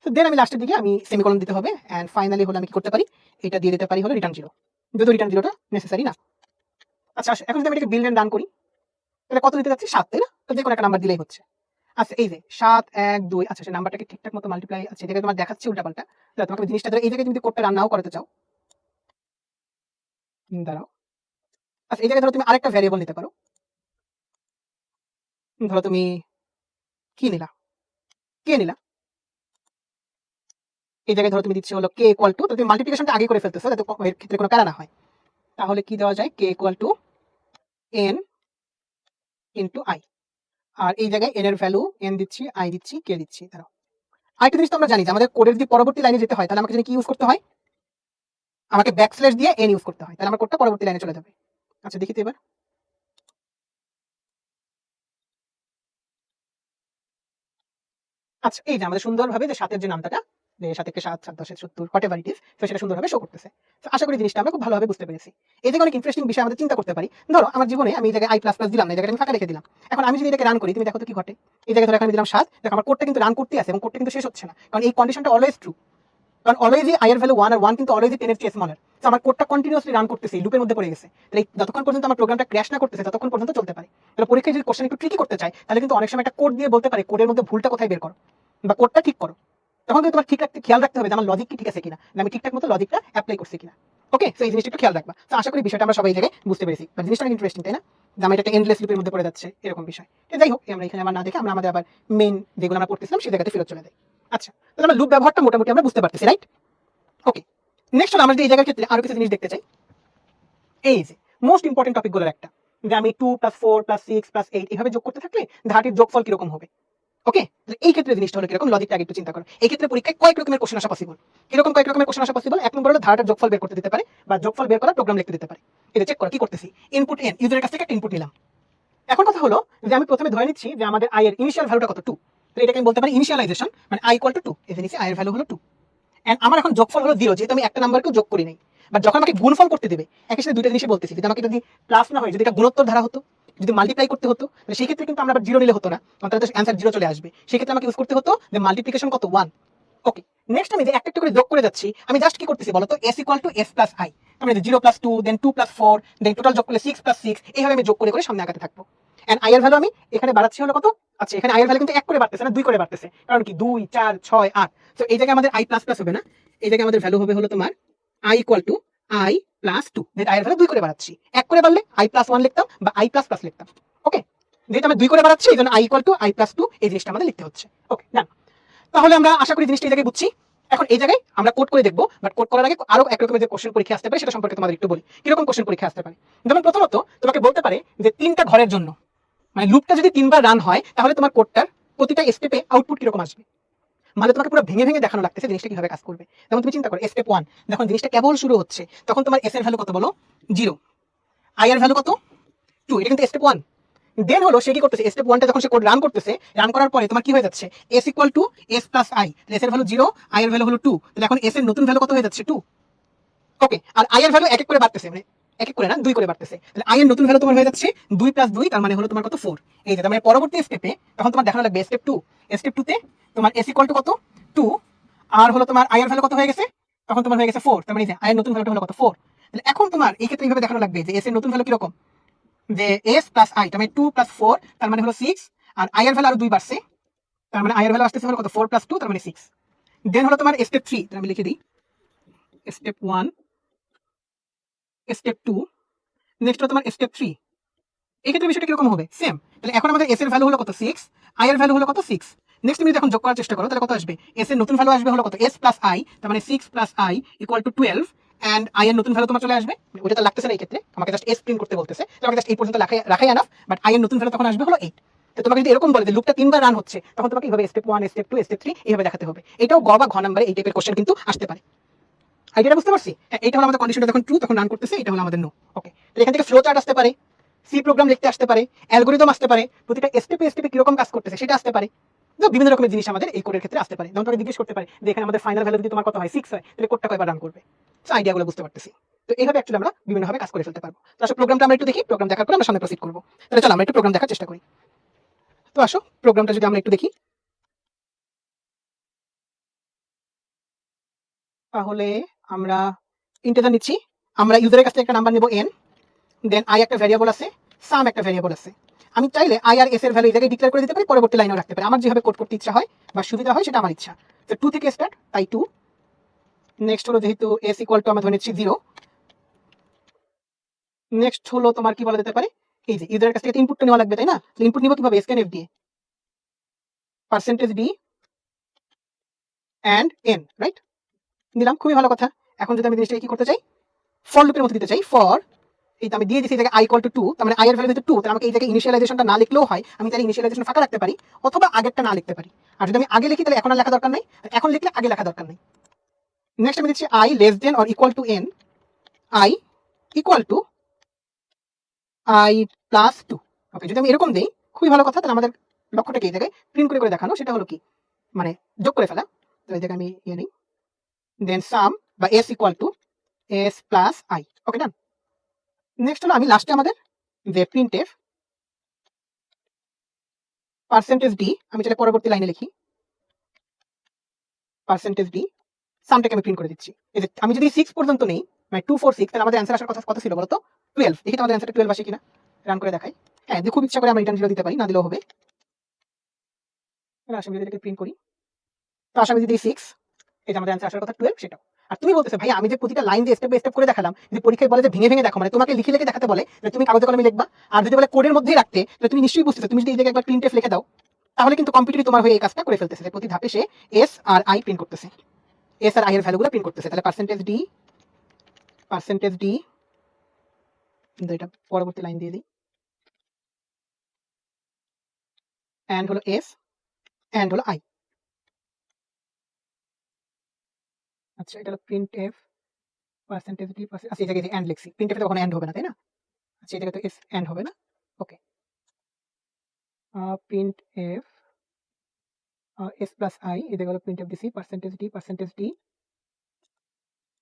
তো দেন আমি লাস্টের দিকে আমি সেমিকোলন দিতে হবে, এন্ড ফাইনালি হলো আমি কি করতে পারি? এটা দিয়ে দিতে পারি হলো রিটার্ন 0, যদিও রিটার্ন 0টা নেসেসারি না। আচ্ছা এখন যদি আমি এটাকে বিল্ড এন্ড রান করি, তাহলে কত দিতে যাচ্ছি? 7, তাই না? তো যে কোনো একটা নাম্বার দিলেই হচ্ছে। আচ্ছা এই যে 7 1 2, আচ্ছা সেই নাম্বারটাকে ঠিকঠাক মতো মাল্টিপ্লাই, আচ্ছা এই জায়গায় তোমার দেখাচ্ছে উল্টাপাল্টা। তাহলে তোমাকে জিনিসটা ধরো এই জায়গায় তুমি কোডটা রান নাও করতে চাও, দাঁড়াও। আচ্ছা এই জায়গায় ধরো তুমি আরেকটা ভ্যারিয়েবল নিতে পারো। ধরো তুমি কি নিলা? কে নিলা? এই জায়গায় ধরো তুমি দিচ্ছ হলো k = তো তুমি মাল্টিপ্লিকেশনটা আগে করে ফেলতেছো যাতে এর ক্ষেত্রে কোনো প্যারা না হয়। তাহলে কি দেওয়া যায়? k = n * i, আর এই জায়গায় n এর ভ্যালু n দিচ্ছি, i দিচ্ছি, k দিচ্ছি। দাঁড়াও, আরেকটা জিনিস তো আমরা জানি যে আমাদের কোডের যদি পরবর্তী লাইনে যেতে হয় তাহলে আমাকে কি ইউজ করতে হয়? আমাকে ব্যাকস্ল্যাশ দিয়ে n ইউজ করতে হয়, তাহলে আমার কোডটা পরবর্তী লাইনে চলে যাবে। আচ্ছা দেখি তো এবার। আচ্ছা এই যে আমাদের সুন্দরভাবে যে 7 এর যে নামটা, যে 7 কে 7 7 10 70 হোয়াটএভার ইট ইজ, তো সেটা সুন্দরভাবে শো করতেছে। তো আশা করি জিনিসটা আমরা খুব ভালোভাবে বুঝতে পেরেছি। এই যে অনেক ইন্টারেস্টিং বিষয় আমাদের চিন্তা করতে পারি। ধরো আমার জীবনে আমি এই জায়গায় i++ দিলাম না, এই জায়গায় আমি ফাঁকা রেখে দিলাম। এখন আমি যদি এটাকে রান করি, তুমি দেখো তো কি ঘটে? এই জায়গায় ধরো এখন আমি দিলাম 7, দেখো আমার কোডটা কিন্তু রান করতেই আছে এবং কোডটা কিন্তু শেষ হচ্ছে না, কারণ এই কন্ডিশনটা অলওয়েজ ট্রু। কারণ অলওয়েজই i এর ভ্যালু 1, আর 1 কিন্তু অলওয়েজই 10 এর চেয়ে স্মলার। তো আমার কোডটা কন্টিনিউয়াসলি রান করতেছে, লুপের মধ্যে পড়ে গেছে। তাহলে যতক্ষণ পর্যন্ত আমার প্রোগ্রামটা ক্র্যাশ না করতেছে ততক্ষণ পর্যন্ত চলতে পারে। তাহলে পরীক্ষায় যদি কোশ্চেন একটু ট্রিকি করতে চাই, তাহলে কিন্তু অনেক সময় একটা কোড দিয়ে বলতে পারে কোডের মধ্যে ভুলটা কোথায় বের করো বা কোডটা ঠিক করো। তখন কিন্তু তোমার ঠিক রাখতে খেয়াল রাখতে হবে যে আমার লজিক কি ঠিক আছে কিনা, আমি ঠিকঠাক মতো লজিকটা অ্যাপ্লাই করছি কিনা। ওকে, তো এই জিনিসটা একটু খেয়াল রাখবা। তো আশা করি বিষয়টা আমরা সবাই এই জায়গায় বুঝতে পেরেছি, বা জিনিসটা ইন্টারেস্টিং, তাই না? যে আমার একটা এন্ডলেস লুপের মধ্যে পড়ে যাচ্ছে এরকম বিষয়। তো যাই হোক, আমরা এখানে আমার না দেখে আমরা আমাদের আবার মেইন যেগুলো আমরা পড়তেছিলাম সেই জায়গাতে ফেরত চলে যাই। আচ্ছা, তাহলে আমরা লুপ ব্যবহারটা মোটামুটি আমরা বুঝতে পারতেছি, রাইট? ওকে, নেক্সট হলো আমরা যদি এই জায়গার ক্ষেত্রে আরো কিছু জিনিস দেখতে চাই। এই যে মোস্ট ইম্পর্টেন্ট টপিকগুলোর একটা, যে আমি 2 + 4 + 6 + 8 এভাবে যোগ করতে থাকলে ধারাটির যোগফল কিরকম হবে। ওকে, এই ক্ষেত্রে জিনিসটা হলো কিরকম, লজিকটা আগে একটু চিন্তা করো। এই ক্ষেত্রে পরীক্ষায় কয়েক রকমের কোশ্চেন আসা পসিবল। কিরকম কয়েক রকমের কোশ্চেন আসা পসিবল? এক নম্বর হলো ধারাটার যোগফল বের করতে দিতে পারে, বা যোগফল বের করার প্রোগ্রাম লিখতে দিতে পারে। এটা চেক করো কি করতেছি। ইনপুট n, ইউজারের কাছ থেকে একটা ইনপুট নিলাম। এখন কথা হলো যে আমি প্রথমে ধরে নিচ্ছি যে আমাদের i এর ইনিশিয়াল ভ্যালুটা কত? 2। তো এটাকে আমি বলতে পারি ইনিশিয়ালাইজেশন, মানে i = 2। এই জিনিসে i এর ভ্যালু হলো 2, এন্ড আমার এখন যোগফল হলো 0, যেহেতু আমি একটা নাম্বারকেও যোগ করি নাই। বাট যখন আমাকে গুণফল করতে দেবে, একই সাথে দুইটা জিনিসই বলতেছি, যদি আমাকে যদি প্লাস না হয়, যদি এটা গুণোত্তর ধারা হতো, যদি মাল্টিপ্লাই করতে হতো, তাহলে সেই ক্ষেত্রে কিন্তু আমরা আবার 0 নিলে হতো না, কারণ তাহলে তো অ্যান্সার 0 চলে আসবে। সেই ক্ষেত্রে আমাকে ইউজ করতে হতো যে মাল্টিপ্লিকেশন কত? 1। ওকে, নেক্সট আমি যে একটা একটা করে যোগ করে যাচ্ছি, আমি জাস্ট কি করতেছি বলতো? s = s + i, আমি 0 + 2, দেন 2 + 4, দেন টোটাল যোগ করলে 6 + 6, এইভাবে আমি যোগ করে করে সামনে আগাতে থাকবো। এন্ড i এর ভ্যালু আমি এখানে বাড়াচ্ছি হলো কত? আচ্ছা এখানে i এর ভ্যালু কিন্তু 1 করে বাড়তেছে না, 2 করে বাড়তেছে, কারণ কি 2 4 6 8। সো এই জায়গায় আমাদের i++ হবে না, এই জায়গায় আমাদের ভ্যালু হবে হলো তোমার i = i + 2, যেটা i এর ভ্যালু 2 করে বাড়াচ্ছি। 1 করে বাড়লে i + 1 লিখতাম বা i ++ লিখতাম। ওকে, যেহেতু আমি 2 করে বাড়াচ্ছি এইজন্য i = i + 2 এই জিনিসটা আমাদের লিখতে হচ্ছে। ওকে ডান। তাহলে আমরা আশা করি জিনিসটা এই জায়গায় বুঝছি। এখন এই জায়গায় আমরা কোড করে দেখবো, বাট কোড করার আগে আরো এক রকমের যে কোশ্চেন পরীক্ষা আসতে পারে সেটা সম্পর্কে তোমাদের একটু বলি। কিরকম কোশ্চেন পরীক্ষা আসতে পারে? যেমন প্রথমত তোমাকে বলতে পারে যে 3টা ঘরের জন্য, মানে লুপটা যদি 3বার রান হয় তাহলে তোমার কোডটার প্রতিটা স্টেপে আউটপুট কিরকম আসবে। মানে তোমাকে পুরো ভেঙে ভেঙে দেখানো লাগতেছে জিনিসটা কিভাবে কাজ করবে। যেমন তুমি চিন্তা করো স্টেপ 1, যখন জিনিসটা কেবল শুরু হচ্ছে তখন তোমার s এর ভ্যালু কত বলো? 0, i এর ভ্যালু কত? 2, এটা কিন্তু স্টেপ 1। দেন হলো সে কি করতেছে, স্টেপ 1টা যখন সে কোড রান করতেছে, রান করার পরে তোমার কি হয়ে যাচ্ছে, s equal to s plus i, s এর ভ্যালু 0, i এর ভ্যালু হলো 2, তাহলে এখন s এর নতুন ভ্যালু কত হয়ে যাচ্ছে 2। ওকে, আর i এর ভ্যালু এক এক করে বাড়তেছে, মানে এক এক করে না 2 করে বাড়তেছে, তাহলে i এর নতুন ভ্যালু তোমার হয়ে যাচ্ছে 2 প্লাস 2, তার মানে হলো তোমার কত 4। এই যে তার মানে পরবর্তী স্টেপে তখন তোমার দেখানো লাগবে স্টেপ 2, স্টেপ 2 তে তোমার s ইকুয়াল টু কত 2, আর হলো তোমার i এর ভ্যালু কত হয়ে গেছে, তখন তোমার হয়ে গেছে 4, তার মানে i এর নতুন ভ্যালুটা হলো কত 4। তাহলে এখন তোমার এই ক্ষেত্রে এইভাবে দেখানো লাগবে যে s এর নতুন ভ্যালু কি রকম, যে s প্লাস i, তার মানে 2 প্লাস 4, তার মানে হলো 6, আর i এর ভ্যালু আরো 2 বাড়ছে, তার মানে i এর ভ্যালু আসতেছে হলো কত 4 প্লাস 2, তার মানে 6। দেন হলো তোমার স্টেপ 3, তাহলে আমি লিখে দিই স্টেপ 1, স্টেপ 2, নেক্সট হলো তোমার স্টেপ 3। এই ক্ষেত্রে বিষয়টা কিরকম হবে, সেম। তাহলে এখন আমাদের s এর ভ্যালু হলো কত 6, i এর ভ্যালু হলো কত 6। নেক্সট তুমি যদি এখন যোগ করার চেষ্টা করো তাহলে কত আসবে, s এর নতুন ভ্যালু আসবে হলো কত s প্লাস i, তার মানে 6 plus i equal to 12, and i এর নতুন ভ্যালু তোমার চলে আসবে, ওটা তো লাগতেছে না এই ক্ষেত্রে, আমাকে জাস্ট s প্রিন্ট করতে বলতেছে, তোমাকে জাস্ট এই পর্যন্ত রাখাই এনাফ, বাট i এর নতুন ভ্যালু তখন আসবে হলো 8। তো তোমাকে যদি এরকম বলে যে লুপটা 3বার রান হচ্ছে, তখন তোমাকে এইভাবে স্টেপ 1, স্টেপ 2, স্টেপ 3 এইভাবে দেখাতে হবে। এটাও গ বা ঘ নম্বরে এই টাইপের কোশ্চেন কিন্তু আসতে পারে। আইডিয়াটা বুঝতে পারছি? হ্যাঁ, এটা হলো আমাদের কন্ডিশনটা যখন ট্রু তখন রান করতেছে, এটা হলো আমাদের নো। ওকে, তো এখান থেকে ফ্লো চার্ট আসতে পারে, সি প্রোগ্রাম লিখতে আসতে পারে, অ্যালগরিদম আসতে পারে, প্রতিটা স্টেপে স্টেপে কিরকম কাজ করতেছে সেটা আসতে পারে। তো বিভিন্ন রকমের জিনিস আমাদের এই কোডের ক্ষেত্রে আসতে পারে। যেমন তোমাকে জিজ্ঞেস করতে পারে যে এখানে আমাদের ফাইনাল ভ্যালু যদি তোমার কত হয় 6 হয়, তাহলে কোডটা কয়বার রান করবে। সো আইডিয়াগুলো বুঝতে পারতেছি। তো এইভাবে অ্যাকচুয়ালি আমরা বিভিন্নভাবে কাজ করে ফেলতে পারবো। তো আসলে প্রোগ্রামটা আমরা একটু দেখি, প্রোগ্রাম দেখার পর আমরা সামনে প্রসিড করবো। তাহলে চলো আমরা একটু প্রোগ্রাম দেখার চেষ্টা করি। তো আসো প্রোগ্রামটা যদি আমরা একটু দেখি, তাহলে আমরা ইন্টিজার নিচ্ছি, আমরা ইউজারের কাছ থেকে একটা নাম্বার নেব n, দেন i একটা ভ্যারিয়েবল আছে, সাম একটা ভ্যারিয়েবল আছে। আমি চাইলে i আর s এর ভ্যালু এই জায়গায় ডিক্লেয়ার করে দিতে পারি, পরবর্তী লাইনেও রাখতে পারি, আমার যেভাবে কোড করতে ইচ্ছা হয় বা সুবিধা হয় সেটা আমার ইচ্ছা। তো 2 থেকে স্টার্ট, তাই 2। নেক্সট হলো যেহেতু s ইকুয়াল টু আমরা ধরে নিচ্ছি 0। নেক্সট হলো তোমার কি বলা যেতে পারে, এই যে ইউজারের কাছ থেকে ইনপুটটা নেওয়া লাগবে, তাই না? ইনপুট নিব কিভাবে, scanf দিয়ে %d and n, রাইট? দিলাম, খুবই ভালো কথা। এখন যদি আমি জিনিসটাকে কি করতে চাই, ফর লুপের মধ্যে দিতে চাই, ফর এই তো আমি দিয়ে দিচ্ছি এই জায়গায় i ইকুয়াল টু 2, তার মানে i এর ভ্যালু যেহেতু 2, তাহলে আমাকে এই জায়গায় ইনিশিয়ালাইজেশনটা না লিখলেও হয়, আমি তাহলে ইনিশিয়ালাইজেশন ফাঁকা রাখতে পারি, অথবা আগেরটা না লিখতে পারি। আর যদি আমি আগে লিখি তাহলে এখন আর লেখা দরকার নাই, এখন লিখলে আগে লেখা দরকার নাই। নেক্সট আমি দিচ্ছি i less than or equal two n, i equal two i plus 2। ওকে, যদি আমি এরকম দেই খুবই ভালো কথা, তাহলে আমাদের লক্ষ্যটাকে এই জায়গায় প্রিন্ট করে দেখানো, সেটা হলো কি, মানে যোগ করে ফেলা। তো এই জায়গায় আমি ইয়ে নেই, দেন সাম বা s equal to s plus i। Okay, done. Next হলো আমি লাস্টে আমাদের যে প্রিন্টএফ %d, আমি চাইলে পরবর্তী লাইনে লিখি %d, সামটাকে আমি প্রিন্ট করে দিচ্ছি। এই যে আমি যদি 6 পর্যন্ত নেই, মানে 2 4 6, তাহলে আমাদের অ্যান্সার আসার কথা কত ছিল বলতো, 12। দেখি তো আমাদের অ্যান্সারটা 12 আসে কিনা, রান করে দেখাই। হ্যাঁ, যদি খুব ইচ্ছা করে আমরা রিটার্ন 0 দিতে পারি, না দিলেও হবে। তাহলে আসলে যদি এটাকে প্রিন্ট করি, তো আসলে আমি যদি 6, এই যে আমাদের অ্যান্সার আসার কথা 12, সেটাও। আর তুমি বলতেছো ভাই আমি যে প্রতিটা লাইন যে স্টেপ বাই স্টেপ করে দেখালাম, যদি পরীক্ষায় বলে যে ভেঙে ভেঙে দেখো, মানে তোমাকে লিখে লিখে দেখাতে বলে যে তুমি কাগজে কলমে লিখবা, আর যদি বলে কোডের মধ্যেই রাখতে, তাহলে তুমি নিশ্চয়ই বুঝতেছো, তুমি যদি এই জায়গায় একবার প্রিন্টএফ লিখে দাও, তাহলে কিন্তু কম্পিউটারই তোমার হয়ে এই কাজটা করে ফেলতেছে, যে প্রতি ধাপে সে s আর i প্রিন্ট করতেছে, s আর i এর ভ্যালুগুলো প্রিন্ট করতেছে। তাহলে %d, কিন্তু এটা পরবর্তী লাইন দিয়ে দিই, এন্ড হলো s, এন্ড হলো i। আচ্ছা, এটা হলো printf %d, আচ্ছা এই জায়গায় এন্ড লিখছি, printf এ তো কখনো এন্ড হবে না, তাই না? আচ্ছা এই জায়গায় তো s এন্ড হবে না। ওকে, printf s প্লাস i, এই জায়গায় হলো printf দিছি %d।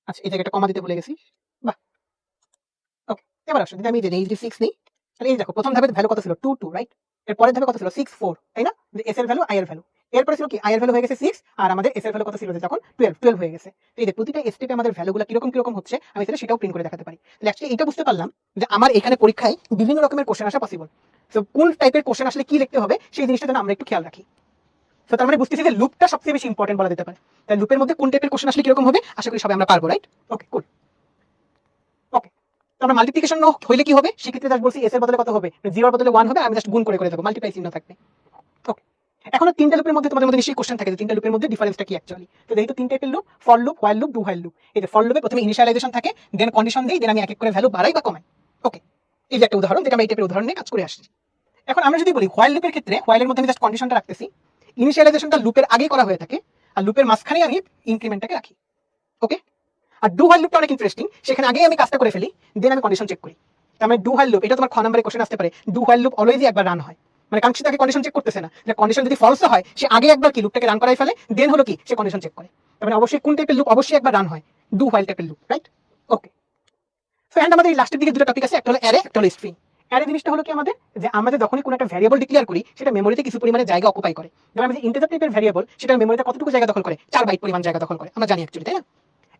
আচ্ছা এই জায়গাটা কমা দিতে ভুলে গেছি। বাহ, ওকে। এবার আসো যদি আমি এই যে 6 নেই, তাহলে এই দেখো প্রথম ধাপে ভ্যালু কত ছিল 2 2, রাইট? এর পরের ধাপে কত ছিল 6 4, তাই না? যে s এর ভ্যালু i এর ভ্যালু, এরপরে ছিল কি i এর ভ্যালু হয়ে গেছে 6, আর আমাদের s এর ভ্যালু কত ছিল যে তখন 12 হয়ে গেছে। তো এই যে প্রতিটা স্টেপে আমাদের ভ্যালুগুলো কিরকম কিরকম হচ্ছে, আমি তাহলে সেটাও প্রিন্ট করে দেখাতে পারি। তাহলে অ্যাকচুয়ালি এটা বুঝতে পারলাম যে আমার এখানে পরীক্ষায় বিভিন্ন রকমের কোশ্চেন আসা পসিবল। সো কোন টাইপের কোশ্চেন আসলে কি লিখতে হবে সেই জিনিসটা যেন আমরা একটু খেয়াল রাখি। তো তার মানে বুঝতেছি যে লুপটা সবচেয়ে বেশি ইম্পর্টেন্ট বলা যেতে পারে। তাই লুপের মধ্যে কোন টাইপের কোশ্চেন আসলে কিরকম হবে আশা করি সবাই আমরা পারবো, রাইট? ওকে, কুল। ওকে, তো আমরা মাল্টিপ্লিকেশন হইলে কি হবে, সেক্ষেত্রে জাস্ট বলছি s এর বদলে কত হবে, 0 এর বদলে 1 হবে, আমি জাস্ট গুণ করে দেবো, মাল্টিপ্লাই চিহ্ন থাকবে। ওকে, এখন তিনটা লুপের মধ্যে তোমাদের মধ্যে নিশ্চয়ই কোশ্চেন থাকে যে তিনটা লুপের মধ্যে ডিফারেন্সটা কি অ্যাকচুয়ালি। তো যেহেতু তিন টাইপের loop, for loop, while loop, do while loop. এই যে ফর লুপে প্রথমে ইনিশিয়ালাইজেশন থাকে, দেন কন্ডিশন দেই, দেন আমি এক এক করে ভ্যালু বাড়াই বা কমাই। ওকে, এই যে একটা উদাহরণ, যেটা আমি এই টাইপের উদাহরণ নিয়ে কাজ করে আসছি। এখন আমরা যদি বলি হোয়াইল লুপের ক্ষেত্রে, হোয়াইলের মধ্যে আমি জাস্ট কন্ডিশনটা রাখতেছি, ইনিশিয়ালাইজেশনটা লুপের আগেই করা হয়ে থাকে, আর লুপের মাঝখানে আমি ইনক্রিমেন্টটাকে রাখি। ওকে, আর ডু হোয়াইল লুপটা অনেক ইন্টারেস্টিং, সেখানে আগেই আমি কাজটা করে ফেলি, দেন আমি কন্ডিশন চেক করি। তার মানে ডু হোয়াইল লুপ, এটা তোমার খ নম্বরে কোশ্চেন আসতে পারে, ডু হোয়াইল লুপ অলওয়েজই একবার রান হয়, মানে কারণ সে তাকে কন্ডিশন চেক করতেছে না, যে কন্ডিশন যদি ফলস হয় সে আগে একবার কি লুপটাকে রান করাই ফেলে, দেন হলো কি সে কন্ডিশন চেক করে। তার মানে অবশ্যই কোন টাইপের লুপ অবশ্যই একবার রান হয়, ডু হোয়াইল টাইপের loop, right? Okay, so and আমাদের এই লাস্টের দিকে দুটো টপিক আছে, একটা হলো অ্যারে, একটা হলো স্ট্রিং। অ্যারে জিনিসটা হলো কি আমাদের, যে আমরা যখনই কোনো একটা ভ্যারিয়েবল ডিক্লেয়ার করি সেটা মেমোরিতে কিছু পরিমাণে জায়গা অকুপাই করে। যেমন আমি যে ইন্টিজার টাইপের ভ্যারিয়েবল, সেটা মেমোরিতে কতটুকু জায়গা দখল করে, 4 বাইট পরিমাণ জায়গা দখল করে, আমরা জানি অ্যাকচুয়ালি, তাই না?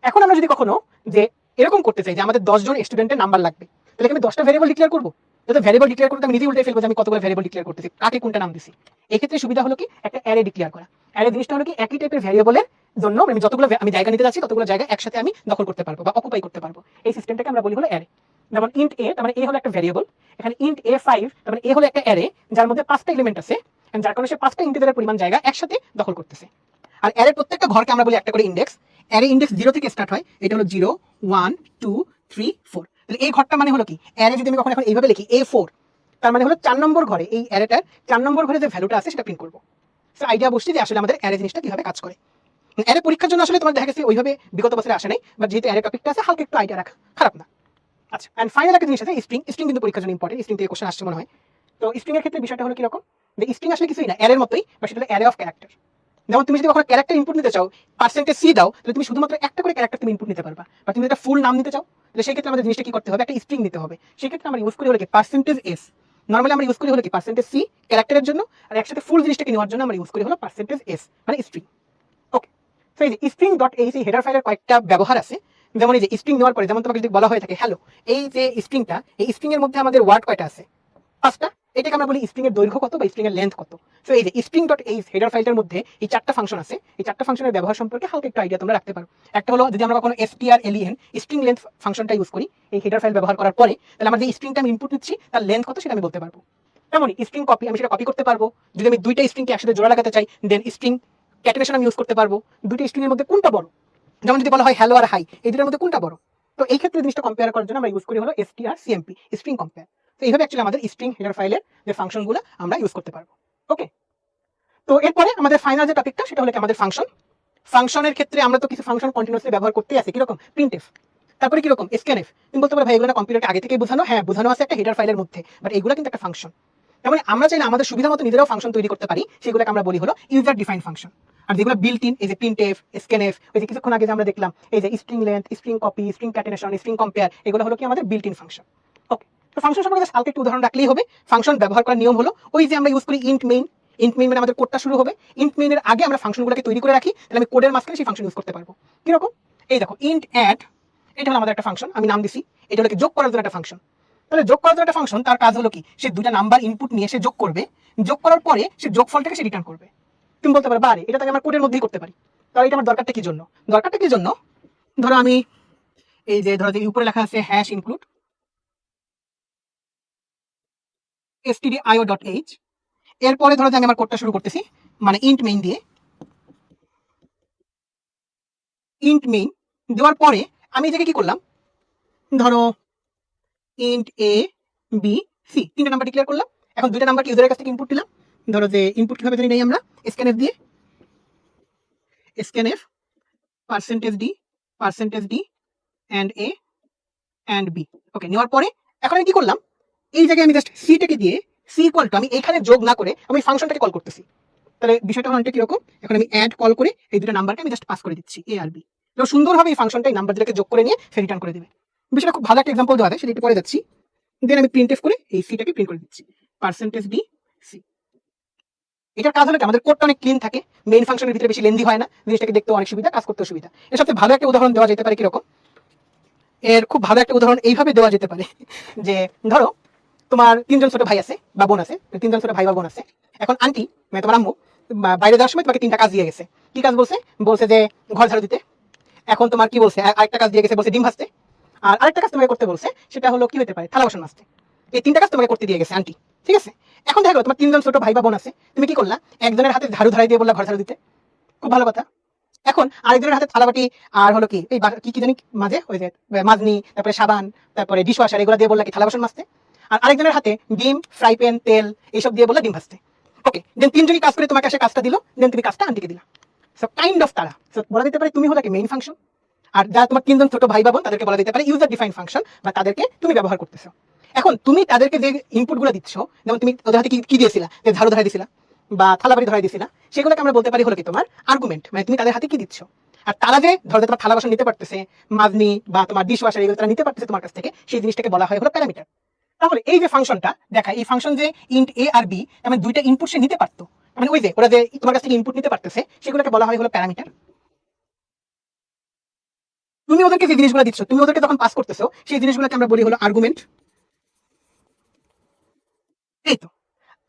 এখন আমরা যদি কখনো যে এরকম করতে চাই যে আমাদের 10 জন স্টুডেন্টের নাম্বার লাগবে, তাহলে আমি 10টা ভ্যারিয়েবল ডিক্লেয়ার করবো? যদি ভ্যারিয়েবল ডিক্লেয়ার করতে আমি নিজেই উল্টে ফেলবো যে আমি কতগুলো ভ্যারিয়েবল ডিক্লেয়ার করতেছি, কাকে কোনটা নাম দিছি। এই ক্ষেত্রে সুবিধা হলো কি একটা অ্যারে ডিক্লেয়ার করা। অ্যারে জিনিসটা হলো কি একই টাইপের ভ্যারিয়েবলের জন্য আমি যতগুলো আমি জায়গা নিতে যাচ্ছি ততগুলো জায়গা একসাথে আমি দখল করতে পারবো বা অকুপাই করতে পারবো। এই সিস্টেমটাকে আমরা বলি হলো অ্যারে। যেমন ইন্ট এ, তার মানে এ হলো একটা ভ্যারিয়েবল, এখানে ইন্ট A5, তার মানে এ হলো একটা অ্যারে যার মধ্যে 5টা এলিমেন্ট আছে, যার কারণে সে 5টা ইন্টিজারের পরিমাণ জায়গা একসাথে দখল করতেছে। আর অ্যারের প্রত্যেকটা ঘরকে আমরা বলি একটা করে ইন্ডেক্স। অ্যারে ইন্ডেক্স 0 থেকে স্টার্ট হয়, এটা হলো 0 1 2 3 4। তাহলে এই ঘরটা মানে হলো কি, অ্যারে যদি আমি কখনো এখন এইভাবে লিখি A4, তার মানে হলো 4 নম্বর ঘরে, এই অ্যারেটার 4 নম্বর ঘরে যে ভ্যালুটা আছে সেটা প্রিন্ট করবো। সো আইডিয়া বসছে যে আসলে আমাদের অ্যারে জিনিসটা কিভাবে কাজ করে। অ্যারে পরীক্ষার জন্য আসলে তোমার দেখা গেছে ওইভাবে বিগত বছরে আসে নাই, বাট যেহেতু অ্যারে টপিকটা আছে হালকা একটু আইডিয়া রাখা খারাপ না। আচ্ছা, এন্ড ফাইনাল একটা জিনিস আছে স্ট্রিং। স্ট্রিং কিন্তু পরীক্ষার জন্য ইম্পর্টেন্ট, স্ট্রিং থেকে কোশ্চেন আসছে মনে হয়। তো স্ট্রিং এর ক্ষেত্রে বিষয়টা হলো কিরকম, যে স্ট্রিং আসলে কিছুই না, অ্যারের মতোই, বা সেটা হলো অ্যারে অফ ক্যারেক্টার। যেমন তুমি যদি কখনো ক্যারেক্টার ইনপুট নিতে চাও, পার্সেন্টেজ সি দাও, তাহলে তুমি শুধুমাত্র একটা করে ক্যারেক্টার তুমি ইনপুট নিতে পারবা। বা তুমি একটা ফুল নাম নিতে চাও, তাহলে সেই ক্ষেত্রে আমাদের জিনিসটা কি করতে হবে, একটা স্ট্রিং নিতে হবে। সেই ক্ষেত্রে আমরা ইউজ করি হলো কি পার্সেন্টেজ এস। নর্মালি আমরা ইউজ করি হলো কি পার্সেন্টেজ সি ক্যারেক্টারের জন্য, আর একসাথে ফুল জিনিসটাকে নেওয়ার জন্য আমরা ইউজ করি হলো পার্সেন্টেজ এস, মানে স্ট্রিং। ওকে, সো এই যে স্ট্রিং ডট এইচ, এই হেডার ফাইলের কয়েকটা ব্যবহার আছে। যেমন এই যে স্ট্রিং নেওয়ার পরে যেমন তোমাকে যদি বলা হয়ে থাকে হ্যালো, এই যে স্ট্রিংটা, এই স্ট্রিং এর মধ্যে আমাদের ওয়ার্ড কয়টা আছে, 5টা। এটাকে আমরা বলি স্ট্রিং এর দৈর্ঘ্য কত বা স্ট্রিং এর লেন্থ কত। সো এই যে স্ট্রিং ডট এইচ হেডার ফাইলটার মধ্যে এই 4টা ফাংশন আছে, এই 4টা ফাংশনের ব্যবহার সম্পর্কে হালকা একটু আইডিয়া তোমরা রাখতে পারো। একটা হলো যদি আমরা কখনো strlen স্ট্রিং লেন্থ ফাংশনটা ইউজ করি এই হেডার ফাইল ব্যবহার করার পরে, তাহলে আমরা যে স্ট্রিংটা আমি ইনপুট দিচ্ছি তার লেন্থ কত সেটা আমি বলতে পারবো। তেমনই স্ট্রিং কপি, আমি সেটা কপি করতে পারবো। যদি আমি দুইটা স্ট্রিংকে একসাথে জোড়া লাগাতে চাই, দেন স্ট্রিং ক্যাটেনেশন আমি ইউজ করতে পারবো, দুইটা স্ট্রিং এর মধ্যে কোনটা বড়। যেমন যদি বলা হয় হ্যালো আর হাই, এই দুটোর মধ্যে কোনটা বড়। তো এই ক্ষেত্রে জিনিসটা কম্পেয়ার করার জন্য আমরা ইউজ করি হলো strcmp স্ট্রিং কম্পেয়ার। তো এইভাবে অ্যাকচুয়ালি আমাদের স্ট্রিং হেডার ফাইলের যে ফাংশনগুলো আমরা ইউজ করতে পারবো। ওকে, তো এরপরে আমাদের ফাইনাল যে টপিকটা সেটা হলো কি আমাদের ফাংশন। ফাংশনের ক্ষেত্রে আমরা তো কিছু ফাংশন কন্টিনিউয়াসলি ব্যবহার করতে আছি, কিরকম প্রিন্টএফ, তারপরে কিরকম scanf। তুমি বলতে পারো ভাই এগুলো কম্পিউটারে আগে থেকে বোঝানো, হ্যাঁ বোঝানো আছে একটা হেডার ফাইলের মধ্যে, বাট এগুলো কিন্তু একটা ফাংশন। তার মানে আমরা চাইলে আমাদের সুবিধা মতো নিজেরাও ফাংশন তৈরি করতে পারি, সেগুলোকে আমরা বলি হলো ইউজার ডিফাইন্ড ফাংশন। আর যেগুলো বিল্ট ইন, এই যে প্রিন্টএফ, scanf, ওই যে কিছুক্ষণ আগে যে আমরা দেখলাম এই যে string length, string copy, string concatenation, string compare, এগুলো হলো কি আমাদের বিল্ট ইন ফাংশন। ওকে, তো ফাংশন সম্পর্কে হালকা একটু উদাহরণ রাখলেই হবে। ফাংশন ব্যবহার করার নিয়ম হলো ওই যে আমরা ইউজ করি ইন্ট মেইন। ইন্ট মেইন মানে আমাদের কোডটা শুরু হবে, ইন্ট মেইনের আগে আমরা ফাংশনগুলোকে তৈরি করে রাখি, তাহলে আমি কোডের মাঝখানে সেই ফাংশন ইউজ করতে পারবো। কিরকম, এই দেখো ইন্ট অ্যাড, এটা হলো আমাদের একটা ফাংশন, আমি নাম দিছি, এটা হলো কি যোগ করার জন্য একটা ফাংশন। তাহলে যোগ করার জন্য একটা ফাংশন, তার কাজ হলো কি সে দুইটা নাম্বার ইনপুট নিয়ে সে যোগ করবে, যোগ করার পরে সে যোগফলটাকে সে রিটার্ন করবে। তুমি বলতে পারো বারে এটা তো আমার কোডের মধ্যেই করতে পারি, তাহলে এটা আমার দরকারটা কি জন্য, দরকারটা কি জন্য, ধরো আমি এই যে ধরো যে উপরে লেখা আছে হ্যাশ ইনক্লুড stdio.h, এরপরে ধরো যে আমি আমার কোডটা শুরু করতেছি মানে ইন্ট মেইন দিয়ে, ইন্ট মেইন দেওয়ার পরে আমি এটাকে কি করলাম, ধরো ইন্ট এ বি সি, তিনটা নাম্বার ডিক্লেয়ার করলাম। এখন দুইটা নাম্বার ইউজারের কাছ থেকে ইনপুট দিলাম। ধরো যে ইনপুট কিভাবে জানি নেই আমরা, scanf দিয়ে, scanf %d and a and b। ওকে, নেওয়ার পরে এখন আমি কি করলাম, এই জায়গায় আমি জাস্ট সিটাকে দিয়ে সি ইকুয়াল টু, আমি এখানে যোগ না করে আমি ফাংশনটাকে কল করতেছি। তাহলে বিষয়টা হলো অনেকটা কিরকম, এখন আমি অ্যাড কল করে এই দুটো নাম্বারকে আমি জাস্ট পাস করে দিচ্ছি এ আর বি। তো সুন্দরভাবে এই ফাংশনটা এই নাম্বার দুটোকে যোগ করে নিয়ে সে রিটার্ন করে দেবে। বিষয়টা খুব ভালো একটা এক্সাম্পল দেওয়া যায়, সেটা একটু পরে যাচ্ছি। দেন আমি প্রিন্টএফ করে এই সিটাকে প্রিন্ট করে দিচ্ছি %d c। এটার কাজ হলো কি আমাদের কোডটা অনেক ক্লিন থাকে, মেইন ফাংশনের ভিতরে বেশি লেন্দি হয় না, জিনিসটাকে দেখতে অনেক সুবিধা, কাজ করতেও সুবিধা। এর সাথে ভালো একটা উদাহরণ দেওয়া যেতে পারে কিরকম, এর খুব ভালো একটা উদাহরণ এইভাবে দেওয়া যেতে পারে যে ধরো তোমার 3জন ছোট ভাই আছে বা বোন আছে, 3জন ছোট ভাই বা বোন আছে। এখন আন্টি মানে তোমার আম্মু বাইরে যাওয়ার সময় তোমাকে 3টা কাজ দিয়ে গেছে। কি কাজ বলছে, বলছে যে ঘর ঝাড়ু দিতে। এখন তোমার কি বলছে, আরেকটা কাজ দিয়ে গেছে, বলছে ডিম ভাজতে। আর আরেকটা কাজ তোমাকে করতে বলছে, সেটা হলো কি হতে পারে, থালা বাসন মাজতে। এই 3টা কাজ তোমাকে করতে দিয়ে গেছে আন্টি, ঠিক আছে। এখন দেখো তোমার 3জন ছোট ভাই বা বোন আছে, তুমি কি করলা, একজনের হাতে ঝাড়ু ধরাই দিয়ে বললা ঘর ঝাড়ু দিতে, খুব ভালো কথা। এখন আরেকজনের হাতে থালাবাটি আর হলো কি এই কি জানি মাঝে ওই যে মাজনি, তারপরে সাবান, তারপরে ডিশ ওয়াশার, এগুলো দিয়ে বললা কি থালা বাসন মাজতে। আর আরেকজনের হাতে ডিম, ফ্রাই প্যান, তেল এইসব দিয়ে বললা ডিম ভাজতে। ওকে, দেন 3জনই কাজ করে তোমাকে এসে কাজটা দিল, দেন তুমি কাজটা আন্টিকে দিলা। সো কাইন্ড অফ তারা, সো বলা যেতে পারে তুমি হলো কি মেইন ফাংশন, আর যারা তোমার 3জন ছোট ভাই বা বোন তাদেরকে বলা যেতে পারে ইউজার ডিফাইন্ড ফাংশন, বা তাদেরকে তুমি ব্যবহার করতেছো। এখন তুমি তাদেরকে যে ইনপুটগুলো দিচ্ছ, যেমন তুমি ওদের হাতে কি দিয়েছিলা, যে ঝাড়ু ধরাই দিছিলা বা থালাবাড়ি ধরাই দিছিলা, সেগুলোকে আমরা বলতে পারি হলো কি তোমার আর্গুমেন্ট, মানে তুমি তাদের হাতে কি দিচ্ছ। আর তারা যে ধরো তোমার থালা বাসন নিতে পারতেছে, মাজনি বা তোমার ডিশ ওয়াশার এগুলো তারা নিতে পারতেছে তোমার কাছ থেকে, সেই জিনিসটাকে বলা হয় হলো প্যারামিটার। তাহলে এই যে ফাংশনটা দেখা, এই ফাংশন যে ইন্ট এ আর বি, মানে দুইটা ইনপুট সে নিতে পারতো, মানে ওই যে ওরা যে তোমার কাছ থেকে ইনপুট নিতে পারতেছে, সেগুলোকে বলা হয় হলো প্যারামিটার। তুমি ওদেরকে যে জিনিসগুলো দিচ্ছ, তুমি ওদেরকে যখন পাস করতেছো, সেই জিনিসগুলোকে আমরা বলি হলো আর্গুমেন্ট। এই তো।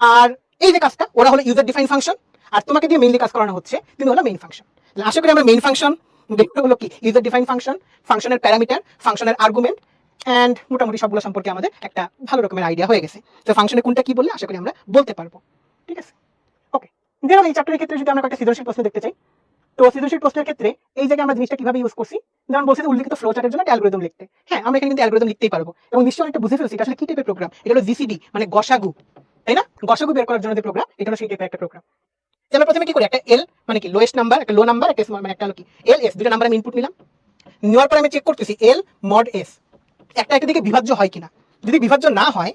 আর এই যে কাজটা ওরা হলো ইউজার ডিফাইন ফাংশন, আর তোমাকে দিয়ে মেইনলি কাজ করানো হচ্ছে, তুমি হলো মেইন ফাংশন। আশা করি আমরা মেইন ফাংশন দেখতে হলো কি ইউজার ডিফাইন ফাংশন, ফাংশনের প্যারামিটার, ফাংশনের আর্গুমেন্ট, এন্ড মোটামুটি সবগুলো সম্পর্কে আমাদের একটা ভালো রকমের আইডিয়া হয়ে গেছে। তো ফাংশনে কোনটা কি বললে আশা করি আমরা বলতে পারবো। ঠিক আছে, ওকে। যেমন এই চ্যাপ্টারের ক্ষেত্রে যদি আমরা একটা সৃজনশীল প্রশ্ন দেখতে চাই, তো সৃজনশীল প্রশ্নের ক্ষেত্রে এই জায়গায় আমরা জিনিসটা কিভাবে ইউজ করছি, যেমন বলছে উল্লিখিত ফ্লো চার্টের জন্য একটা অ্যালগরিদম লিখতে। হ্যাঁ, আমরা এখানে কিন্তু অ্যালগরিদম লিখতেই পারবো, এবং নিশ্চয়ই একটা বুঝে ফেলছি এটা আসলে কি টাইপের প্রোগ্রাম। এটা হলো জিসিডি, মানে গসাগু, তাই না? গসাগু বের করার জন্য যে প্রোগ্রাম, এটা হলো সেই টাইপের একটা প্রোগ্রাম। আমরা প্রথমে কি করি, একটা এল মানে কি লোয়েস্ট নাম্বার, একটা লো নাম্বার, একটা স্মল, মানে একটা হলো কি এল এস, দুটো নাম্বার আমি ইনপুট নিলাম। নেওয়ার পর আমি চেক করতেছি এল মড এস একটা দিকে বিভাজ্য হয় কিনা। যদি বিভাজ্য না হয়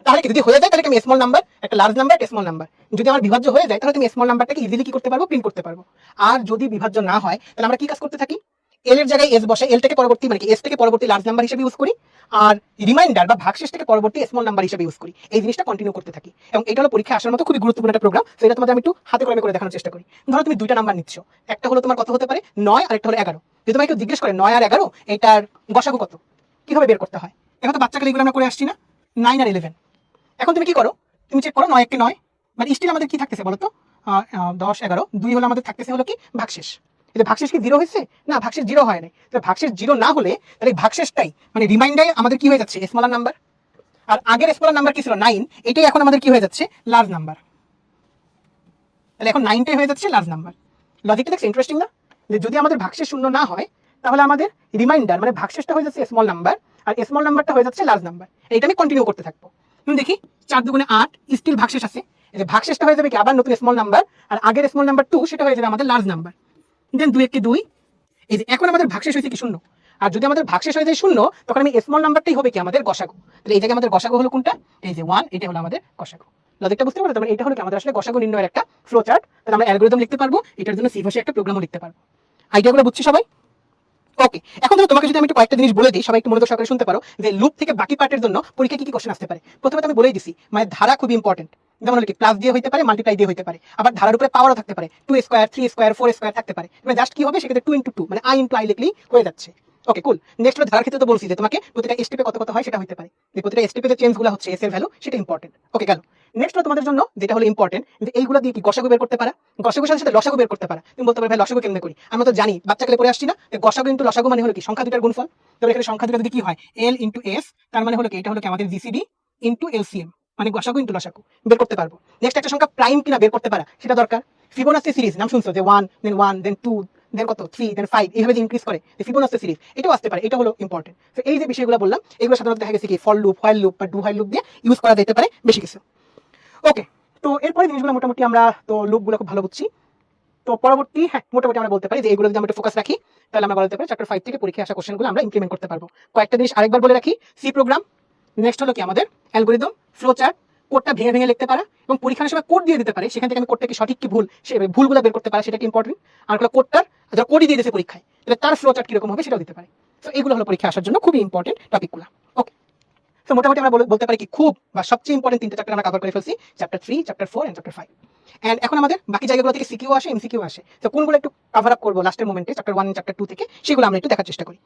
তাহলে কি, যদি হয়ে যায় তাহলে আমি স্মল নাম্বার, একটা লার্জ নাম্বার, একটা স্মল নাম্বার। যদি আমার বিভাজ্য হয়ে যায় তাহলে তুমি স্মল নাম্বারটাকে ইজিলি কি করতে পারবো, প্রিন্ট করতে পারবো। আর যদি বিভাজ্য না হয় তাহলে আমরা কি কাজ করতে থাকি, এল এর জায়গায় এস বসে, এল থেকে পরবর্তী মানে কি এস থেকে পরবর্তী লার্জ নাম্বার হিসেবে ইউজ করি, আর রিমাইন্ডার বা ভাগশেষ থেকে পরবর্তী স্মল নাম্বার হিসেবে ইউজ করি। এই জিনিসটা কন্টিনিউ করতে থাকি, এবং এটা হলো পরীক্ষা আসার মতো খুবই গুরুত্বপূর্ণ একটা প্রোগ্রাম। তো এটা তোমাদের আমি একটু হাতে কলমে করে দেখানোর চেষ্টা করি। ধরো তুমি দুইটা নাম্বার নিচ্ছ, একটা হলো তোমার কত হতে পারে 9, আর একটা হলো 11। যদি তোমাকে কেউ জিজ্ঞেস করে 9 আর 11 এটার গসাগু কত, কিভাবে বের করতে হয়, এখন তো বাচ্চাকালে এগুলো আমরা করে আসছি না, 9 আর 11। এখন তুমি কি করো, তুমি চেক করো 9 একে 9, মানে স্টিল আমাদের কি থাকতেছে বলো তো, 10 11 2 হলো আমাদের থাকতেছে হলো কি ভাগশেষ। এই ভাগশেষ কি 0 হয়েছে, না ভাগশেষ 0 হয় নাই। তো ভাগশেষ 0 না হলে তাহলে ভাগশেষটাই মানে রিমাইন্ডারে আমাদের কি হয়ে যাচ্ছে, স্মলার নাম্বার। আর আগের স্মলার নাম্বার কি ছিল 9, এটাই এখন আমাদের কি হয়ে যাচ্ছে, লার্জ নাম্বার। তাহলে এখন 9টাই হয়ে যাচ্ছে লার্জ নাম্বার। লজিকটা দেখছো ইন্টারেস্টিং না, যে যদি আমাদের ভাগশেষ 0 না হয় তাহলে আমাদের রিমাইন্ডার মানে ভাগশেষটা হয়ে যাচ্ছে স্মল নাম্বার, আর স্মল নাম্বারটা হয়ে যাচ্ছে লার্জ নাম্বার। এইটা আমি কন্টিনিউ করতে থাকবো। তুমি দেখি 4 দুগুণে 8, স্টিল ভাগশেষ আছে, এই যে ভাগশেষটা হয়ে যাবে কি আবার নতুন স্মল নাম্বার, আর আগের স্মল নাম্বার 2 সেটা হয়ে যাবে আমাদের লার্জ নাম্বার। দেন 2 একে 2, এই যে এখন আমাদের ভাগশেষ হয়েছে কি 0। আর যদি আমাদের ভাগশেষ হয়ে যায় 0, তখন আমি স্মল নাম্বারটাই হবে কি আমাদের গসাগু। তাহলে এই জায়গায় আমাদের গসাগু হলো কোনটা, এই যে 1, এটা হলো আমাদের গসাগু। লজিকটা বুঝতে পারছো? মানে এটা হলো কি আমাদের আসলে গসাগু নির্ণয়ের একটা ফ্লো চার্ট। তাহলে আমরা অ্যালগরিদম লিখতে পারবো, এটার জন্য সি ভাষায় একটা প্রোগ্রামও লিখতে পারবো। আইডিয়াগুলো বুঝছি সবাই? ওকে। এখন ধরো তোমাকে যদি আমি একটু কয়েকটা জিনিস বলে দিই, সবাই একটু মনোযোগ সহকারে শুনতে পারো, যে লুপ থেকে বাকি পার্টের জন্য পরীক্ষা কি কি কোশ্চেন আসতে পারে। প্রথমে তো আমি বলেই দিছি, মানে ধারা খুবই ইম্পর্টেন্ট। যেমন হলো কি প্লাস দিয়ে হইতে পারে, মাল্টিপ্লাই দিয়ে হইতে পারে, আবার ধারার উপরে পাওয়ারও থাকতে পারে, 2 স্কয়ার 3 স্কয়ার 4 স্কয়ার থাকতে পারে। মানে জাস্ট কি হবে সেক্ষেত্রে 2 ইনটু 2 মানে i ইনটু i লিখলেই হয়ে যাচ্ছে। ওকে কুল। নেক্সট হলো ধারার ক্ষেত্রে তো বলছি যে তোমাকে প্রতিটা স্টেপে কত কত হয় সেটা হইতে পারে, যে প্রতিটা স্টেপে যে চেঞ্জগুলো হচ্ছে এস এর ভ্যালু সেটা ইম্পর্টেন্ট। ওকে গেল। নেক্সট হলো তোমাদের জন্য যেটা হলো ইম্পর্টেন্ট, যে এইগুলো দিয়ে কি গসাগু বের করতে পারা, গসাগুর সাথে সাথে লসাগু বের করতে পারা। তুমি বলতে পারবে ভাই লসাগু কেমনে করি, আমরা তো জানি বাচ্চাকালে পড়ে আসছি না, যে গসাগু ইনটু লসাগু মানে হলো কি সংখ্যা দুটার গুণফল। তবে এখানে সংখ্যা দুটো যদি কি হয় এল ইনটু এস, তার মানে হলো কি এটা হলো কি আমাদের জিসিডি ইনটু এলসিএম, মানে গসাগু ইনটু লসাগু বের করতে পারবো। নেক্সট একটা সংখ্যা প্রাইম কিনা বের করতে পারা সেটা দরকার। ফিবোনাচি সিরিজ নাম শুনছো, যে 1 দেন 1 দেন 2 দেন কত 3 দেন 5 এইভাবে যে ইনক্রিজ করে, যে ফিবোনাচি সিরিজ, এটাও আসতে পারে, এটা হলো ইম্পর্টেন্ট। তো এই যে বিষয়গুলো বললাম, এগুলো সাধারণত দেখা গেছে কি ফর লুপ, হোয়াইল লুপ বা ডু হোয়াইল লুপ দিয়ে ইউজ করা যেতে পারে বেশি কিছু। ওকে, তো এরপরে জিনিসগুলো মোটামুটি আমরা তো লুপগুলো খুব ভালো বুঝছি। তো পরবর্তী হ্যাঁ মোটামুটি আমরা বলতে পারি যে এগুলো যদি আমরা একটু ফোকাস রাখি, তাহলে আমরা বলতে পারি চ্যাপ্টার 5 থেকে পরীক্ষায় আসা কোশ্চেনগুলো আমরা ইমপ্লিমেন্ট করতে পারবো। কয়েকটা জিনিস আরেকবার বলে রাখি, সি প্রোগ্রাম, নেক্সট হলো কি আমাদের অ্যালগরিদম, ফ্লো চার্ট, কোডটা ভেঙে ভেঙে লিখতে পারা, এবং পরীক্ষার সময় কোড দিয়ে দিতে পারে, সেখান থেকে আমি কোডটা কি সঠিক কি ভুল সে ভুলগুলো বের করতে পারা, সেটা কি ইম্পর্টেন্ট। আর হলো কোডটার যারা কোডই দিয়ে দিয়েছে পরীক্ষায়, তাহলে তার ফ্লো চার্ট কিরকম হবে সেটাও দিতে পারে। তো এগুলো হলো পরীক্ষা আসার জন্য খুবই ইম্পর্টেন্ট টপিকগুলো। ওকে, তো মোটামুটি আমরা বলতে পারি কি খুব বা সবচেয়ে ইম্পর্টেন্ট তিনটা চ্যাপ্টার আমরা কভার করে ফেলছি, chapter 3, chapter 4 and chapter 5। And এখন আমাদের বাকি জায়গাগুলো থেকে সিকিউ আসে, এমসিকিউ আসে। তো কোনগুলো একটু কভার আপ করবো লাস্টের মোমেন্টে চ্যাপ্টার 1 চ্যাপ্টার 2 থেকে, সেগুলো আমরা একটু দেখার চেষ্টা করি।